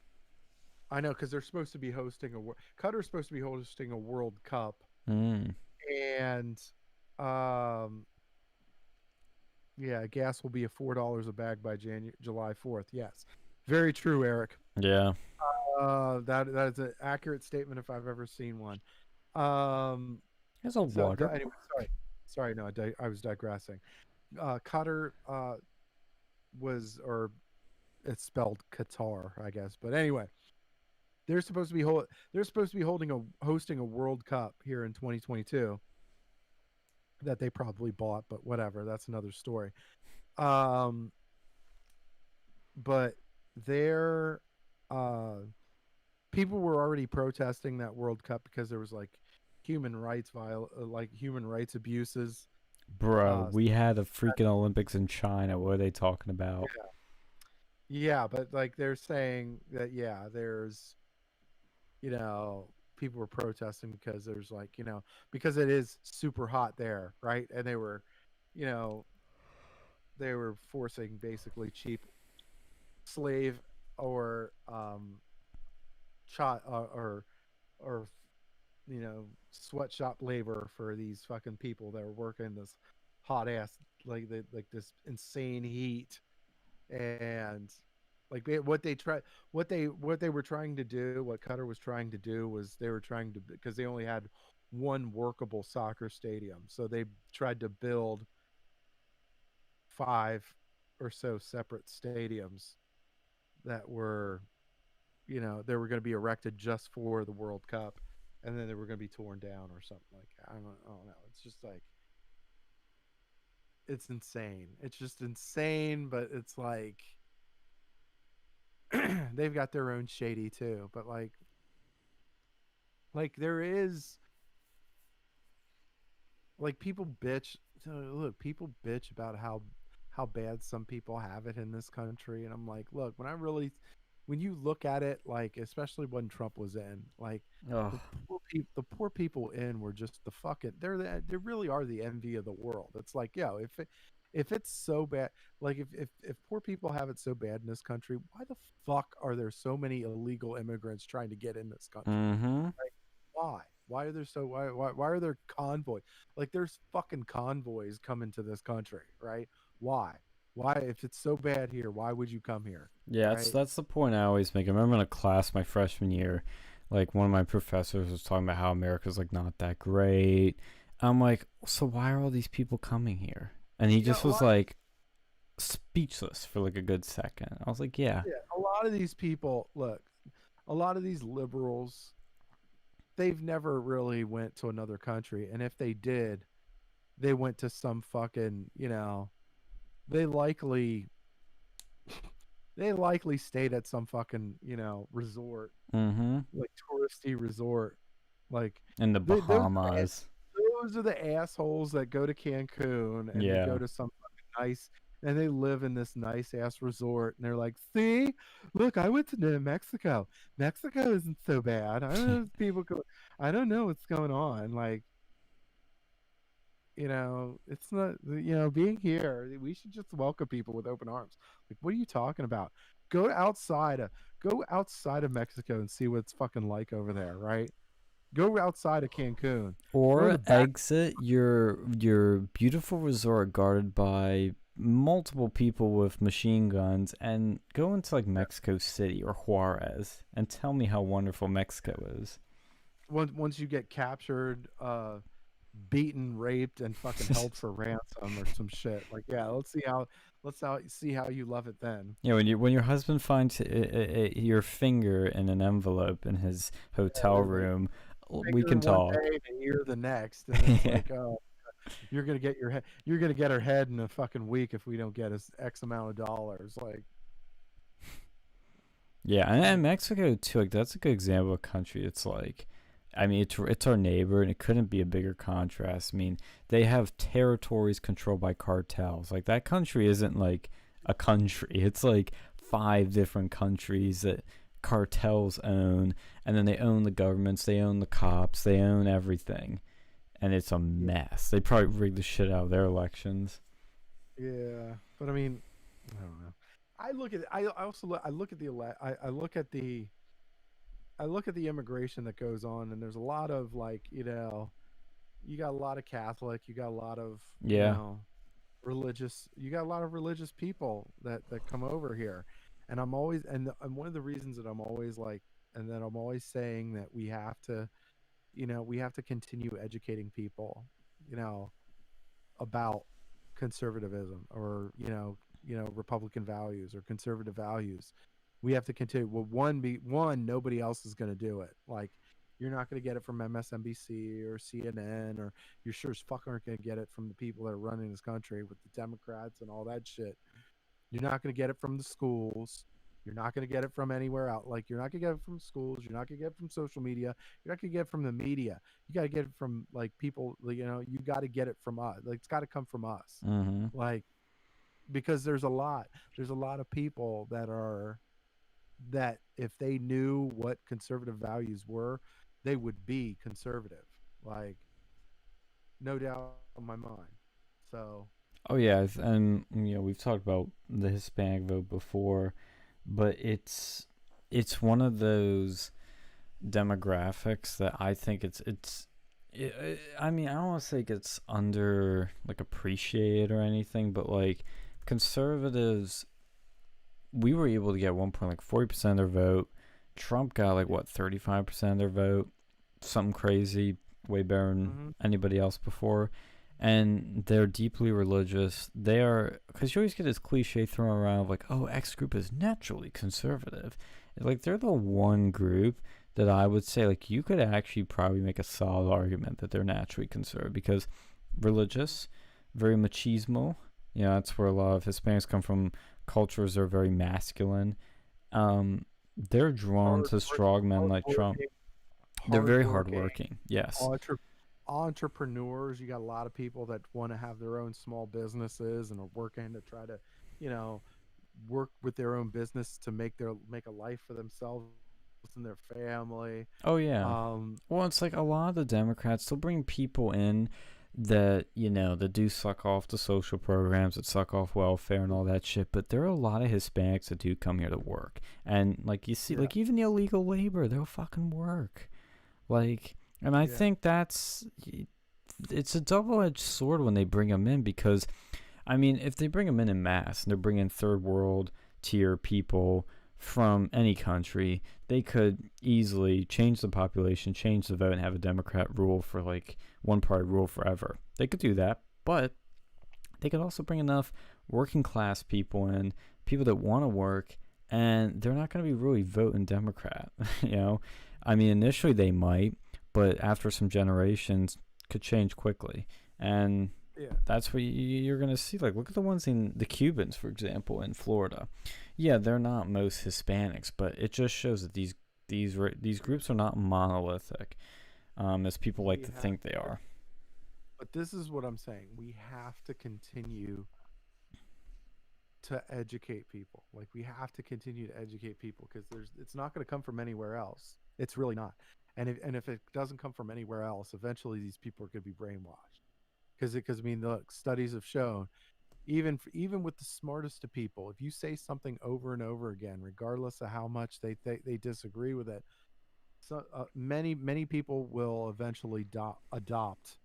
S2: I know because they're supposed to be hosting Qatar's supposed to be hosting a World Cup,
S1: Mm.
S2: and um, yeah, gas will be at $4 a bag by July 4th. Yes, very true, Eric.
S1: Yeah.
S2: That is an accurate statement if I've ever seen one. Um,
S1: There's a
S2: so
S1: water.
S2: anyway, sorry, no, I was digressing. Qatar was, or it's spelled Qatar, I guess, but anyway, they're supposed to be hosting a World Cup here in 2022 that they probably bought, but whatever, that's another story. Um, but their uh people were already protesting that World Cup because there was like human rights abuses.
S1: Bro,
S2: Uh,
S1: we had the freaking Olympics in China. What are they talking about?
S2: yeah, yeah, but like they're saying that yeah, there's you know people were protesting because there's like because it is super hot there, right? And you know, they were forcing basically cheap slave or shot or sweatshop labor for these fucking people that were working this hot ass like this insane heat. And like what they were trying to do, what Qatar was trying to do was they were trying to, because they only had one workable soccer stadium, so they tried to build five or so separate stadiums that were they were going to be erected just for the World Cup, and then they were going to be torn down or something like that. I don't know. It's just like it's insane. It's just insane, but it's like they've got their own shady too. But like there is like people bitch. So look, people bitch about how bad some people have it in this country, and I'm like, look, when you look at it, like especially when Trump was in, like
S1: Oh,
S2: the poor people in were just the fucking they really are the envy of the world. It's like, yo, if it's so bad, like if poor people have it so bad in this country, why the fuck are there so many illegal immigrants trying to get in this country?
S1: mm-hmm.
S2: Like, why? Why are there so why are there convoys? Like there's fucking convoys coming to this country, right? Why? Why, if it's so bad here, why would you come here?
S1: Yeah,
S2: Right?
S1: that's the point I always make. I remember in a class my freshman year, like one of my professors was talking about how America's like not that great. I'm like, so why are all these people coming here? And he
S2: Yeah,
S1: just was like speechless for like a good second. I was like, yeah.
S2: a lot of these people, look, a lot of these liberals, they've never really went to another country, and if they did, they went to some fucking, they likely they likely stayed at some fucking, resort,
S1: Mm-hmm.
S2: like touristy resort. Like
S1: In the
S2: those
S1: Bahamas.
S2: those are the assholes that go to Cancun and they go
S1: Yeah.
S2: to some fucking nice, and they live in this nice ass resort, and they're like, "See, look, I went to Mexico. Mexico isn't so bad. I don't know if people go. I don't know what's going on. Like, it's not, being here. We should just welcome people with open arms. Like, what are you talking about? Go outside of Mexico and see what it's fucking like over there, right? Go outside of Cancun. Go to
S1: Or
S2: the back.
S1: exit your beautiful resort guarded by multiple people with machine guns and go into like Mexico City or Juarez and tell me how wonderful Mexico is.
S2: Once you get captured, beaten, raped, and fucking held for ransom or some shit. Like, yeah, see how you love it then.
S1: Yeah, when your husband finds your finger in an envelope in his hotel
S2: Like,
S1: room, we
S2: finger
S1: can
S2: one
S1: talk.
S2: day and ear the next, and it's
S1: Yeah.
S2: like, oh, you're gonna get her head in a fucking week if we don't get us X amount of dollars.
S1: Yeah, and
S2: Like
S1: Mexico too. Like that's a good example of a country. It's like, I mean, it's our neighbor, and it couldn't be a bigger contrast. I mean, they have territories controlled by cartels. Like that country isn't like a country. It's like five different countries that cartels own, and then they own the governments, they own the cops, they own everything, and it's a
S2: yeah,
S1: mess. They probably rigged the shit out of their elections.
S2: yeah, but I mean, I don't know. I also look I look at the I look at the immigration that goes on, and there's a lot of, like, you got a lot of Catholic, you got a lot of,
S1: Yeah.
S2: religious, you got a lot of religious people that come over here, and I'm always, and one of the reasons that I'm always like, and that I'm always saying that we have to continue educating people, you know, about conservatism, or Republican values or conservative values. We have to continue. Well, one, nobody else is going to do it. Like, you're not going to get it from MSNBC or CNN, or you're sure as fuck aren't going to get it from the people that are running this country with the Democrats and all that shit. You're not going to get it from the schools. You're not going to get it from anywhere out. Like, you're not going to get it from schools. You're not going to get it from social media. You're not going to get it from the media. You got to get it from, like, people. Like, you got to get it from us. Like, it's got to come from us.
S1: Mm-hmm.
S2: Like, because there's a lot of people that if they knew what conservative values were, they would be conservative. Like, no doubt in my mind. So,
S1: Oh yeah, and we've talked about the Hispanic vote before, but it's one of those demographics that I think I mean, I don't want to say it gets under like appreciated or anything, but like conservatives, we were able to get 1.40% of their vote. Trump got like what 35% of their vote, something crazy, way better than
S2: mhm.
S1: anybody else before. And they're deeply religious. They are, because you always get this cliche thrown around of like, oh, X group is naturally conservative. Like they're the one group that I would say like you could actually probably make a solid argument that they're naturally conservative because religious, very machismo. That's where a lot of Hispanics come from. Cultures are very masculine. They're drawn to strongmen like Trump.
S2: Hardworking,
S1: They're very
S2: hardworking
S1: hardworking. Yes.
S2: entre- entrepreneurs. You got a lot of people that want to have their own small businesses and are working to try to, you know, work with their own business to make a life for themselves and their family.
S1: Oh yeah.
S2: Um,
S1: Well, it's like a lot of the Democrats still bring people in that that do suck off the social programs, that suck off welfare and all that shit. But there are a lot of Hispanics that do come here to work, and like you see,
S2: yeah,
S1: like even the illegal labor, they'll fucking work. Like, and I
S2: yeah,
S1: think it's a double-edged sword when they bring them in because, I mean, if they bring them in mass and they're bringing third world tier people from any country, they could easily change the population, change the vote, and have a Democrat rule for like one party rule forever. They could do that, but they could also bring enough working class people in, people that want to work, and they're not going to be really voting Democrat. I mean, initially they might, but after some generations, could change quickly. And
S2: Yeah.
S1: That's what you're gonna see. Like, look at the ones in the Cubans, for example, in Florida. Yeah, they're not most Hispanics, but it just shows that these groups are not monolithic, as people like
S2: We
S1: to
S2: have,
S1: think they are.
S2: but this is what I'm saying. We have to continue to educate people. Like we have to continue to educate people because it's not going to come from anywhere else. It's really not. And if it doesn't come from anywhere else, eventually these people are going to be brainwashed. Because I mean, look, studies have shown even with the smartest of people, if you say something over and over again, regardless of how much they disagree with it, so many people will eventually adopt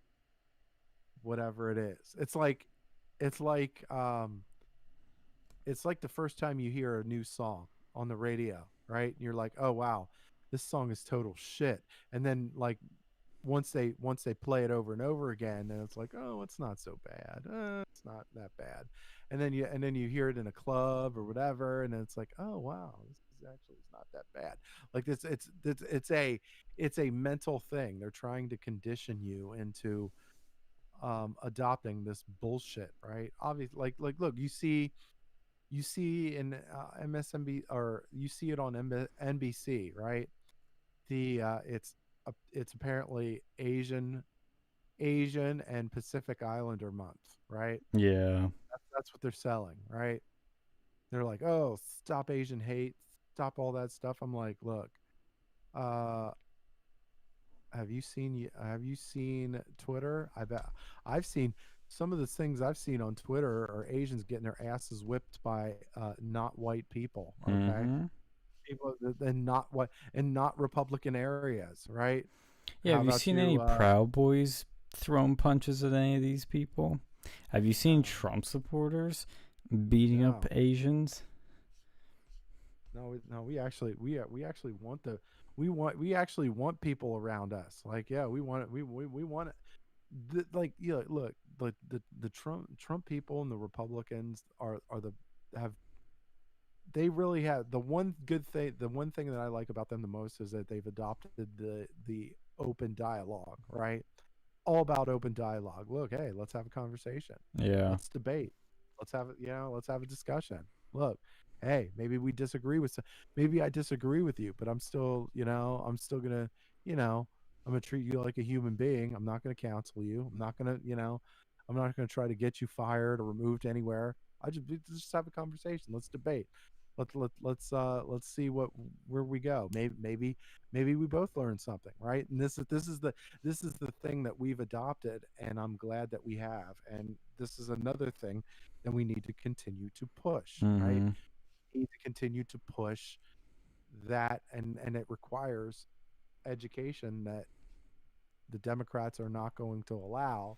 S2: whatever it is. It's like um it's like the first time you hear a new song on the radio, right? And you're like, "Oh wow, this song is total shit." And then like once they play it over and over again, then it's like, "Oh, it's not so bad. It's not that bad." And then you hear it in a club or whatever, and then it's like, "Oh wow, this is actually it's not that bad." Like this, it's a mental thing. They're trying to condition you into adopting this bullshit, right? Obviously, like look, you see in MSNB, or you see it on NBC, right? The it's apparently Asian and Pacific Islander month, right?
S1: Yeah.
S2: That's what they're selling, right? They're like, oh, stop Asian hate, stop all that stuff. I'm like, look, uh, have you seen Twitter? I bet I've seen some of the things I've seen on Twitter are Asians getting their asses whipped by not white people. Okay,
S1: Mm-hmm.
S2: people and not what and not Republican areas, right?
S1: Yeah,
S2: How
S1: have you
S2: about
S1: seen any
S2: you?
S1: Proud Boys throwing punches at any of these people? Have you seen
S2: No,
S1: Trump supporters beating up
S2: no,
S1: Asians?
S2: no, no. We actually want we actually want people around us. Like, yeah, we want it. We want it. Like, yeah, look, the Trump people and the Republicans are the have they really have the one good thing. The one thing that I like about them the most is that they've adopted the open dialogue, right? All about open dialogue. Look, hey, let's have a conversation.
S1: Yeah.
S2: Let's debate. Let's have a discussion. Look, hey, maybe we disagree with maybe I disagree with you, but I'm still gonna, you know, I'm gonna treat you like a human being. I'm not gonna counsel you. I'm not gonna try to get you fired or removed anywhere. I just have a conversation. Let's debate. Let's see where we go. Maybe we both learn something, right? And this is the thing that we've adopted, and I'm glad that we have. And this is another thing that we need to continue to push, right?
S1: Mm-hmm.
S2: We need to continue to push that, and it requires education that the Democrats are not going to allow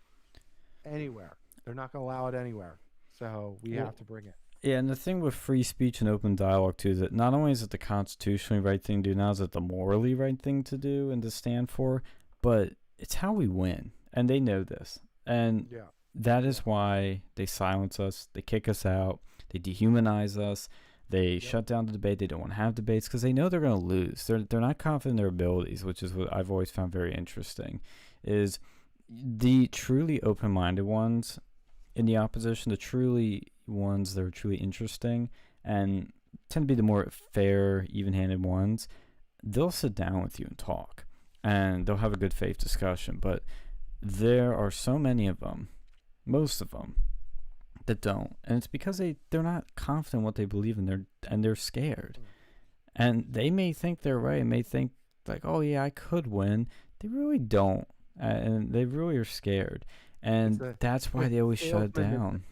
S2: anywhere. They're not going to allow it anywhere. So we
S1: Well,
S2: have to bring it.
S1: yeah, and the thing with free speech and open dialogue too is that not only is it the constitutionally right thing to do, now is it the morally right thing to do and to stand for, but it's how we win, and they know this, and
S2: Yeah.
S1: that is
S2: Yeah.
S1: why they silence us, they kick us out, they dehumanize us, they
S2: Yep.
S1: shut down the debate. They don't want to have debates because they know they're going to lose. They're not confident in their abilities, which is what I've always found very interesting. Is the truly open-minded ones in the opposition, the truly ones that are truly interesting and tend to be the more fair, even-handed ones, they'll sit down with you and talk, and they'll have a good faith discussion. But there are so many of them, most of them, that don't, and it's because they're not confident in what they believe in. They're scared,
S2: Mm.
S1: and they may think they're right, may think like, oh yeah, I could win. They really don't, and they really are scared,
S2: It's
S1: and
S2: a
S1: that's why
S2: it's
S1: they
S2: a
S1: always shut it
S2: salesman that
S1: down.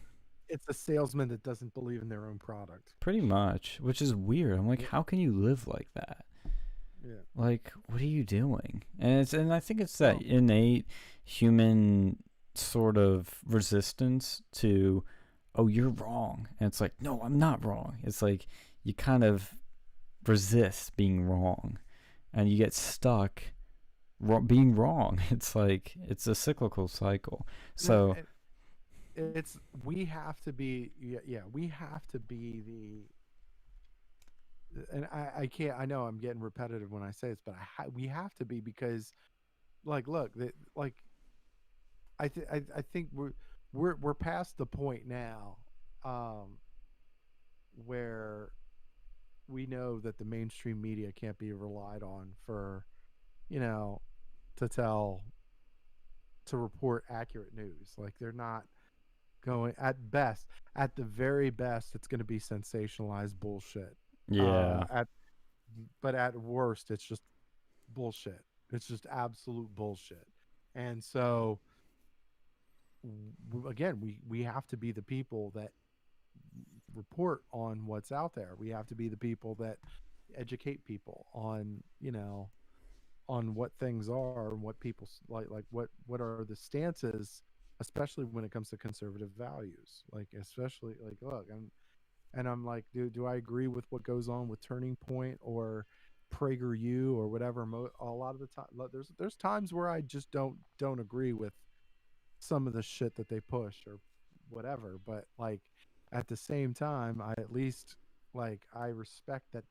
S2: it's a salesman that doesn't believe in their own product.
S1: Pretty much, which is weird. I'm like,
S2: Yeah.
S1: how can you live like that?
S2: Yeah.
S1: Like, what are you doing? And I think it's that
S2: Well,
S1: innate human sort of resistance to, oh, you're wrong. And it's like, no, I'm not wrong. It's like you kind of resist being wrong, and you get stuck being wrong. It's like it's a cyclical cycle.
S2: no,
S1: So,
S2: it's we have to be, yeah, we have to be and I can't, I know I'm getting repetitive when I say this, but we have to be, because like look, like I think we're past the point now, um, where we know that the mainstream media can't be relied on for, you know, to tell to report accurate news. Like they're not going at best. At the very best, it's going to be sensationalized bullshit.
S1: Yeah.
S2: At but at worst, it's just bullshit. It's just absolute bullshit. And so again, we have to be the people that report on what's out there. We have to be the people that educate people on, on what things are and what people like what are the stances, especially when it comes to conservative values. Like especially like look, I'm like, do I agree with what goes on with Turning Point or PragerU or whatever? A lot of the time, there's times where I just don't agree with some of the shit that they push or whatever. But like at the same time, I at least like I respect that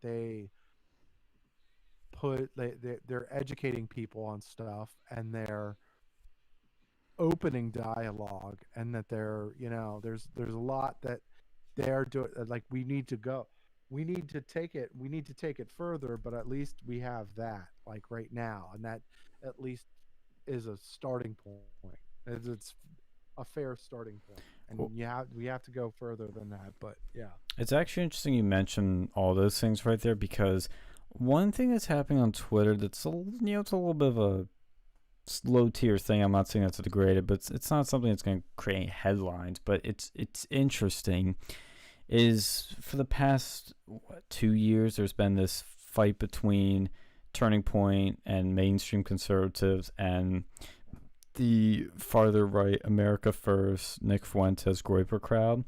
S2: they're educating people on stuff and they're opening dialogue and that they're there's a lot that they're doing. Like we need to take it further, but at least we have that like right now, and that at least is a starting point. It's a fair starting point,
S1: Well,
S2: and we have to go further than that. But yeah.
S1: it's actually interesting you mention all those things right there, because one thing that's happening on Twitter that's it's a little bit of a low tier thing. I'm not saying that's to degrade it, but it's not something that's going to create headlines. But it's interesting. Is for the past 2 years, there's been this fight between Turning Point and mainstream conservatives and the farther right America First, Nick Fuentes, Groyper crowd.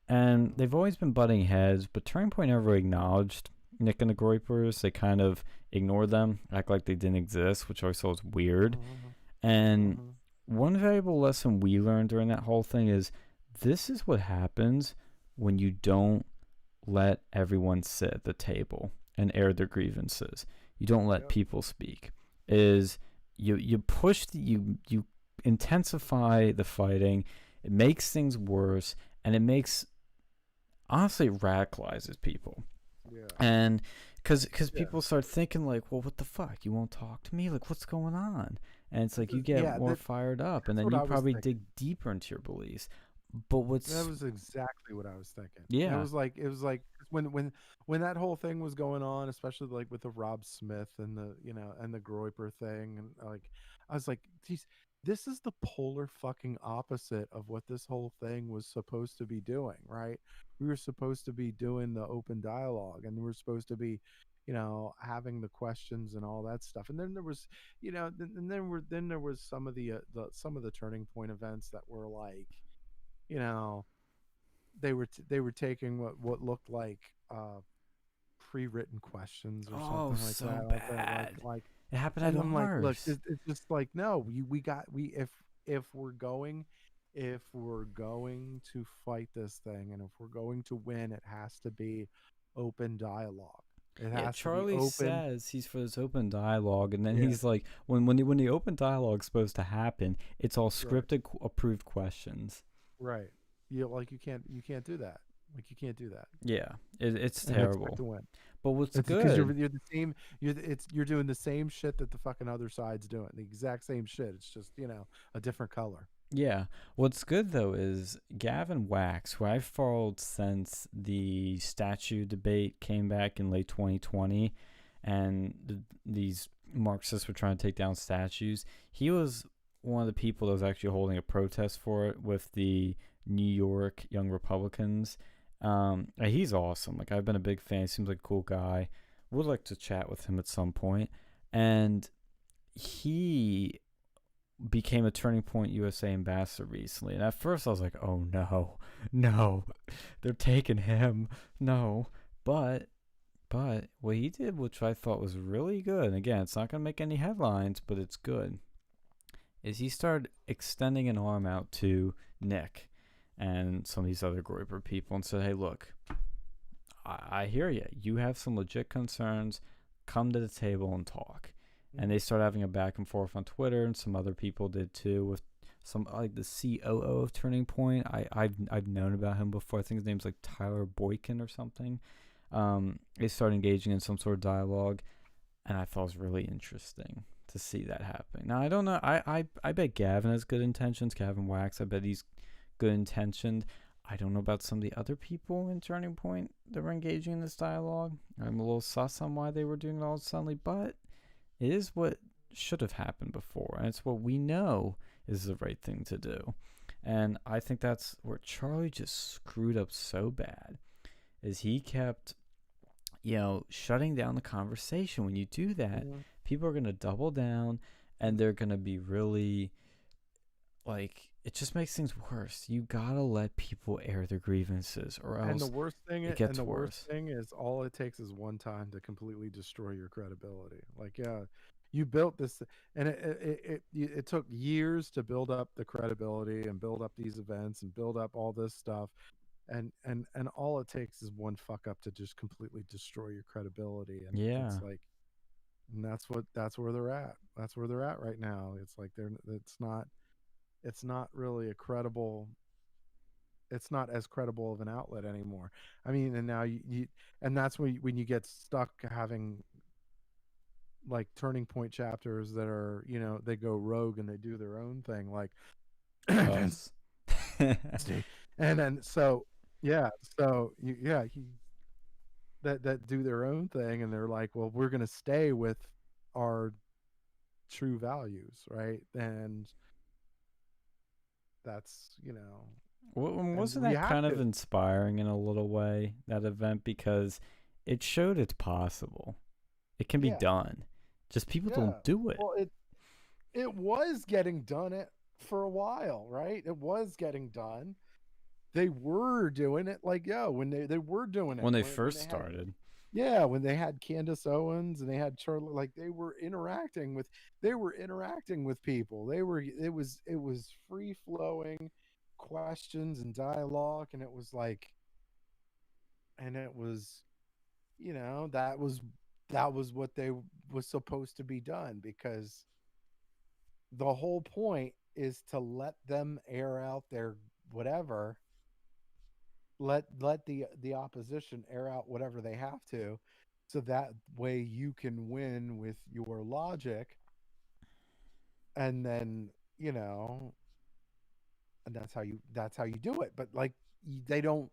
S1: And they've always been butting heads, but Turning Point never really acknowledged Nick and the Groypers. They kind of ignored them, act like they didn't exist, which I always thought was weird. And
S2: Mm-hmm.
S1: one valuable lesson we learned during that whole thing is this is what happens when you don't let everyone sit at the table and air their grievances. You don't let
S2: Yep.
S1: people speak. Is you push you intensify the fighting. It makes things worse, and it makes honestly it radicalizes people.
S2: Yeah.
S1: And because
S2: Yeah.
S1: people start thinking like, well, what the fuck, you won't talk to me, like what's going on? And it's like you get
S2: Yeah.
S1: more fired up, and
S2: That's
S1: then
S2: what
S1: you
S2: I was
S1: probably
S2: thinking.
S1: dig deeper into your beliefs. But
S2: That
S1: what's
S2: was exactly what I was thinking.
S1: yeah,
S2: It was like when that whole thing was going on, especially like with the Rob Smith and the and the Groiper thing, and like I was like, geez, this is the polar fucking opposite of what this whole thing was supposed to be doing, right? We were supposed to be doing the open dialogue, and we were supposed to be, having the questions and all that stuff. And then there was, then there was some of the Turning Point events that were like, you know they were taking what looked like pre-written questions or
S1: oh
S2: something like
S1: so
S2: that
S1: bad. It happened at
S2: and I'm like, look,
S1: ours.
S2: it's just like, no, we if we're going to fight this thing, and if we're going to win, it has to be open dialogue. It
S1: Yeah,
S2: has to be
S1: Charlie
S2: open.
S1: says he's for this open dialogue, and then
S2: Yeah.
S1: he's like, when the open dialogue's supposed to happen, it's all
S2: Right.
S1: scripted, approved questions.
S2: Right. You can't do that. Like you can't do that
S1: Yeah, it's
S2: and expect
S1: terrible.
S2: to win.
S1: But what's
S2: It's because
S1: good,
S2: you're the same. You're doing the same shit that the fucking other side's doing. The exact same shit. It's just a different color.
S1: yeah, what's good though is Gavin Wax, who I've followed since the statue debate came back in late 2020, and these Marxists were trying to take down statues. He was one of the people that was actually holding a protest for it with the New York Young Republicans. He's awesome. Like I've been a big fan. He seems like a cool guy. Would like to chat with him at some point. And he became a Turning Point USA ambassador recently. And at first I was like, oh no, no, they're taking him. No. But what he did, which I thought was really good, and again, it's not going to make any headlines, but it's good, is he started extending an arm out to Nick and some of these other Groyper people and said, hey, look, I hear you. You have some legit concerns. Come to the table and talk. And they started having a back and forth on Twitter, and some other people did too, with some like the COO of Turning Point. I've known about him before. I think his name's like Tyler Boykin or something. They started engaging in some sort of dialogue, and I thought it was really interesting to see that happening. Now I don't know. I bet Gavin has good intentions. Gavin Wax. I bet he's good intentioned. I don't know about some of the other people in Turning Point that were engaging in this dialogue. I'm a little sus on why they were doing it all suddenly, but it is what should have happened before, and it's what we know is the right thing to do. And I think that's where Charlie just screwed up so bad, is he kept, shutting down the conversation. When you do that, people are going to double down, and they're going to be really, like, it just makes things worse. You gotta let people air their grievances, or
S2: And the
S1: else
S2: worst thing,
S1: it
S2: and
S1: gets
S2: the worst
S1: worse.
S2: thing is, all it takes is one time to completely destroy your credibility. Like, yeah, you built this, and it took years to build up the credibility and build up these events and build up all this stuff, and all it takes is one fuck up to just completely destroy your credibility. And it's
S1: Yeah.
S2: like, and that's where they're at. That's where they're at right now. It's like it's not really a credible, it's not as credible of an outlet anymore. I mean, and now and that's when you get stuck having like Turning Point chapters that are, they go rogue and they do their own thing, like
S1: Us.
S2: and then so yeah, so yeah, that do their own thing, and they're like, well, we're gonna stay with our true values, right? And that's, and
S1: Wasn't
S2: we
S1: that
S2: have
S1: kind of
S2: to.
S1: inspiring in a little way, that event? Because it showed it's possible. It can be
S2: Yeah,
S1: done. Just people
S2: yeah.
S1: don't do it.
S2: Well, it was getting done it for a while, right? It was getting done. They were doing it, like, yeah, when they were doing it
S1: When they
S2: when
S1: first
S2: they had,
S1: started.
S2: yeah, when they had Candace Owens and they had Charlie, like they were interacting with people. It was free flowing questions and dialogue, and it was like, and it was, that was what they was supposed to be done, because the whole point is to let them air out their whatever, let the opposition air out whatever they have to, so that way you can win with your logic. And then, and that's how you do it. But like, they don't,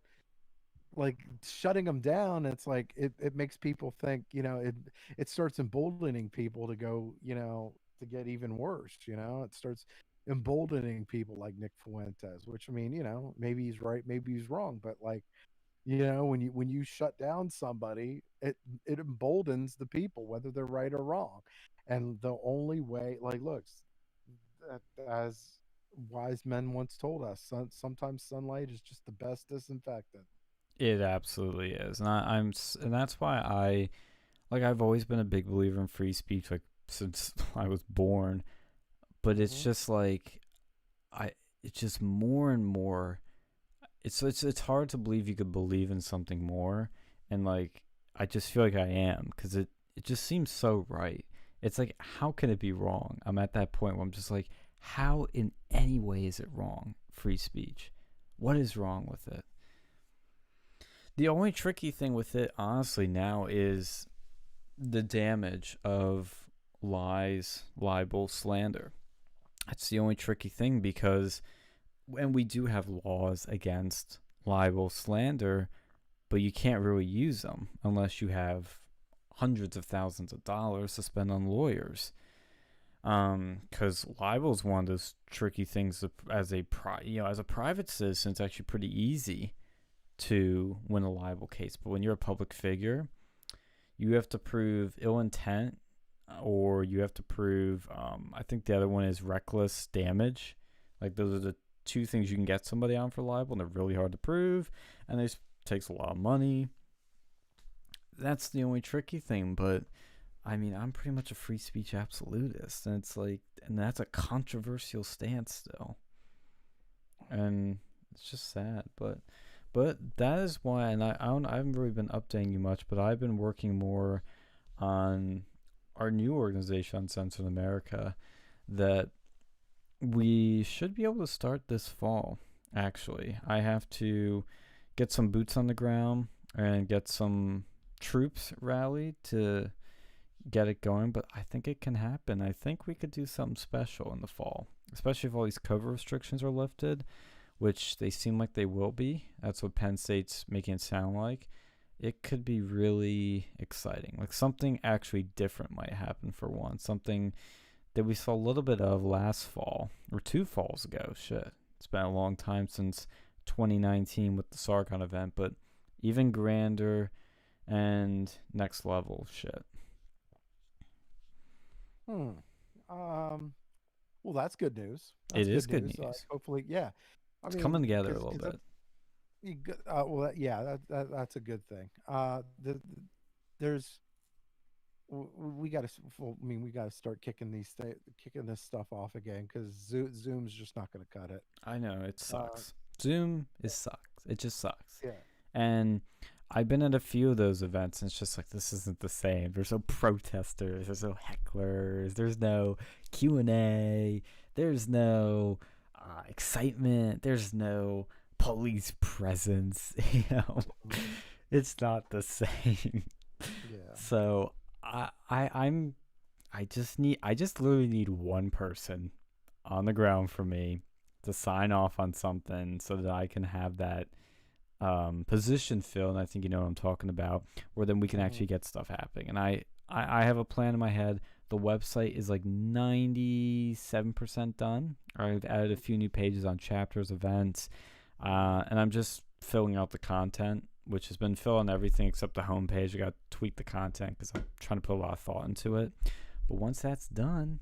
S2: like, shutting them down. It's like, it makes people think, it starts emboldening people to go, to get even worse. It starts emboldening people like Nick Fuentes, which, I mean, maybe he's right, maybe he's wrong, but like, when you shut down somebody, it emboldens the people, whether they're right or wrong. And the only way, like, looks, as wise men once told us, sometimes sunlight is just the best disinfectant.
S1: It absolutely is. And that's why I've always been a big believer in free speech, like, since I was born. But it's
S2: Hmm.
S1: just like, I it's just more and more, it's hard to believe you could believe in something more, and like, I just feel like I am, because it just seems so right. It's like, how can it be wrong? I'm at that point where I'm just like, how in any way is it wrong? Free speech, what is wrong with it? The only tricky thing with it, honestly, now is the damage of lies, libel, slander. That's the only tricky thing, because and we do have laws against libel, slander, but you can't really use them unless you have hundreds of thousands of dollars to spend on lawyers. Because libel is one of those tricky things. As a private citizen, it's actually pretty easy to win a libel case. But when you're a public figure, you have to prove ill intent, or you have to prove, I think the other one is reckless damage. Like, those are the two things you can get somebody on for libel, and they're really hard to prove, and it takes a lot of money. That's the only tricky thing. But I mean, I'm pretty much a free speech absolutist, and it's like, and that's a controversial stance still, and it's just sad. But that is why, and I haven't really been updating you much, but I've been working more on our new organization, Uncensored America, that We should be able to start this fall, actually. I have to get some boots on the ground and get some troops rallied to get it going, but I think it can happen. I think we could do something special in the fall, especially if all these COVID restrictions are lifted, which they seem like they will be. That's what Penn State's making it sound like. It could be really exciting. Like something actually different might happen for once. Something that we saw a little bit of last fall or 2 falls ago. Shit. It's been a long time since 2019 with the Sargon event, but even grander and next level shit.
S2: Hmm. Um. Well, that's good news.
S1: It
S2: That's
S1: is
S2: good
S1: good
S2: news.
S1: news.
S2: Hopefully, yeah. I
S1: It's coming
S2: mean,
S1: together a
S2: because
S1: little
S2: because
S1: bit.
S2: well, yeah, that's a good thing. There's we got to. I mean, we got to start kicking this stuff off again because Zoom's just not going to cut it.
S1: I know it
S2: Uh,
S1: sucks. Zoom is sucks. It just sucks.
S2: yeah.
S1: And I've been at a few of those events, and it's just like this isn't the same. There's no protesters. There's no hecklers. There's no Q&A. There's no excitement. There's no police presence. It's not the same.
S2: Yeah.
S1: So I'm I just literally need one person on the ground for me to sign off on something so that I can have that position filled. And I think you know what I'm talking about, where then we can
S2: Mhm.
S1: actually get stuff happening. And I have a plan in my head. The website is like 97% done. I've added a few new pages on chapters, events, and I'm just filling out the content, which has been filled on everything except the homepage. I got to tweak the content because I'm trying to put a lot of thought into it. But once that's done,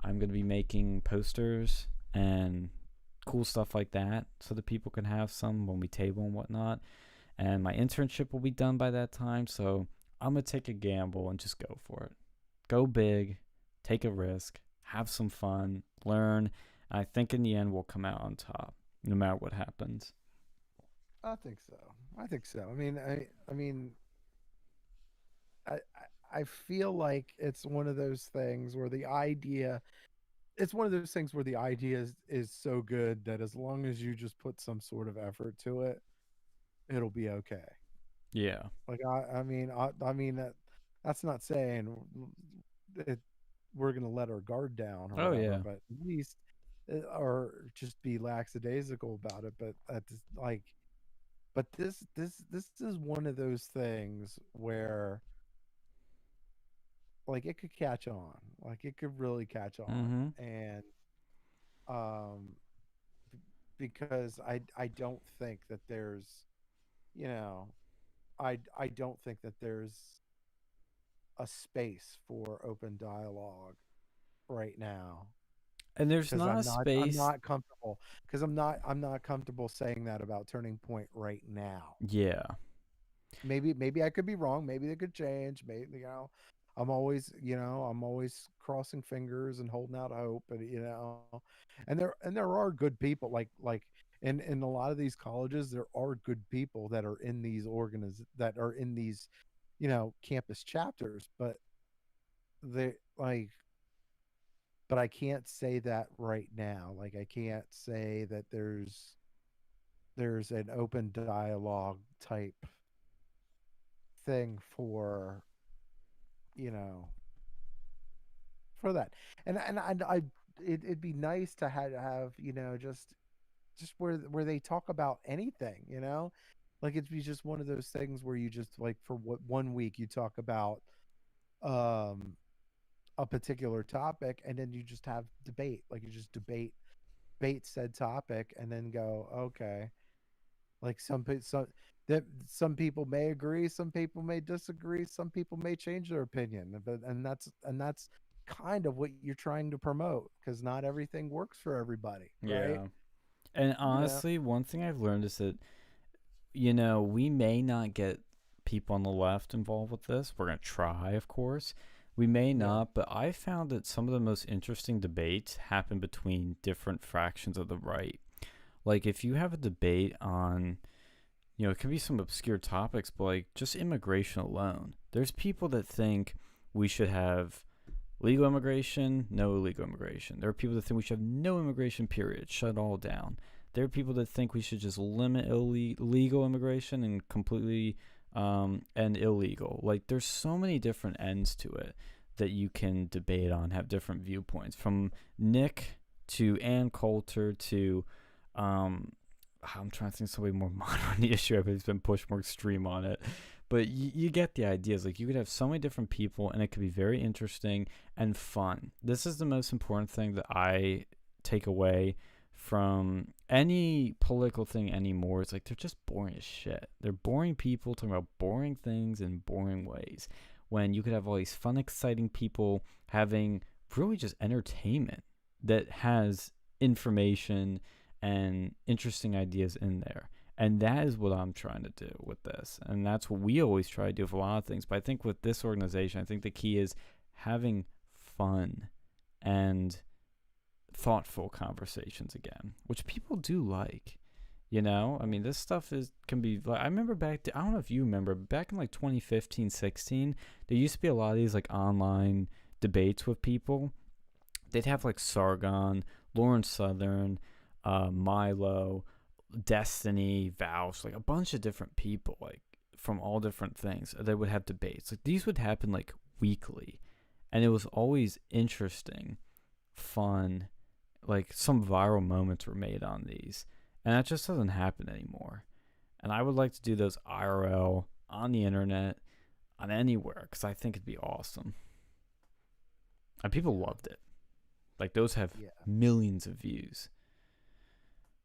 S1: I'm going to be making posters and cool stuff like that so that people can have some when we table and whatnot. And my internship will be done by that time. So I'm going to take a gamble and just go for it. Go big, take a risk, have some fun, learn. I think in the end we'll come out on top no matter what happens.
S2: I think so. I think so. I mean, I feel like it's one of those things where the idea it's one of those things where the idea is so good that as long as you just put some sort of effort to it, it'll be okay.
S1: Yeah.
S2: Like I mean that's not saying it, we're gonna let our guard down or
S1: Oh,
S2: whatever,
S1: yeah.
S2: but at least or just be lackadaisical about it. But this is one of those things where like it could catch on, like it could really catch on,
S1: Mm-hmm.
S2: and um because I don't think that there's you know I don't think that there's a space for open dialogue right now
S1: And there's
S2: because
S1: not a
S2: I'm
S1: space.
S2: not comfortable because I'm not comfortable saying that about Turning Point right now.
S1: Yeah.
S2: Maybe I could be wrong. Maybe it could change. Maybe I'm always crossing fingers and holding out hope. And and there are good people in a lot of these colleges. There are good people that are in these that are in these campus chapters, but they like but I can't say that right now. Like I can't say that there's an open dialogue type thing for you know for that. And it'd be nice to have just where they talk about anything, like it'd be just one of those things where you just like for what 1 week you talk about um a particular topic and then you just have debate, like you just debate said topic and then go okay. Like some people may agree, some people may disagree, some people may change their opinion, but and that's kind of what you're trying to promote because not everything works for everybody, right?
S1: Yeah. And
S2: You know,
S1: honestly, one thing I've learned is that, we may not get people on the left involved with this. We're going to try, of course. We may
S2: yeah,
S1: not, but I found that some of the most interesting debates happen between different fractions of the right. Like, if you have a debate on, it could be some obscure topics, but like just immigration alone, there's people that think we should have Legal immigration, no illegal immigration. There are people that think we should have no immigration, period, shut it all down. There are people that think we should just limit illegal immigration and completely end illegal. Like, there's so many different ends to it that you can debate on, have different viewpoints. From Nick to Ann Coulter to, I'm trying to think of somebody more modern on the issue. Everybody's been pushed more extreme on it. But you get the ideas. Like, you could have so many different people, and it could be very interesting and fun. This is the most important thing that I take away from any political thing anymore. It's like, they're just boring as shit. They're boring people talking about boring things in boring ways, when you could have all these fun, exciting people having really just entertainment that has information and interesting ideas in there. And that is what I'm trying to do with this. And that's what we always try to do with a lot of things. But I think with this organization, I think the key is having fun and thoughtful conversations again, which people do like. You know, I mean, this stuff can be like, I remember I don't know if you remember, back in like 2015, 16, there used to be a lot of these like online debates with people. They'd have like Sargon, Lauren Southern, Milo, Destiny, Vouch, like a bunch of different people, like from all different things. They would have debates. Like, these would happen like weekly, and it was always interesting, fun. Like, some viral moments were made on these, and that just doesn't happen anymore. And I would like to do those IRL on the internet, on anywhere, because I think it'd be awesome. And people loved it. Like, those have
S2: Yeah.
S1: millions of views.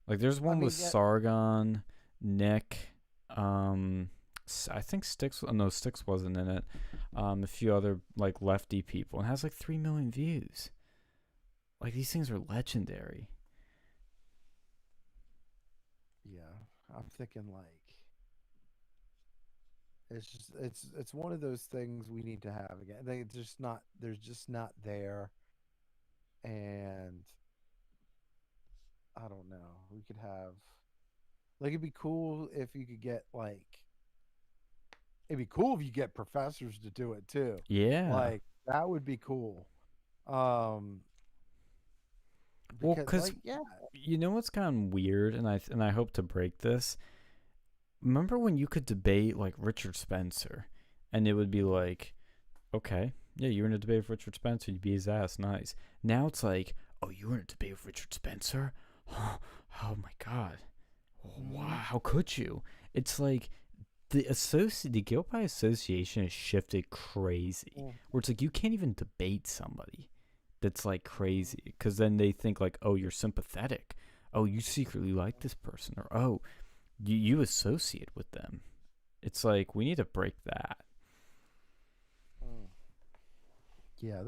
S1: Like, there's
S2: I
S1: one
S2: mean,
S1: with Sargon, Nick, I think Styx. No, Styx wasn't in it. A few other like lefty people, and it has like 3 million views. Like, these things are legendary.
S2: yeah, I'm thinking like it's one of those things we need to have again. They just not There's just not there, and I don't know. We could have like it'd be cool if you could get like it'd be cool if you get professors to do it too.
S1: Yeah.
S2: Like that would be cool. Um
S1: Well,
S2: because
S1: cause
S2: like yeah,
S1: you know what's gotten weird, and I hope to break this. Remember when you could debate like Richard Spencer, and it would be like, okay, yeah, you were in a debate with Richard Spencer, you'd be his ass, nice. Now it's like, oh, you were in a debate with Richard Spencer? Oh my god. Wow,
S2: mhm,
S1: how could you? It's like the guilt by association has shifted crazy.
S2: mm,
S1: Where it's like, you can't even debate somebody that's like
S2: mhm,
S1: crazy, because then they think like, oh, you're sympathetic. Oh, you secretly like this person, or oh, you associate with them. It's like, we need to break that.
S2: mm. Yeah,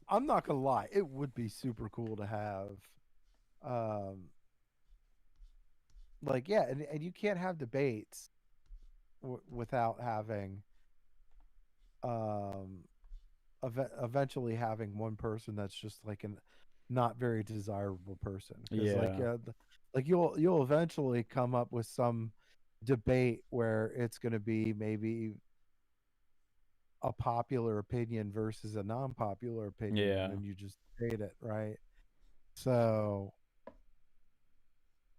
S2: I'm not gonna lie, it would be super cool to have um like yeah, and you can't have debates without having um eventually having one person that's just like an not very desirable person because
S1: Yeah,
S2: like you'll eventually come up with some debate where it's going to be maybe a popular opinion versus a non-popular opinion, and
S1: yeah,
S2: then you just debate it, right? So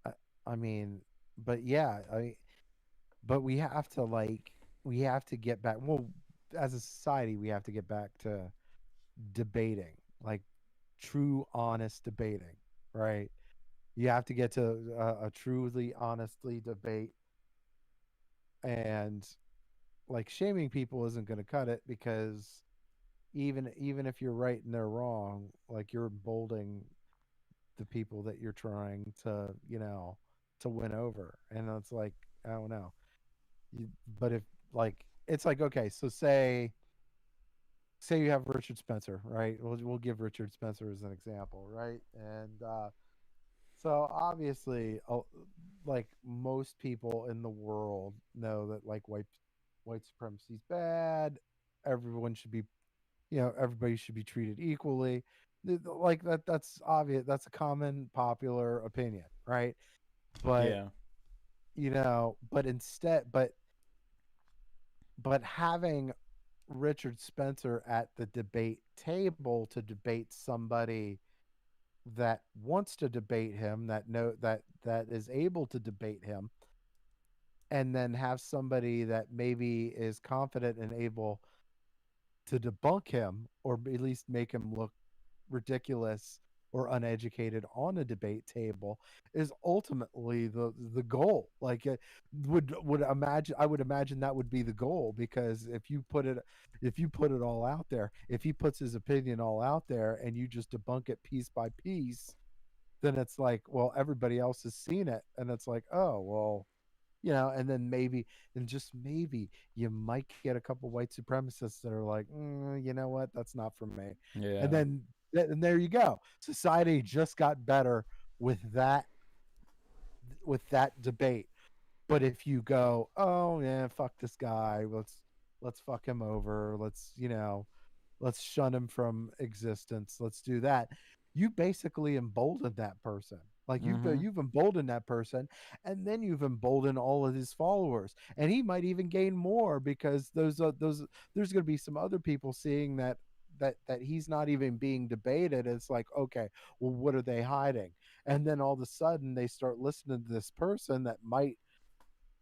S2: I, I mean, but yeah, but we have to get back. Well, as a society, we have to get back to debating, like true, honest debating, right? You have to get to a truly, honestly debate, and like shaming people isn't going to cut it because even if you're right and they're wrong, like you're emboldening the people that you're trying to, to win over, and it's like I don't know. You, but if like it's like okay, so say you have Richard Spencer, right? We'll give Richard Spencer as an example, right? And so obviously, like most people in the world know that like white supremacy is bad. Everyone should be, everybody should be treated equally. Like that's obvious. That's a common popular opinion, right? But
S1: yeah,
S2: but instead, but having Richard Spencer at the debate table to debate somebody that wants to debate him, that is able to debate him, and then have somebody that maybe is confident and able to debunk him, or at least make him look ridiculous or uneducated on a debate table, is ultimately the goal. Like, I would imagine that would be the goal, because if you put it all out there, if he puts his opinion all out there and you just debunk it piece by piece, then it's like, well, everybody else has seen it, and it's like, oh well, and then maybe, and just maybe, you might get a couple white supremacists that are like, you know what, that's not for me. And
S1: Yeah.
S2: then, and there you go. Society just got better with that debate. But if you go, oh yeah, fuck this guy, let's fuck him over, let's shun him from existence, let's do that, you basically embolden that person. Like,
S1: Mm-hmm.
S2: you've emboldened that person, and then you've emboldened all of his followers, and he might even gain more, because those there's going to be some other people seeing that he's not even being debated. It's like, okay, well, what are they hiding? And then all of a sudden they start listening to this person that might,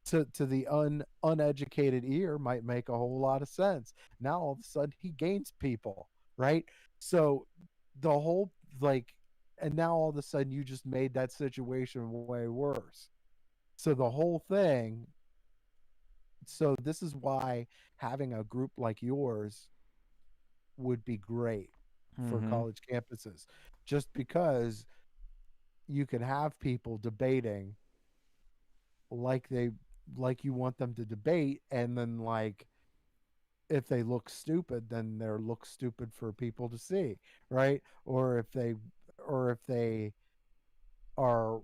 S2: to the uneducated ear, might make a whole lot of sense. Now all of a sudden he gains people, right? So the whole, like, and now all of a sudden you just made that situation way worse. So the whole thing, so this is why having a group like yours would be great for
S1: Mm-hmm.
S2: college campuses, just because you can have people debating like they like you want them to debate, and then, like, if they look stupid, then they look stupid for people to see, right? Or if they are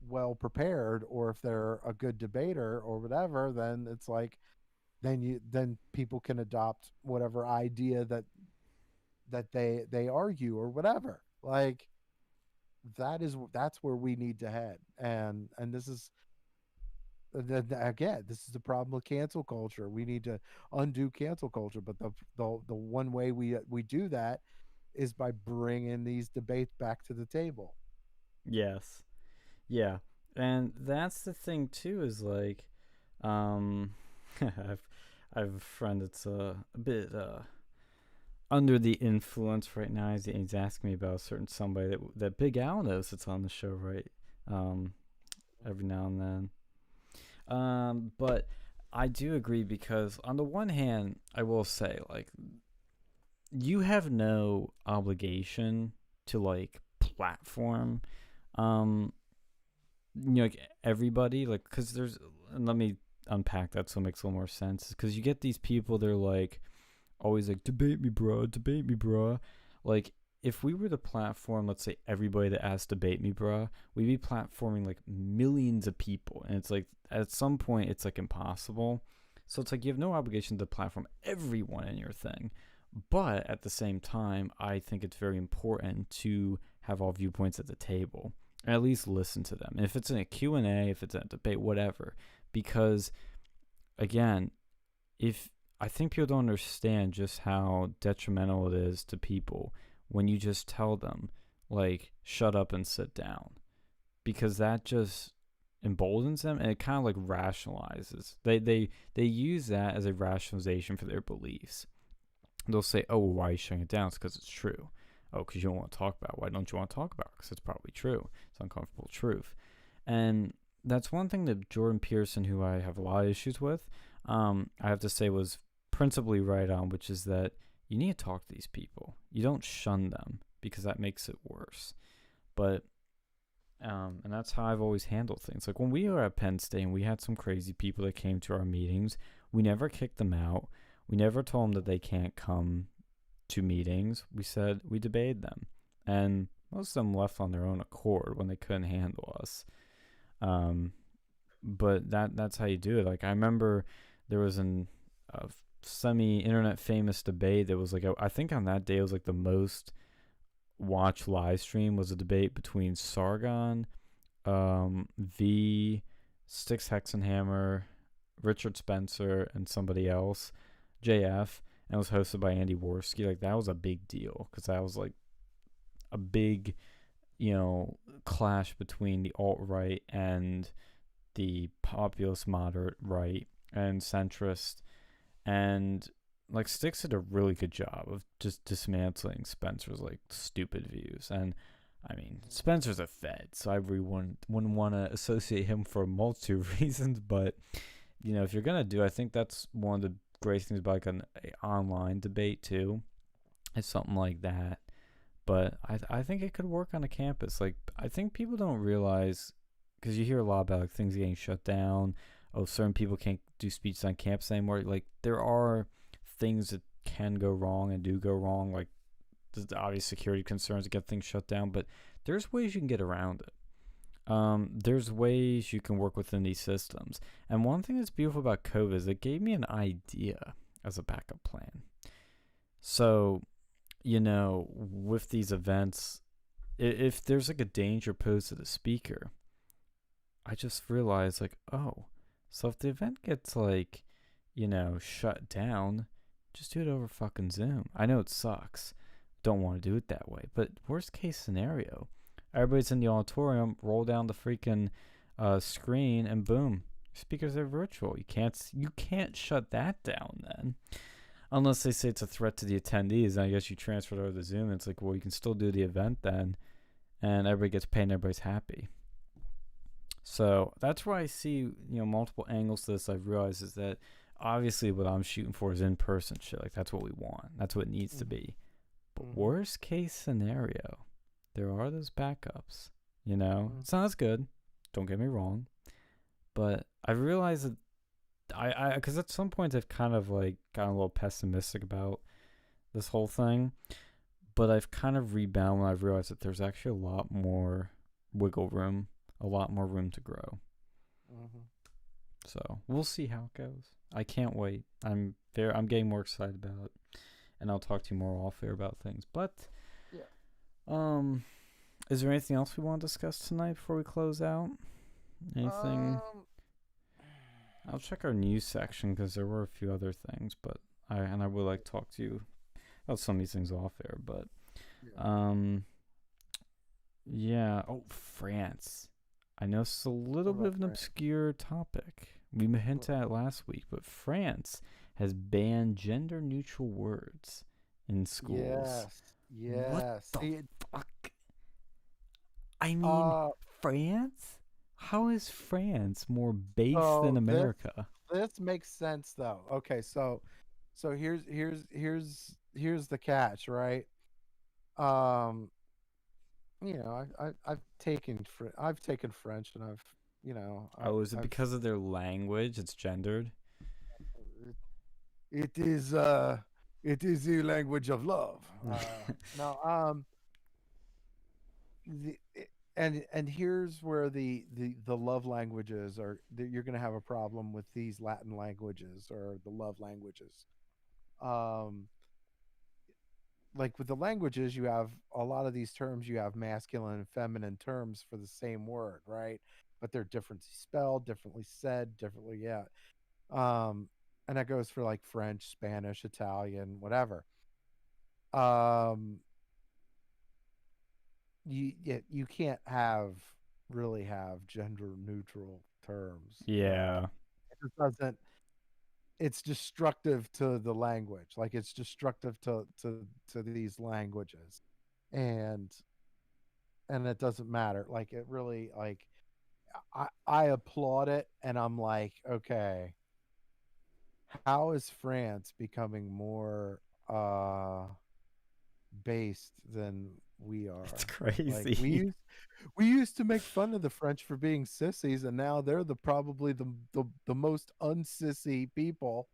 S2: well prepared, or if they're a good debater or whatever, then it's like, then people can adopt whatever idea that they argue or whatever. Like, that's where we need to head. And this is, again, this is the problem with cancel culture. We need to undo cancel culture, but the one way we do that is by bringing these debates back to the table.
S1: Yes. Yeah. And that's the thing too, is like, um I've I have a friend that's a bit under the influence right now. He's asking me about a certain somebody that Big Al knows that's on the show, right? Um every now and then. But I do agree, because on the one hand, I will say, like, you have no obligation to, like, platform um like everybody, like, because there's, and let me unpack that so it makes a little more sense, because you get these people, they're like always like, debate me bruh. Like, if we were to platform, let's say, everybody that asked debate me bruh, we'd be platforming like millions of people, and it's like, at some point it's like impossible. So it's like, you have no obligation to platform everyone in your thing, but at the same time, I think it's very important to have all viewpoints at the table, and at least listen to them. And if it's in a Q&A, if it's in a debate, whatever. Because, again, if I think people don't understand just how detrimental it is to people when you just tell them, like, shut up and sit down, because that just emboldens them, and it kind of like rationalizes. They use that as a rationalization for their beliefs. They'll say, oh, well, why are you shutting it down? It's because it's true. Oh, because you don't want to talk about it. Why don't you want to talk about it? Because it's probably true. It's uncomfortable truth. And that's one thing that Jordan Peterson, who I have a lot of issues with, I have to say, was principally right on, which is that you need to talk to these people. You don't shun them, because that makes it worse. But and that's how I've always handled things. Like, when we were at Penn State and we had some crazy people that came to our meetings, we never kicked them out. We never told them that they can't come to meetings. We said we debated them, and most of them left on their own accord when they couldn't handle us. Um, but that's how you do it. Like, I remember there was a semi-internet famous debate that was like, I think on that day it was like the most watched live stream, was a debate between Sargon, V, Styx Hexenhammer, Richard Spencer, and somebody else, JF. and it was hosted by Andy Worski. Like, that was a big deal because that was like a big, clash between the alt-right and the populist moderate right and centrist. And like Styx did a really good job of just dismantling Spencer's like stupid views. And I mean, Spencer's a Fed, so I really wouldn't want to associate him for a multitude of reasons. But if you're gonna do, I think that's one of the great things about like an online debate too, is something like that. But I think it could work on a campus. Like, I think people don't realize, because you hear a lot about like things getting shut down. Oh, certain people can't do speeches on campus anymore. Like, there are things that can go wrong and do go wrong. Like, there's the obvious security concerns to get things shut down, but there's ways you can get around it. There's ways you can work within these systems. And one thing that's beautiful about COVID is it gave me an idea as a backup plan. So, with these events, if there's like a danger posed to the speaker, I just realized like, oh, so if the event gets like, shut down, just do it over fucking Zoom. I know it sucks. Don't want to do it that way. But worst case scenario, everybody's in the auditorium, roll down the freaking screen, and boom, speakers are virtual. You can't shut that down then. Unless they say it's a threat to the attendees, and I guess you transfer it over to Zoom. And it's like, well, you can still do the event then, and everybody gets paid and everybody's happy. So that's where I see, multiple angles to this. I've realized is that obviously what I'm shooting for is in-person shit. Like, that's what we want. That's what it needs to be. But worst case scenario, there are those backups. It's not as good. Don't get me wrong. But I realized that because at some points I've kind of like gotten a little pessimistic about this whole thing, but I've kind of rebounded when I've realized that there's actually a lot more wiggle room, a lot more room to grow. So we'll see how it goes. I can't wait. I'm getting more excited about it, and I'll talk to you more off air about things. But is there anything else we want to discuss tonight before we close out? Anything? I'll check our news section because there were a few other things, but I would like to talk to you about some of these things off air. But oh, France. I know it's a little bit of an obscure topic. We hinted at it last week, but France has banned gender neutral words in schools.
S2: Yes.
S1: What the fuck? I mean, France? How is France more based than America?
S2: This makes sense though. Okay, so here's the catch, right? I've taken French, and
S1: is it because of their language? It's gendered.
S2: It is the language of love. And here's where the love languages are. You're going to have a problem with these Latin languages or the love languages. Like with the languages, you have a lot of these terms. You have masculine and feminine terms for the same word, right? But they're differently spelled, differently said, differently. Yeah. And that goes for like French, Spanish, Italian, whatever. You can't really have gender neutral terms.
S1: Yeah.
S2: It doesn't. It's destructive to the language. Like, it's destructive to these languages, and it doesn't matter. Like, it really, like, I applaud it, and I'm like, okay, how is France becoming more based than we are?
S1: It's crazy.
S2: Like, we used to make fun of the French for being sissies, and now they're probably the most unsissy people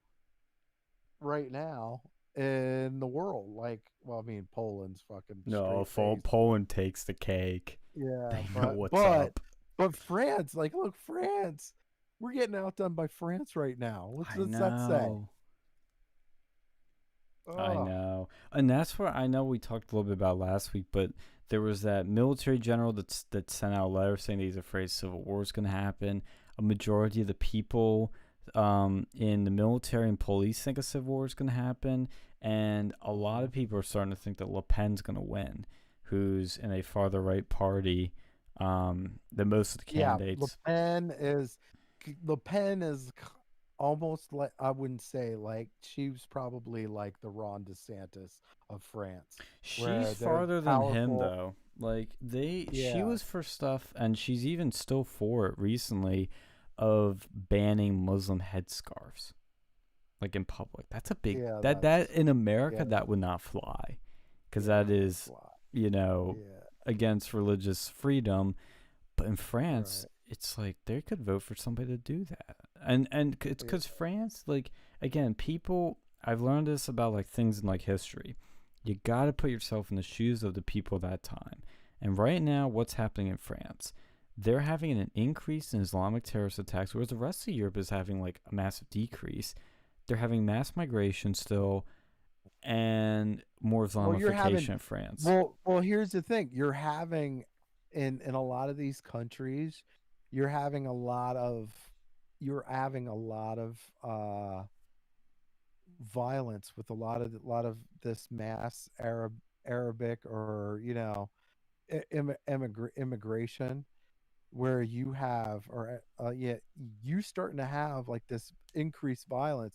S2: right now in the world. Like, well, I mean, Poland's fucking
S1: Poland takes the cake.
S2: Yeah,
S1: they know what's up.
S2: But France, like, look, France, we're getting outdone by France right now. What's that say?
S1: I know. And that's what I know we talked a little bit about last week, but there was that military general that sent out a letter saying that he's afraid civil war is going to happen. A majority of the people in the military and police think a civil war is going to happen, and a lot
S2: Mhm.
S1: of people are starting to think that Le Pen's going to win, who's in a farther right party than most of the
S2: Yeah,
S1: candidates.
S2: Le Pen is almost like, I wouldn't say like, she was probably like the Ron DeSantis of France,
S1: She's
S2: where they're
S1: farther than him
S2: powerful.
S1: though. She
S2: Yeah,
S1: was for stuff, and she's even still for it recently, of banning Muslim headscarves like in public. That's a big
S2: yeah,
S1: that in America
S2: yeah,
S1: that would not fly, because
S2: yeah,
S1: that
S2: that wouldn't
S1: is,
S2: fly.
S1: you know,
S2: Yeah,
S1: against religious freedom. But in France,
S2: right.
S1: it's like they could vote for somebody to do that, and it's
S2: Yeah,
S1: because France, like, again, people. I've learned this about like things in like history. You got to put yourself in the shoes of the people of that time. And right now, what's happening in France? They're having an increase in Islamic terrorist attacks, whereas the rest of Europe is having like a massive decrease. They're having mass migration still, and more
S2: well, you're having,
S1: Islamification in France.
S2: here's the thing. You're having, in a lot of these countries, you're having a lot of you're having a lot of violence with a lot of this mass Arabic, or immigration, where you have, or yeah, you starting to have like this increased violence.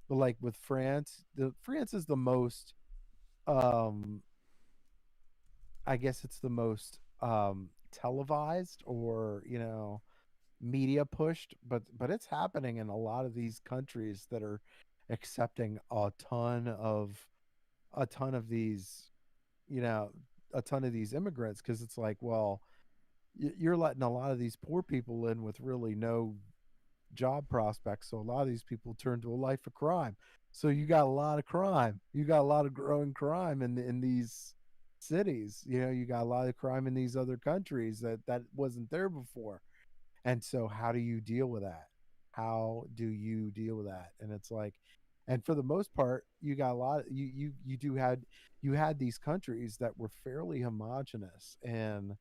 S2: But like with France, the France is the most, um I guess it's the most televised, or media pushed, but it's happening in a lot of these countries that are accepting a ton of these, you know a ton of these immigrants, because it's like, well, you're letting a lot of these poor people in with really no job prospects, so a lot of these people turn to a life of crime. So you got a lot of crime, you got a lot of growing crime in these cities. You got a lot of crime in these other countries that wasn't there before. And so how do you deal with that? How do you deal with that? And it's like, and for the most part, you got a lot, you had these countries that were fairly homogenous. And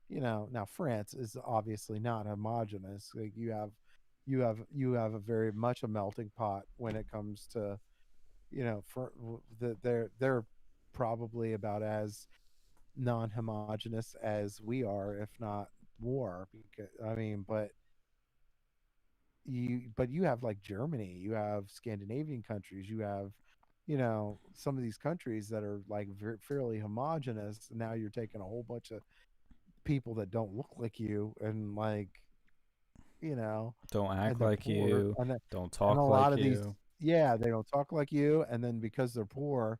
S2: now France is obviously not homogenous. Like, you have a very much a melting pot when it comes to, for they're probably about as non-homogenous as we are, if not more. Because I mean, but you have like Germany, you have Scandinavian countries, you have, some of these countries that are like fairly homogenous. Now you're taking a whole bunch of people that don't look like you, and like, you know
S1: Don't
S2: and
S1: act
S2: they're
S1: like
S2: poor,
S1: you. Don't
S2: and a
S1: talk
S2: lot
S1: like
S2: of these,
S1: you.
S2: yeah, they don't talk like you. And then because they're poor,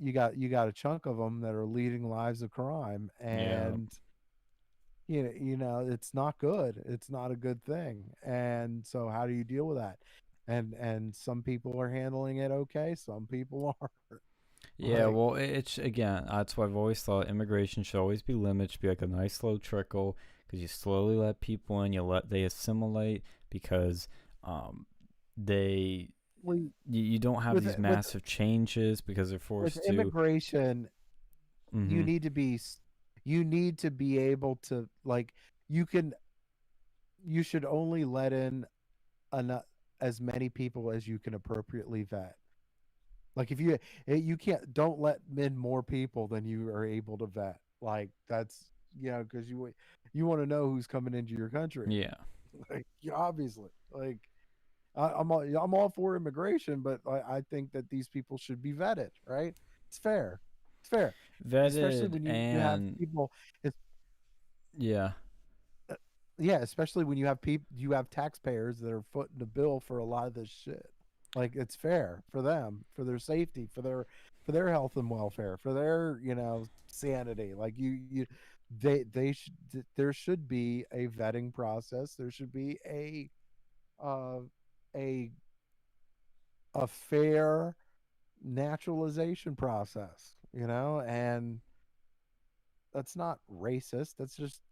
S2: you got a chunk of them that are leading lives of crime.
S1: Yeah.
S2: And it's not good, it's not a good thing. And so how do you deal with that? And some people are handling it okay, some people aren't.
S1: Yeah,
S2: Like,
S1: well, it's again, that's why I've always thought immigration should always be limited, should be like a nice slow trickle, because you slowly let people in, they assimilate, because um, they
S2: we
S1: you don't have
S2: with
S1: these
S2: with
S1: massive changes because they're
S2: with
S1: forced to.
S2: immigration, you
S1: Mm-hmm.
S2: need to be you need to be able to, like, you can you should only let in enough, as many people as you can appropriately vet. Like, if you can't, don't let in more people than you are able to vet. Like, that's, because you want to know who's coming into your country.
S1: Yeah,
S2: Like, obviously, like, I'm all for immigration, but I think that these people should be vetted, right? It's fair. It's fair, especially
S1: vetted
S2: when you have
S1: and
S2: people.
S1: yeah,
S2: Uh, yeah, especially when you have taxpayers that are footing the bill for a lot of this shit. Like, it's fair for them, for their safety, for their health and welfare, for their, sanity. Like, there should be a vetting process. There should be uh a a fair naturalization process, and that's not racist. That's just,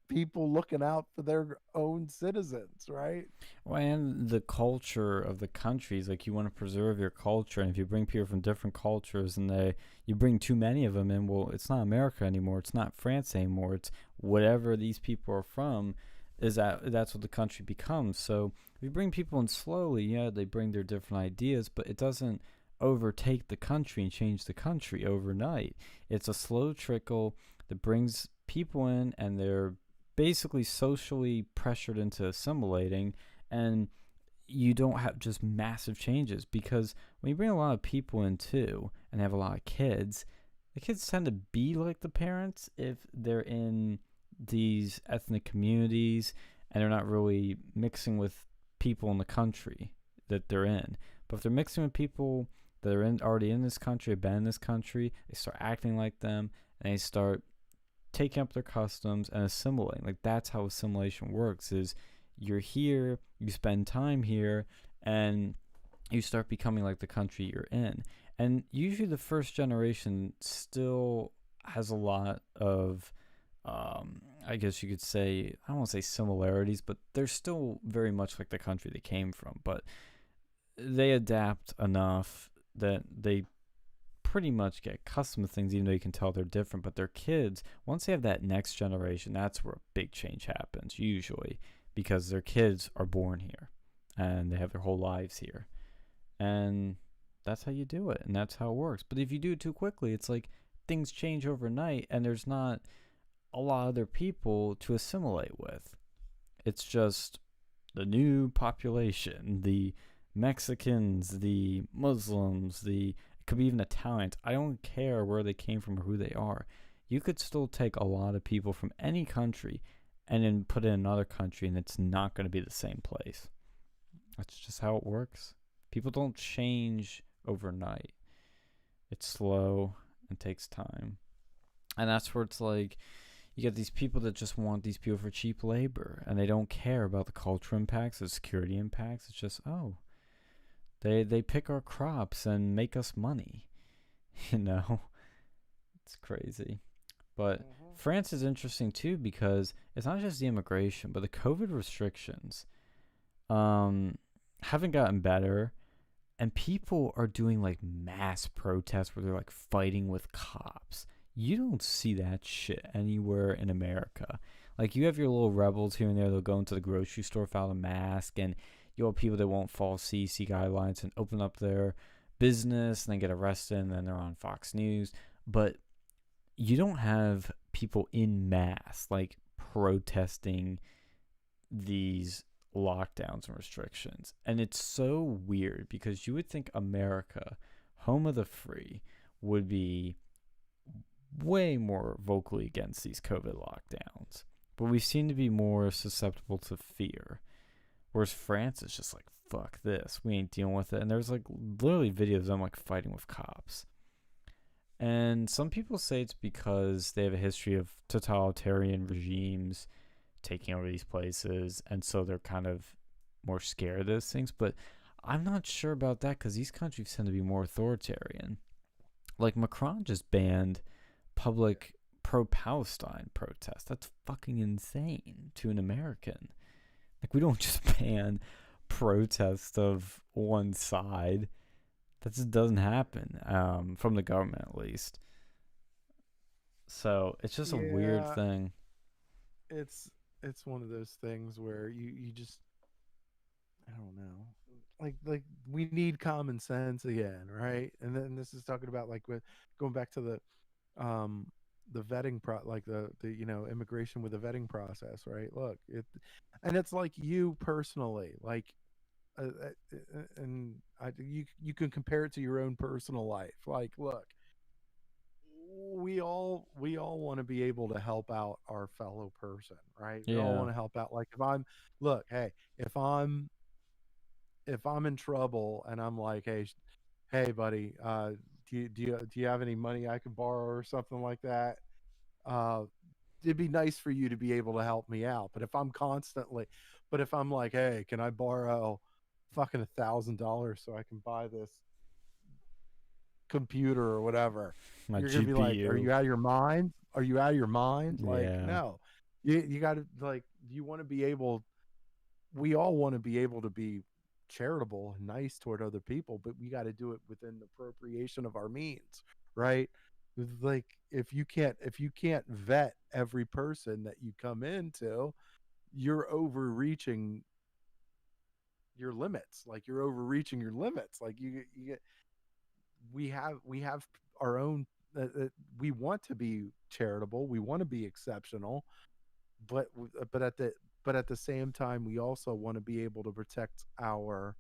S2: people looking out for their own citizens, right?
S1: well, and the culture of the countries, like you want to preserve your culture, and if you bring people from different cultures and you bring too many of them in, well, it's not America anymore. It's not France anymore. It's whatever these people are from. is that that's what the country becomes. So if you bring people in slowly, yeah, they bring their different ideas, but it doesn't overtake the country and change the country overnight. It's a slow trickle that brings people in, and they're basically socially pressured into assimilating, and you don't have just massive changes, because when you bring a lot of people in too and have a lot of kids, the kids tend to be like the parents if they're in these ethnic communities and they're not really mixing with people in the country that they're in. But if they're mixing with people that are already in this country, have been in this country, they start acting like them, and they start taking up their customs and assimilating. Like, that's how assimilation works, is you're here, you spend time here, and you start becoming like the country you're in. And usually the first generation still has a lot of, I guess you could say, I don't want to say similarities, but they're still very much like the country they came from. But they adapt enough that they pretty much get accustomed to things, even though you can tell they're different. But their kids, once they have that next generation, that's where a big change happens, usually, because their kids are born here and they have their whole lives here. And that's how you do it, and that's how it works. But if you do it too quickly, it's like things change overnight and there's not a lot of other people to assimilate with. It's just the new population, the Mexicans, the Muslims, it could be even Italians. I don't care where they came from or who they are. You could still take a lot of people from any country and then put it in another country, and it's not going to be the same place. That's just how it works. People don't change overnight. It's slow and takes time. And that's where it's like, you get these people that just want these people for cheap labor, and they don't care about the cultural impacts, the security impacts. It's just, oh, they pick our crops and make us money. You know, it's crazy. But France is interesting too, because it's not just the immigration, but the COVID restrictions haven't gotten better, and people are doing like mass protests where they're like fighting with cops. You don't see that shit anywhere in America. Like, you have your little rebels here and there. They'll go into the grocery store without a mask, and you have people that won't follow CDC guidelines and open up their business and then get arrested, and then they're on Fox News. But you don't have people in mass like protesting these lockdowns and restrictions. And it's so weird, because you would think America, home of the free, would be way more vocally against these COVID lockdowns. But we seem to be more susceptible to fear. Whereas France is just like, fuck this, we ain't dealing with it. And there's like literally videos of them like fighting with cops. And some people say it's because they have a history of totalitarian regimes taking over these places, and so they're kind of more scared of those things. But I'm not sure about that, because these countries tend to be more authoritarian. Like, Macron just banned public pro-Palestine protests. That's fucking insane to an American. Like, we don't just ban protests of one side. That just doesn't happen, from the government at least. So it's just a weird
S2: Yeah,
S1: thing.
S2: it's it's one of those things where you just, I don't know. Like we need common sense again, right? And then this is talking about like with going back to um the vetting like the immigration with the vetting process, right? Look, and it's like you personally, like and you can compare it to your own personal life. Like, look, we all want to be able to help out our fellow person, right? We all
S1: Yeah.
S2: want to help out. Like, if I'm look, hey, if I'm in trouble and I'm like, hey, buddy, do you have any money I can borrow or something like that? Uh, it'd be nice for you to be able to help me out. But if I'm like, hey, can I borrow fucking $1,000 so I can buy this computer or whatever?
S1: My
S2: You're gonna be like, are
S1: GPU.
S2: you out of your mind? Are you out of your mind? Like,
S1: Yeah.
S2: no. You got to, like, you want to be able, we all want to be able to be charitable and nice toward other people, but we got to do it within the appropriation of our means, right? Like, if you can't vet every person that you come into, you're overreaching your limits. Like you're overreaching your limits. Like you get we have our own. We want to be charitable. We want to be exceptional, but but at the but at the same time, we also want to be able to protect our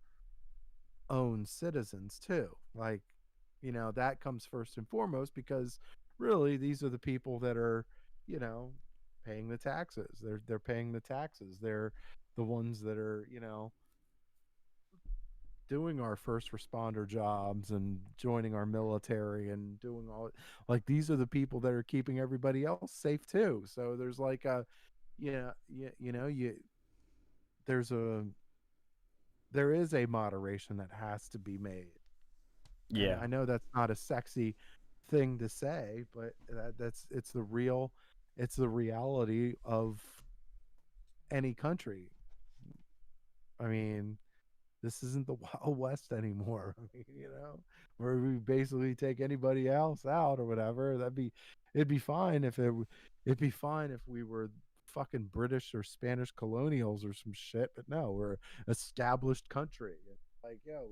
S2: own citizens too. Like, that comes first and foremost because really these are the people that are, you know, paying the taxes. They're paying the taxes. They're the ones that are, doing our first responder jobs and joining our military and doing all, like, these are the people that are keeping everybody else safe too. So there's like a, you there's a there is a moderation that has to be made. And
S1: Yeah.
S2: I know that's not a sexy thing to say, but it's the reality of any country. I mean, this isn't the Wild West anymore. I mean, where we basically take anybody else out or whatever. It'd be fine if it'd be fine if we were fucking British or Spanish colonials or some shit. But no, we're established country. Like, yo,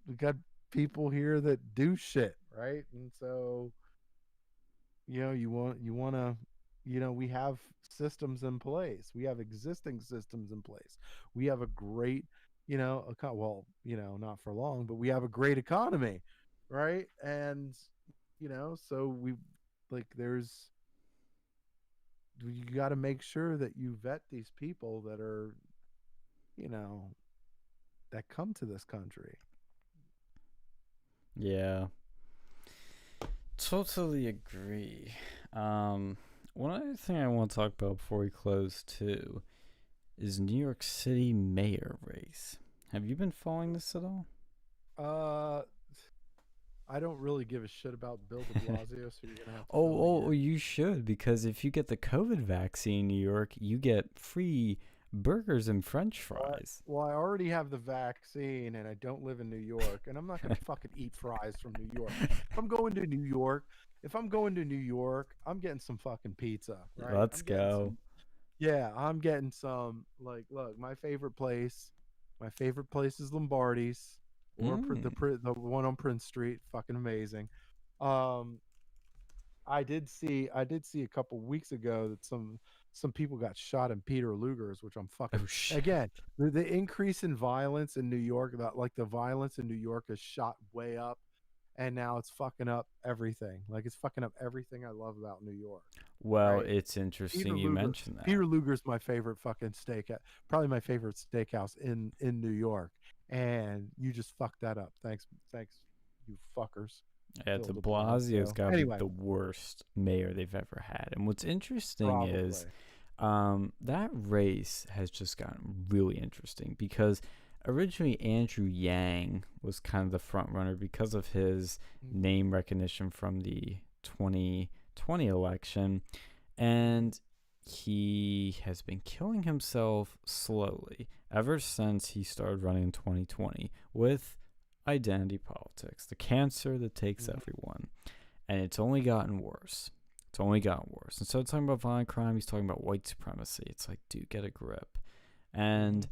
S2: we got people here that do shit, right? And so, you want to, we have systems in place. We have existing systems in place. We have a great, well, not for long, but we have a great economy, right? And so we, like, you got to make sure that you vet these people that are, you know, that come to this country.
S1: Yeah. Totally agree. One other thing I want to talk about before we close too is New York City mayor race. Have you been following this at all?
S2: Uh, I don't really give a shit about Bill De Blasio, so you're gonna have to fill me
S1: Oh,
S2: in.
S1: you should, because if you get the COVID vaccine in New York, you get free burgers and French fries.
S2: Well, I already have the vaccine, and I don't live in New York, and I'm not gonna fucking eat fries from New York. If I'm going to New York, I'm getting some fucking pizza, right?
S1: Let's go.
S2: Yeah, I'm getting some. Like, look, my favorite place is Lombardi's, or
S1: Mm.
S2: the one on Prince Street, fucking amazing. Um, I did see a couple weeks ago that some people got shot in Peter Luger's, which I'm fucking,
S1: Oh shit.
S2: again, the increase in violence in New York, that, like, the violence in New York has shot way up, and now it's fucking up everything. Like, it's fucking up everything I love about New York,
S1: Well,
S2: right?
S1: it's
S2: Peter
S1: interesting you
S2: Luger
S1: mentioned that.
S2: Peter Luger's my favorite fucking probably my favorite steakhouse in New York, and you just fucked that up. Thanks, you fuckers.
S1: Yeah,
S2: Bill
S1: De
S2: De
S1: Blasio's
S2: Blasio.
S1: got to be
S2: Anyway,
S1: the worst mayor they've ever had. And what's interesting is
S2: probably.
S1: that race has just gotten really interesting because originally Andrew Yang was kind of the front runner because of his
S2: Mhm.
S1: name recognition from the 2020 election. And he has been killing himself slowly ever since he started running in 2020 with identity politics, the cancer that takes
S2: Mhm.
S1: everyone. And it's only gotten worse. It's only gotten worse. Instead of talking about violent crime, he's talking about white supremacy. It's like, dude, get a grip. And
S2: Mhm.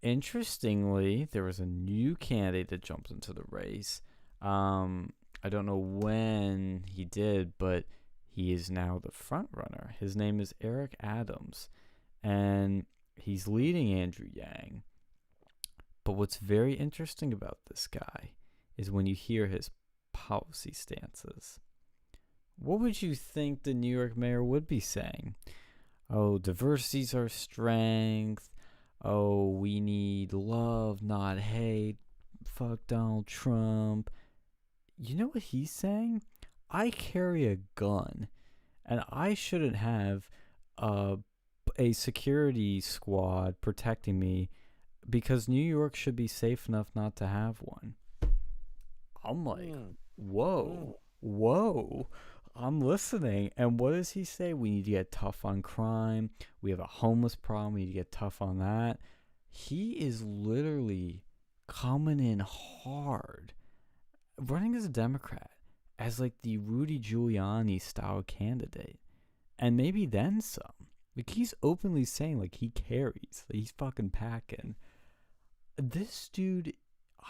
S1: interestingly, there was a new candidate that jumped into the race. I don't know when he did, but he is now the front runner. His name is Eric Adams, and he's leading Andrew Yang. But what's very interesting about this guy is when you hear his policy stances. What would you think the New York mayor would be saying? Oh, diversity's our strength. Oh, we need love, not hate. Fuck Donald Trump. You know what he's saying? I carry a gun, and I shouldn't have a, a security squad protecting me because New York should be safe enough not to have one. I'm like,
S2: Mm. Mm.
S1: whoa, whoa. I'm listening. And what does he say? We need to get tough on crime. We have a homeless problem. We need to get tough on that. He is literally coming in hard, running as a Democrat, as like the Rudy Giuliani style candidate. And maybe then some. Like, he's openly saying, like, he carries. Like, he's fucking packing. This dude,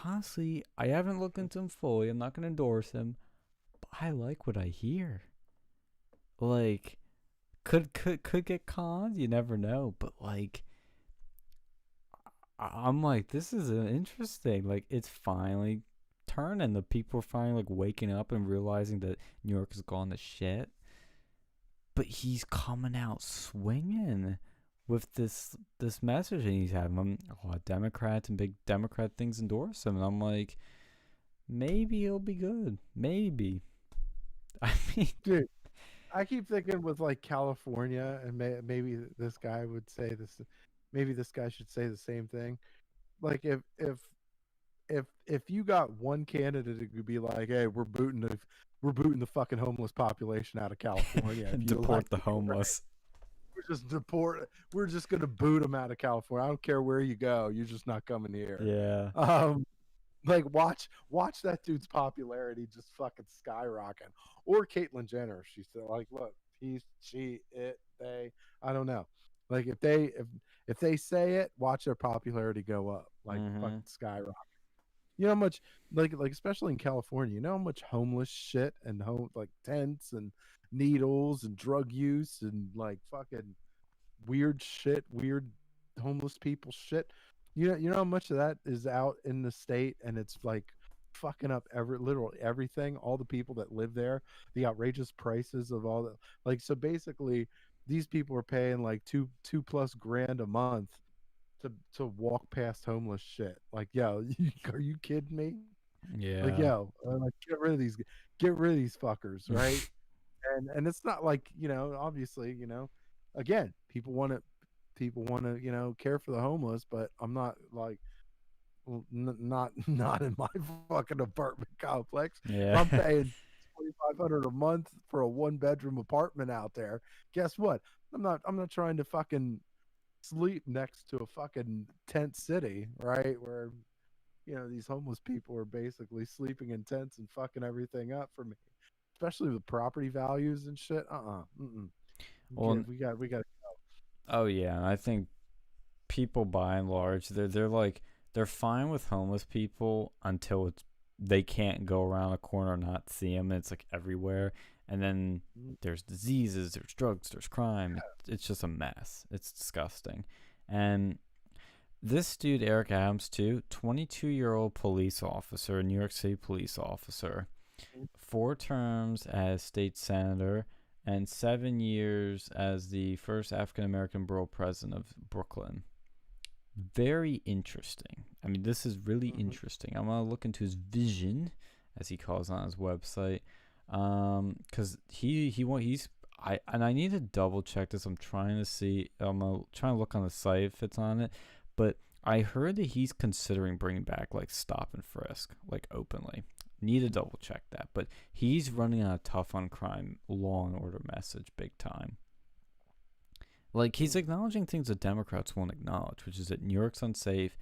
S1: honestly, I haven't looked into him fully. I'm not going to endorse him. But I like what I hear. Like, could get conned. You never know. But, like, I'm like, this is an interesting. Like, it's finally turning. The people are finally, like, waking up and realizing that New York has gone to shit. But he's coming out swinging with this message, and he's having a lot of Democrats and big Democrat things endorse him, and I'm like, maybe he'll be good. Maybe. I mean,
S2: Dude, I keep thinking with like California, and maybe this guy would say this. Maybe this guy should say the same thing. Like if you got one candidate that could be like, hey, we're booting the fucking homeless population out of California. If you
S1: deport
S2: elect
S1: the
S2: me, right?
S1: homeless.
S2: We're just gonna boot them out of California. I don't care where you go. You're just not coming here.
S1: Yeah.
S2: Um, like watch that dude's popularity just fucking skyrocket. Or Caitlyn Jenner. She's still like, look, they. I don't know. Like if they say it, watch their popularity go up like
S1: Mm-hmm.
S2: fucking skyrocket. You know how much like especially in California, you know how much homeless shit and home like tents and needles and drug use and like fucking weird shit, weird homeless people shit. You know how much of that is out in the state, and it's like fucking up literally everything. All the people that live there, the outrageous prices of all the like. So basically, these people are paying like two plus grand a month to walk past homeless shit. Like, yo, are you kidding me? Like,
S1: Yeah.
S2: yo, like get rid of these fuckers, right? And it's not like obviously again people want to care for the homeless, but I'm not like not in my fucking apartment complex. If
S1: Yeah.
S2: I'm paying 2,500 a month for a 1 bedroom apartment out there, guess what? I'm not trying to fucking sleep next to a fucking tent city, right? Where these homeless people are basically sleeping in tents and fucking everything up for me, especially with property values and shit. Mm-mm.
S1: Well,
S2: We got.
S1: oh yeah, I think people by and large they're like they're fine with homeless people until they can't go around a corner and not see them. It's like everywhere, and then there's diseases, there's drugs, there's crime. It's just a mess. It's disgusting. And this dude Eric Adams too, 22-year-old police officer, New York City police officer, 4 terms as state senator, and 7 years as the first African American borough president of Brooklyn. Very interesting. I mean, this is really interesting. I'm gonna look into his vision, as he calls on his website, because I need to double check this. I'm trying to see. I'm trying to look on the site if it's on it, but I heard that he's considering bringing back like stop and frisk, like openly. Need to double check that, but he's running on a tough on crime, law and order message, big time. Like, he's acknowledging things that Democrats won't acknowledge, which is that New York's unsafe.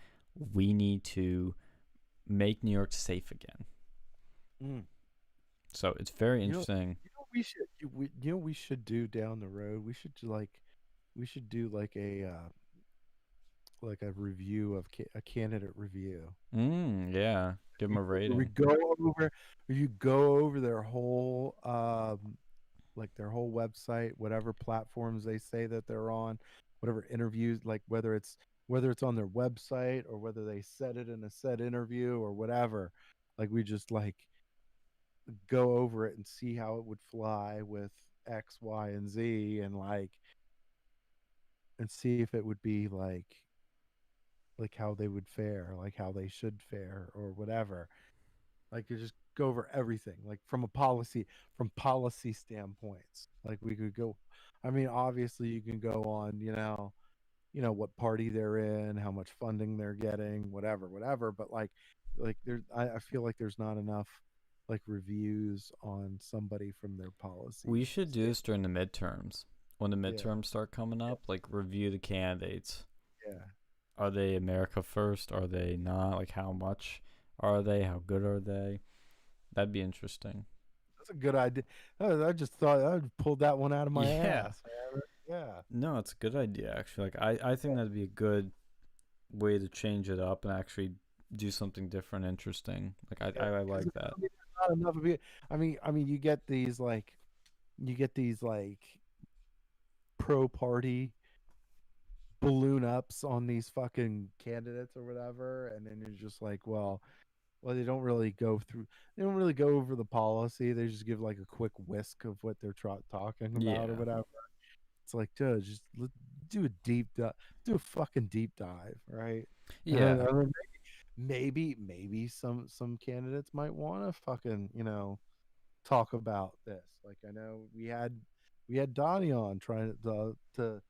S1: We need to make New York safe again. So it's very interesting.
S2: We should do down the road. We should do like a review of a candidate review.
S1: Yeah. Give him a
S2: Where we
S1: rating.
S2: go over where you go over their whole like their whole website, whatever platforms they say that they're on, whatever interviews, like whether it's on their website or whether they said it in a said interview or whatever. Like we just like go over it and see how it would fly with X, Y, and Z, and see if it would be like how they would fare, like how they should fare or whatever. Like you just go over everything, like from policy standpoints. Like we could go. I mean, obviously you can go on, what party they're in, how much funding they're getting, whatever. But like I feel like there's not enough like reviews on somebody from their
S1: We
S2: policy
S1: should do
S2: stand.
S1: this during the midterms. When the
S2: Yeah,
S1: midterms start coming up, like review the candidates.
S2: yeah.
S1: Are they America first? Are they not? Like, how much are they? How good are they? That'd be interesting.
S2: That's a good idea. I just thought I pulled that one out of my
S1: Yeah.
S2: ass, man. Yeah.
S1: No, it's a good idea actually. Like I think that'd be a good way to change it up and actually do something different, interesting. Like
S2: Yeah,
S1: I
S2: because
S1: like that.
S2: I mean, there's not enough of it. I mean, you get these like pro party balloon ups on these fucking candidates or whatever, and then you're just like, well, they don't really go over the policy. They just give like a quick whisk of what they're talking about or
S1: Yeah.
S2: whatever. It's like, dude, do a do a fucking deep dive, right?
S1: Yeah.
S2: And then maybe some candidates might want to fucking talk about this. Like I know we had Donnie on trying to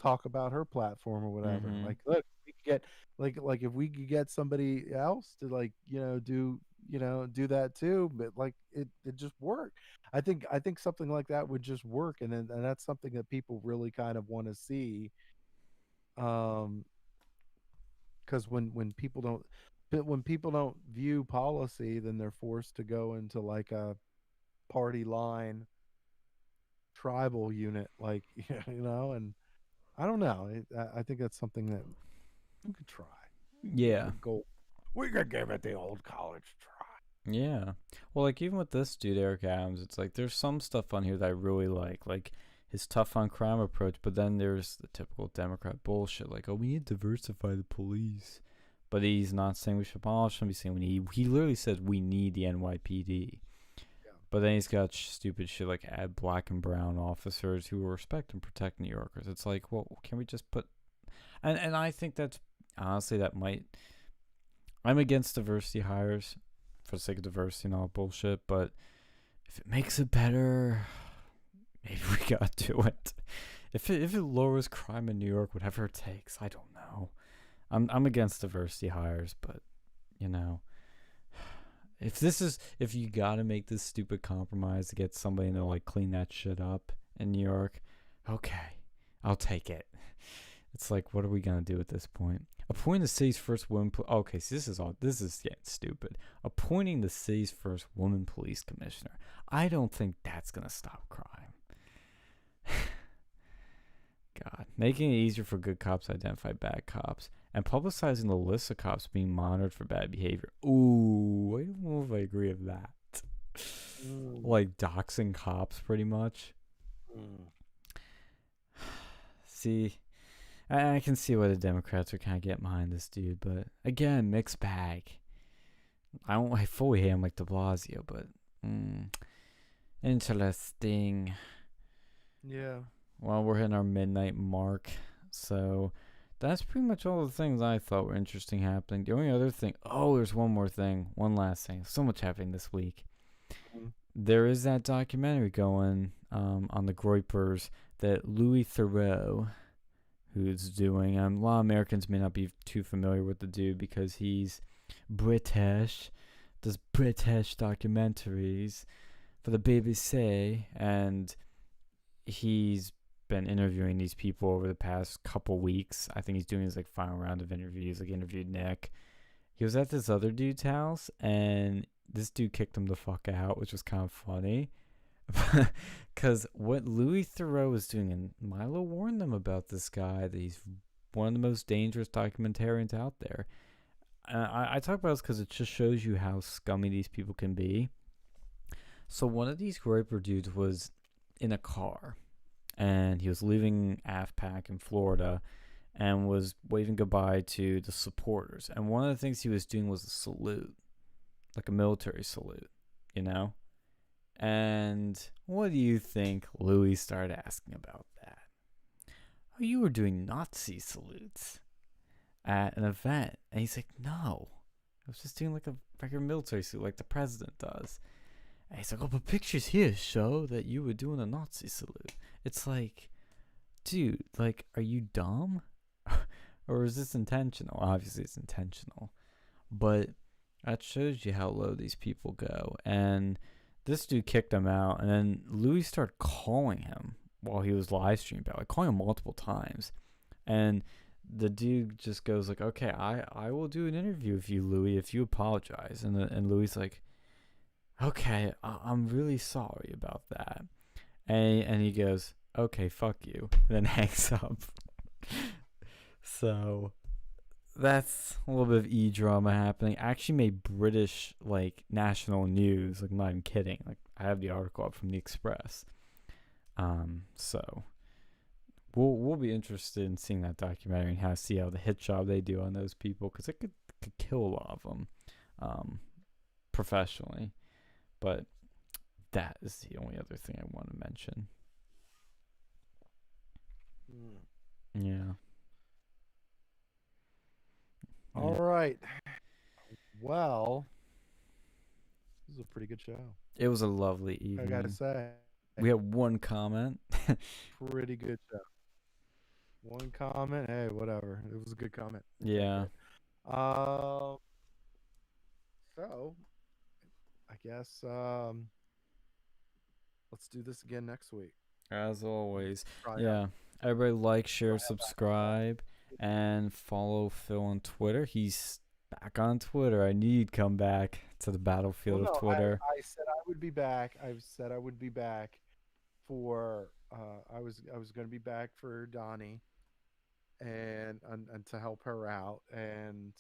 S2: talk about her platform or whatever.
S1: Mhm.
S2: Like, look, we could get like if we could get somebody else to like do that too, but like it just worked. I think something like that would just work, and that's something that people really kind of want to see. Um, because when people don't view policy, then they're forced to go into like a party line tribal unit, like and I don't know. I think that's something that we could try. Give it
S1: Yeah.
S2: a go. We could give it the old college try.
S1: Yeah. Well, like even with this dude Eric Adams, it's like there's some stuff on here that I really like his tough on crime approach, but then there's the typical Democrat bullshit like, "Oh, we need to diversify the police." But he's not saying we should abolish them. He's saying we need. He literally says we need the NYPD.
S2: Yeah.
S1: But then he's got stupid shit like add black and brown officers who will respect and protect New Yorkers. It's like, well, can we just put? And I think that's honestly that might. I'm against diversity hires for the sake of diversity and all bullshit, but if it makes it better, maybe we gotta do it. If it lowers crime in New York, whatever it takes, I don't know. I'm against diversity hires, but you know, if you gotta make this stupid compromise to get somebody to like clean that shit up in New York, okay, I'll take it. It's like, what are we gonna do at this point? Appointing the city's first woman. Okay, so this is getting stupid. Appointing the city's first woman police commissioner. I don't think that's gonna stop crime. God, making it easier for good cops to identify bad cops and publicizing the list of cops being monitored for bad behavior. Ooh, I don't know if I agree with that.
S2: Mm,
S1: Like doxing cops, pretty much.
S2: mm.
S1: See, I can see why the Democrats are kind of getting behind this dude, but again, mixed bag. I fully hate him like De Blasio, but interesting.
S2: Yeah.
S1: Well, we're hitting our midnight mark, so that's pretty much all the things I thought were interesting happening. The only other thing, there's one more thing, one last thing. So much happening this week.
S2: Mm.
S1: There is that documentary going on the Groypers that Louis Theroux, who's doing. A lot of Americans may not be too familiar with the dude because he's British, does British documentaries for the BBC, and he's been interviewing these people over the past couple weeks. I think he's doing his like final round of interviews, like interviewed Nick. He was at this other dude's house and this dude kicked him the fuck out, which was kind of funny. Because what Louis Theroux was doing, and Milo warned them about this guy, that he's one of the most dangerous documentarians out there. I talk about this because it just shows you how scummy these people can be. So one of these Groyper dudes was in a car, and he was leaving AFPAC in Florida and was waving goodbye to the supporters. And one of the things he was doing was a salute, like a military salute, you know? And what do you think Louis started asking about that? Oh, you were doing Nazi salutes at an event. And he's like, no, I was just doing like a regular military salute like the president does. And he's like, oh, but pictures here show that you were doing a Nazi salute. It's like, dude, like, are you dumb? Or is this intentional? Obviously, it's intentional. But that shows you how low these people go. And this dude kicked him out. And then Louis started calling him while he was live streaming about, like, calling him multiple times. And the dude just goes like, okay, I will do an interview with you, Louis, if you apologize. And Louis like, okay, I'm really sorry about that. And he goes, "Okay, fuck you," and then hangs up. So that's a little bit of e-drama happening. Actually made British like national news. Like, I'm not even kidding. Like, I have the article up from the Express. So we'll be interested in seeing that documentary and see how the hit job they do on those people, because it could kill a lot of them, professionally. But that is the only other thing I want to mention. Yeah.
S2: All right. Well, this is a pretty good show.
S1: It was a lovely evening.
S2: I gotta say.
S1: We had one comment.
S2: Pretty good show. One comment. Hey, whatever. It was a good comment.
S1: Yeah.
S2: So, I guess let's do this again next week.
S1: As always.
S2: Try
S1: Yeah.
S2: out.
S1: Everybody like, share, subscribe, and follow Phil on Twitter. He's back on Twitter. I knew you'd come back to the battlefield of Twitter.
S2: I said I would be back. I said I would be back for I was going to be back for Donnie and to help her out, and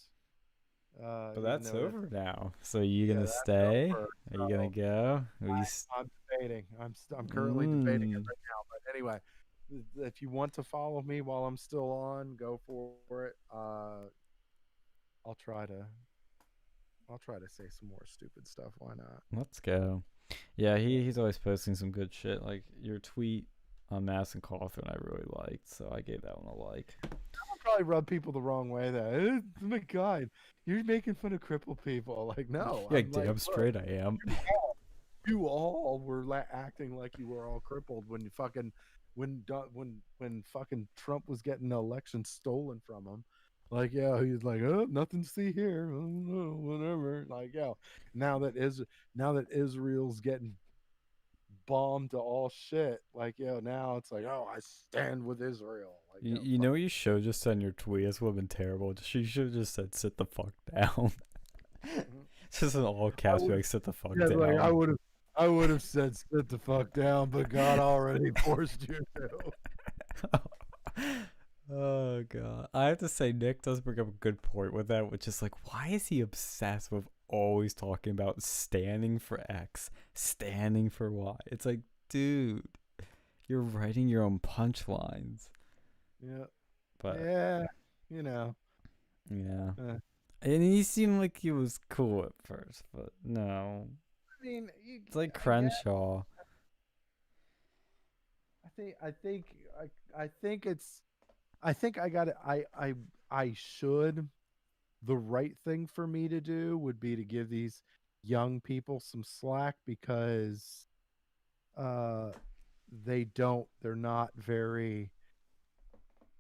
S1: But that's over now. So you gonna stay? Are you gonna go?
S2: I'm debating. I'm currently debating it right now. But anyway, if you want to follow me while I'm still on, go for it. I'll try to say some more stupid stuff. Why not?
S1: Let's go. Yeah, he's always posting some good shit. Like your tweet on Madison Cawthorn, I really liked, so I gave that one a like.
S2: I'll probably rub people the wrong way. That, oh my God, you're making fun of crippled people. Like, no,
S1: yeah, damn straight I am.
S2: You all were acting like you were all crippled when you fucking when fucking Trump was getting the election stolen from him. Like, yeah, he's like, oh, nothing to see here, whatever. Like, yeah, now that Israel's getting bombed to all shit, like, yeah, now it's like, oh, I stand with Israel. Like,
S1: you know, you should just send your tweet. This would have been terrible. She should have just said, "Sit the fuck down." Just in all caps, like, "Sit the fuck down."
S2: Like, I would have said, "Sit the fuck down," but God already forced you to.
S1: Oh God, I have to say, Nick does bring up a good point with that, which is like, why is he obsessed with always talking about standing for X, standing for Y? It's like, dude, you're writing your own punchlines.
S2: Yeah.
S1: But
S2: yeah, you know.
S1: Yeah. And he seemed like he was cool at first, but no.
S2: I mean,
S1: it's like Crenshaw.
S2: I think I got it. I should. The right thing for me to do would be to give these young people some slack, because they're not very,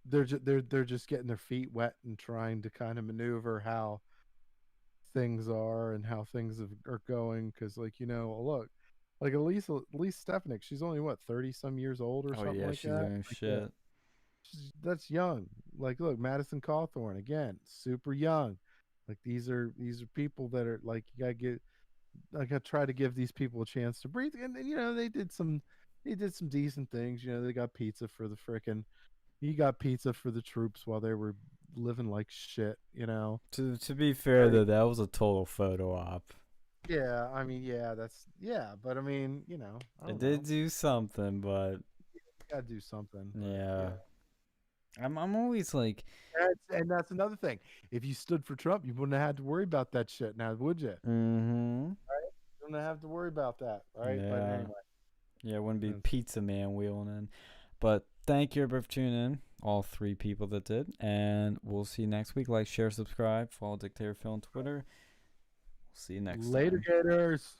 S2: they're just getting their feet wet and trying to kind of maneuver how things are and how things are going, because, like, you know, look, like Elise Stefanik, she's only what, 30 some years old or something like
S1: she's
S2: that.
S1: doing shit.
S2: That's young. Like, look, Madison Cawthorn, again, super young. Like, these are people that are like, you gotta try to give these people a chance to breathe. And you know, they did some decent things. You know, they got pizza for the troops while they were living like shit, you know.
S1: To be fair, though, that was a total photo op.
S2: Yeah, I mean, but I mean, you know,
S1: it did do something, but
S2: you gotta do something.
S1: Yeah. I'm always like,
S2: and that's another thing. If you stood for Trump, you wouldn't have had to worry about that shit now, would you?
S1: Mm-hmm.
S2: Right? You wouldn't have to worry about that, right?
S1: Yeah.
S2: But anyway.
S1: Yeah, it wouldn't be Pizza Man wheeling in. But thank you everybody for tuning in, all three people that did, and we'll see you next week. Like, share, subscribe, follow Dictator Phil on Twitter. We'll see you next time.
S2: Later, Gators.